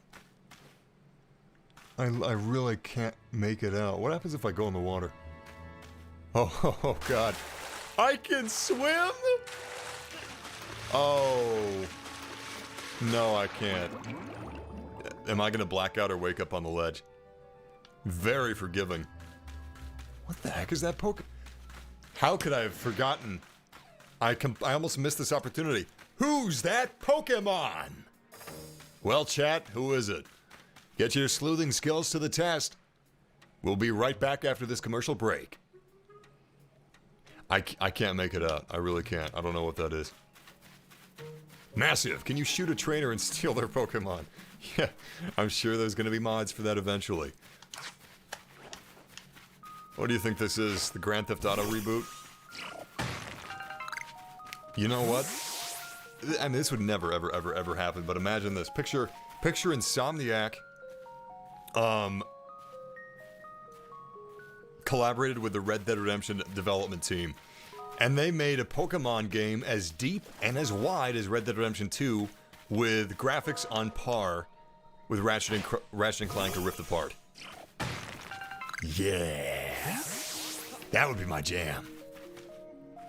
I really can't make it out. What happens if I go in the water? Oh God. I can swim? Oh. No, I can't. Am I gonna black out or wake up on the ledge? Very forgiving. What the heck is that How could I have forgotten? I almost missed this opportunity. Who's that Pokemon? Well, chat, who is it? Get your sleuthing skills to the test. We'll be right back after this commercial break. I can't make it out. I really can't. I don't know what that is. Massive, can you shoot a trainer and steal their Pokemon? Yeah, I'm sure there's going to be mods for that eventually. What do you think this is? The Grand Theft Auto reboot? You know what? I mean, this would never, ever happen, but imagine this. Picture Insomniac, collaborated with the Red Dead Redemption development team, and they made a Pokemon game as deep and as wide as Red Dead Redemption 2, with graphics on par with Ratchet and Clank or Rift Apart. Yeah. That would be my jam.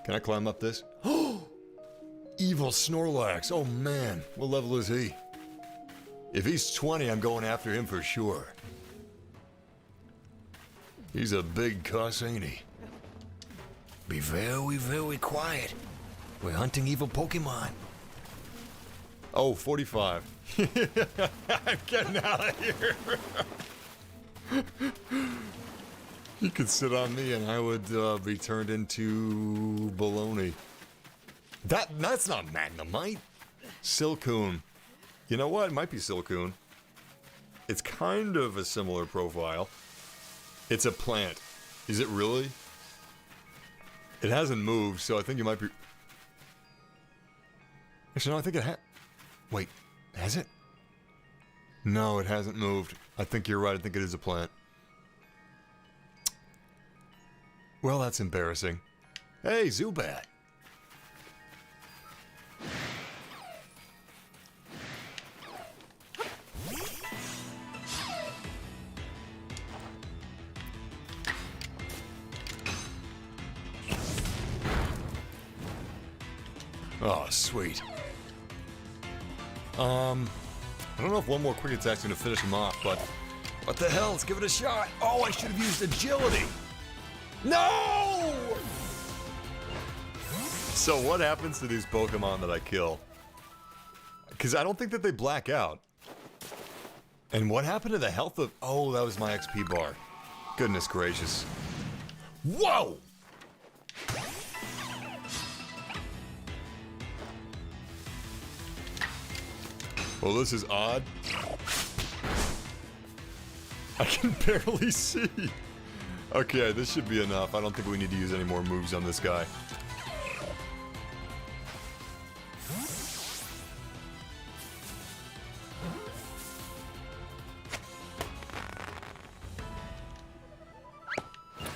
Can I climb up this? Oh! Evil Snorlax. Oh man, what level is he? If he's 20, I'm going after him for sure. He's a big cuss, ain't he? Be very, very quiet. We're hunting evil Pokemon. Oh, 45. I'm getting out of here. He could sit on me and I would be turned into baloney. That's not Magnemite. Silcoon. You know what? It might be Silcoon. It's kind of a similar profile. It's a plant. Is it really? It hasn't moved, so I think you might be... Actually, no, I think it Wait, has it? No, it hasn't moved. I think you're right. I think it is a plant. Well, that's embarrassing. Hey, Zubat. Oh, sweet. I don't know if one more quick attack's gonna finish him off, but what the hell? Let's give it a shot. Oh, I should have used agility. No! So what happens to these Pokemon that I kill? Because I don't think that they black out. And what happened to the health of... Oh, that was my XP bar. Goodness gracious. Whoa! Well, this is odd. I can barely see. Okay, this should be enough. I don't think we need to use any more moves on this guy.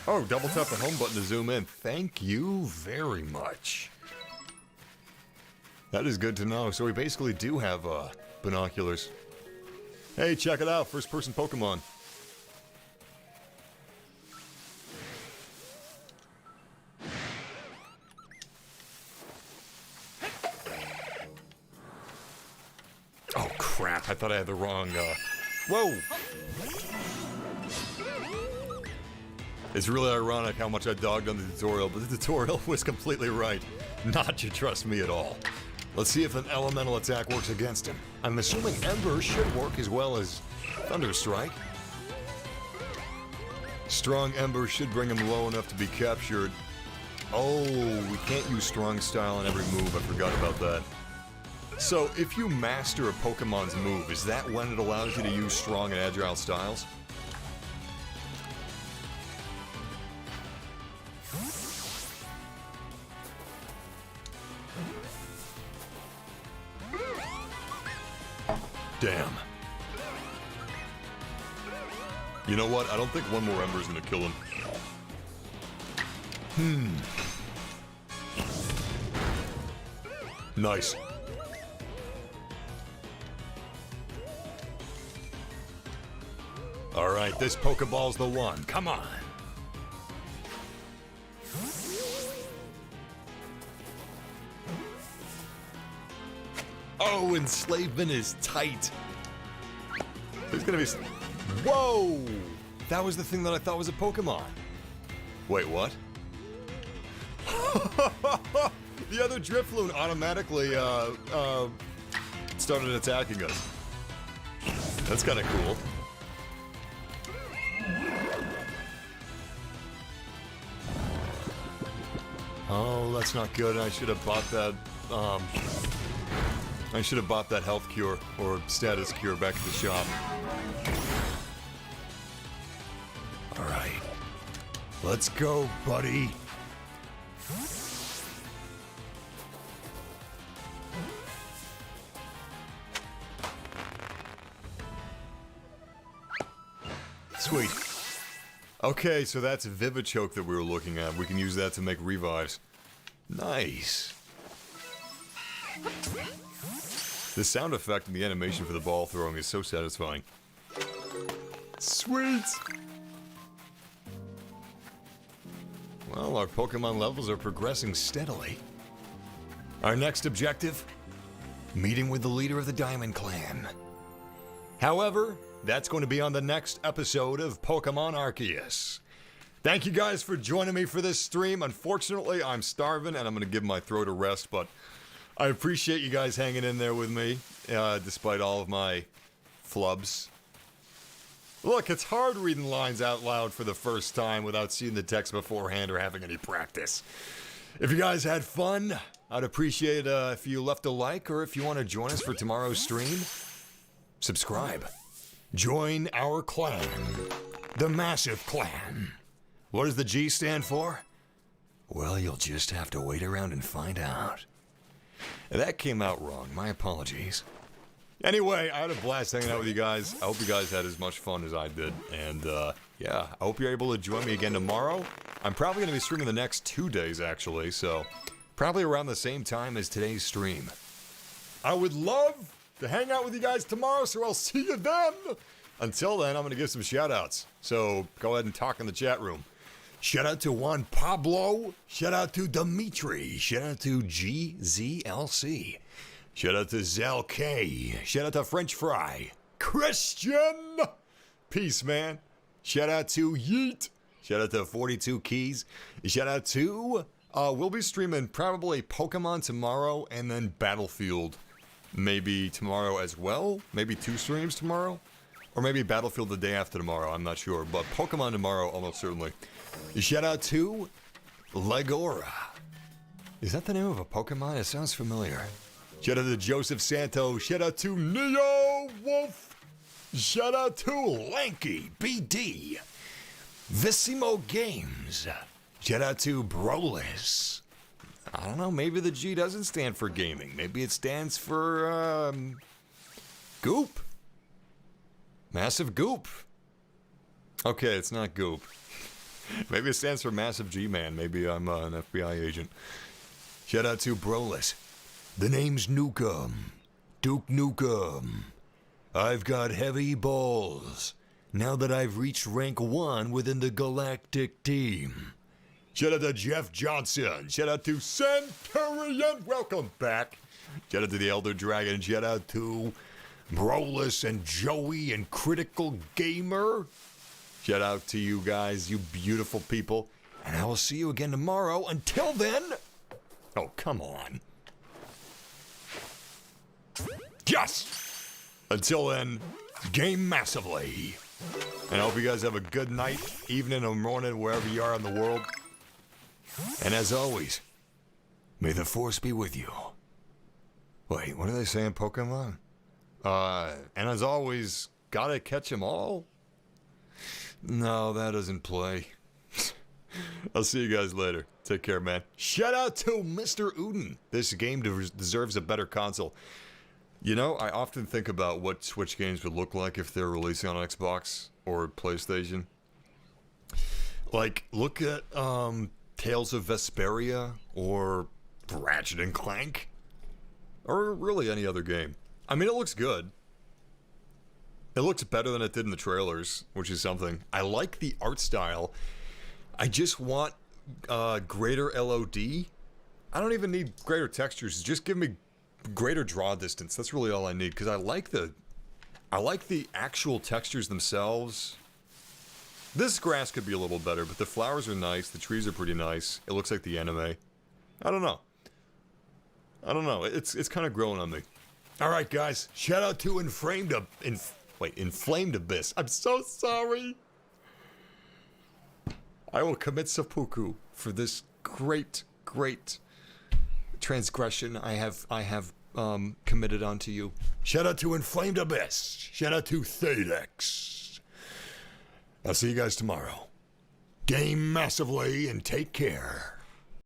Oh, double tap the home button to zoom in. Thank you very much. That is good to know. So we basically do have binoculars. Hey, check it out. First person Pokemon. Oh, crap. I thought I had the wrong, Whoa! It's really ironic how much I dogged on the tutorial, but the tutorial was completely right. Not to trust me at all. Let's see if an elemental attack works against him. I'm assuming Ember should work as well as Thunder Strike. Strong Ember should bring him low enough to be captured. Oh, we can't use Strong Style on every move. I forgot about that. So, if you master a Pokemon's move, is that when it allows you to use Strong and Agile styles? Damn. You know what? I don't think one more Ember is gonna kill him. Nice. Alright, this Pokeball's the one. Come on. Oh, enslavement is tight. There's gonna be... Whoa! That was the thing that I thought was a Pokemon. Wait, what? The other Drifloon automatically, started attacking us. That's kinda cool. Oh, that's not good. I should have bought that, I should have bought that health cure, or status cure back at the shop. Alright. Let's go, buddy. Sweet. Okay, so that's Vivichoke that we were looking at. We can use that to make revives. Nice. The sound effect and the animation for the ball throwing is so satisfying. Sweet! Well, our Pokemon levels are progressing steadily. Our next objective? Meeting with the leader of the Diamond Clan. However, that's going to be on the next episode of Pokemon Arceus. Thank you guys for joining me for this stream. Unfortunately, I'm starving and I'm going to give my throat a rest, but I appreciate you guys hanging in there with me, despite all of my flubs. Look, it's hard reading lines out loud for the first time without seeing the text beforehand or having any practice. If you guys had fun, I'd appreciate if you left a like, or if you want to join us for tomorrow's stream, subscribe. Join our clan, the Massive Clan. What does the G stand for? Well, you'll just have to wait around and find out. That came out wrong. My apologies. Anyway, I had a blast hanging out with you guys. I hope you guys had as much fun as I did. And, yeah, I hope you're able to join me again tomorrow. I'm probably going to be streaming the next 2 days, actually, so probably around the same time as today's stream. I would love to hang out with you guys tomorrow, so I'll see you then. Until then, I'm going to give some shout-outs. So go ahead and talk in the chat room. Shout out to Juan Pablo. Shout out to Dimitri. Shout out to GZLC. Shout out to Zal K. Shout out to French Fry. Christian. Peace, man. Shout out to Yeet. Shout out to 42 Keys. Shout out to... we'll be streaming probably Pokemon tomorrow and then Battlefield maybe tomorrow as well. Maybe 2 streams tomorrow. Or maybe Battlefield the day after tomorrow. I'm not sure. But Pokemon tomorrow, almost certainly. Shout out to Legora. Is that the name of a Pokemon? It sounds familiar. Shout out to Joseph Santo. Shout out to Neo Wolf. Shout out to Lanky BD. Vissimo Games. Shout out to Brolis. I don't know, maybe the G doesn't stand for gaming. Maybe it stands for, Goop. Massive Goop. Okay, it's not Goop. Maybe it stands for Massive G-Man. Maybe I'm an FBI agent. Shout out to Brolis. The name's Nukem. Duke Nukem. I've got heavy balls. Now that I've reached rank 1 within the galactic team. Shout out to Jeff Johnson. Shout out to Centurion. Welcome back. Shout out to the Elder Dragon. Shout out to Brolis and Joey and Critical Gamer. Shout out to you guys, you beautiful people. And I will see you again tomorrow. Until then... Oh, come on. Yes! Until then, game massively. And I hope you guys have a good night, evening, or morning, wherever you are in the world. And as always, may the Force be with you. Wait, what do they say in Pokemon? And as always, gotta catch 'em all? No, that doesn't play. I'll see you guys later. Take care, man. Shout out to Mr. Uden. This game deserves a better console. You know, I often think about what Switch games would look like if they're releasing on Xbox or PlayStation. Like, look at Tales of Vesperia or Ratchet and Clank. Or really any other game. I mean, it looks good. It looks better than it did in the trailers, which is something. I like the art style. I just want greater LOD. I don't even need greater textures. Just give me greater draw distance. That's really all I need, because I like the actual textures themselves. This grass could be a little better, but the flowers are nice. The trees are pretty nice. It looks like the anime. I don't know. It's kind of growing on me. All right, guys. Shout out to Inflamed Abyss. I'm so sorry. I will commit seppuku for this great transgression I have committed onto you. Shout out to Inflamed Abyss. Shout out to Thadex. I'll see you guys tomorrow. Game massively and take care.